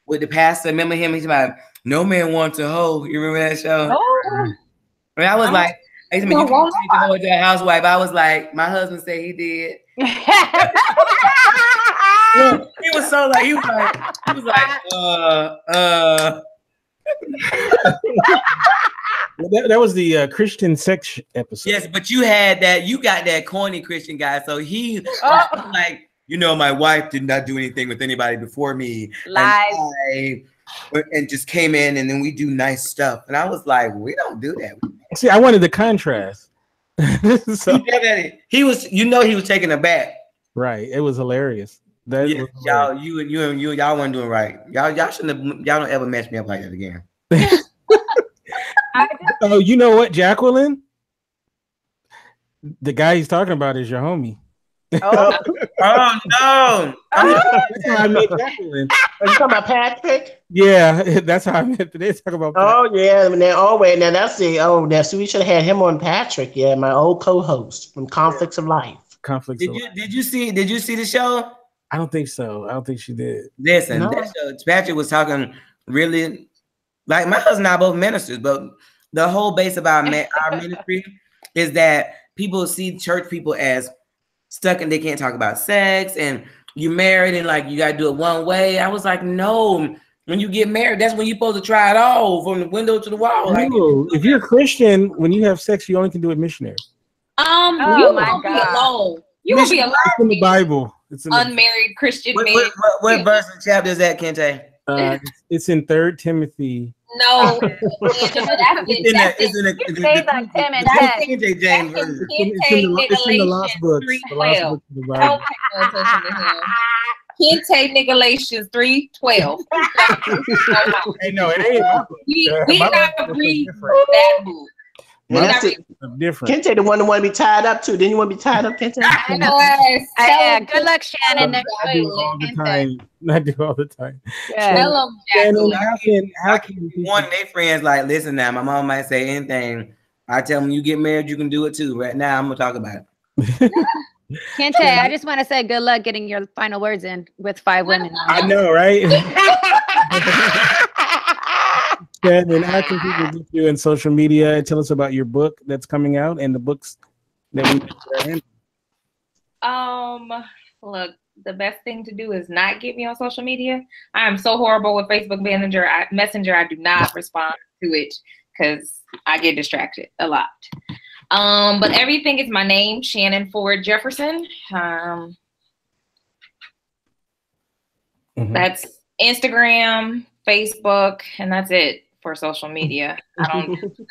with the pastor, remember him? He's about no man wants a hoe. You remember that show? Oh. And I was like, you can take the hoe to a housewife. I was like, my husband said he did. He was so like, he was like, That was the Christian sex episode. Yes, but you got that corny Christian guy. So he was like, you know, my wife did not do anything with anybody before me. Lies. and just came in, and then we do nice stuff. And I was like, we don't do that. See, I wanted the contrast. So, he was, he was taking it back. Right. It was hilarious. That yeah, was hilarious. y'all weren't doing right. Y'all don't ever match me up like that again. Oh, you know what, Jacqueline? The guy he's talking about is your homie. Oh, oh no! That's how I met Jacqueline. Are you talking about Patrick? Yeah, that's how I met today. Talk about Patrick. Oh yeah, now that's the so we should have had him on Patrick. Yeah, my old co-host from Conflicts of Life. Conflicts. Did you see the show? I don't think so. I don't think she did. Listen, that show, Patrick was talking really like my husband and I both ministers, but the whole base of our ministry is that people see church people as stuck and they can't talk about sex and you married and like you gotta do it one way. I was like, no, when you get married, that's when you're supposed to try it all from the window to the wall. Like, if you're a Christian, when you have sex, you only can do it missionary. You won't be alone. You won't be alone. It's in the Bible. It's in the unmarried Christian man. What verse and chapter is that, Kente? It's in 3 Timothy. No, It's in the Lost Books. Kente Galatians 3:12. Hey, no, it ain't. We did not read that book. That's different. Kente, the one that want to be tied up too. Didn't you want to be tied up, Kente? Yeah. Good luck, Shannon. I do all the time. Yeah. Tell them, how can one of their friends like, listen now, my mom might say anything. I tell them, you get married, you can do it too. Right now, I'm gonna talk about it. Kente, I just want to say good luck getting your final words in with 5 women. I know, right? And how can people get you in social media? Tell us about your book that's coming out and the books that we in. Look, the best thing to do is not get me on social media. I am so horrible with Facebook Messenger. I do not respond to it because I get distracted a lot. But everything is my name, Shannon Ford Jefferson. That's Instagram, Facebook, and that's it for social media. I don't do Twitter.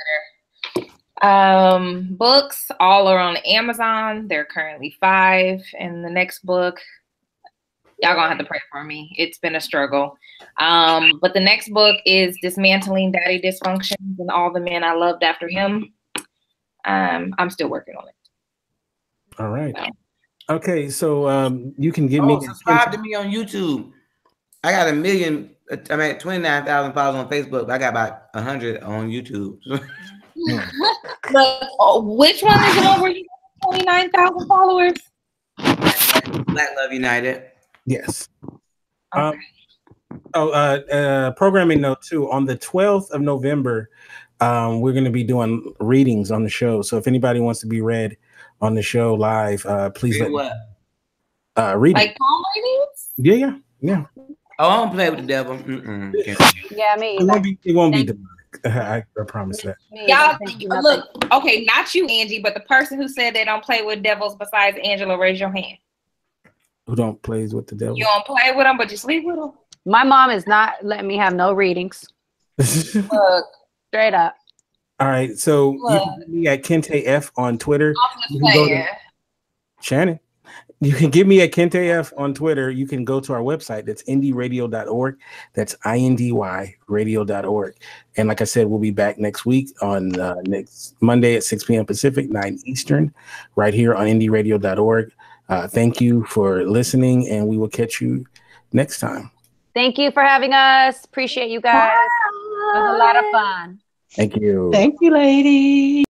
Books all are on Amazon. There are currently 5, and the next book, y'all gonna have to pray for me. It's been a struggle. But the next book is Dismantling Daddy Dysfunctions and All the Men I Loved After Him. I'm still working on it. All right. So. Okay, so you can give me subscribe to me on YouTube. I got 1 million. I'm at 29,000 followers on Facebook. But I got about 100 on YouTube. Which one is the one where you got 29,000 followers? Black Love United. Yes. Okay. Programming note too. On the 12th of November, we're going to be doing readings on the show. So if anybody wants to be read on the show live, please let me. Read like palm readings? Yeah. Oh, I don't play with the devil. Yeah, me. It won't be demonic. I promise that. Y'all, look, okay, not you, Angie, but the person who said they don't play with devils besides Angela, raise your hand. Who don't plays with the devil? You don't play with them, but you sleep with them? My mom is not letting me have no readings. Look. Straight up. All right, so you can get me at Kente F on Twitter. Shannon. You can get me at Kente F on Twitter. You can go to our website. That's indyradio.org. That's INDY-radio.org. And like I said, we'll be back next week on next Monday at 6 p.m. Pacific, 9 Eastern, right here on indyradio.org. Thank you for listening, and we will catch you next time. Thank you for having us. Appreciate you guys. It was a lot of fun. Thank you. Thank you, lady.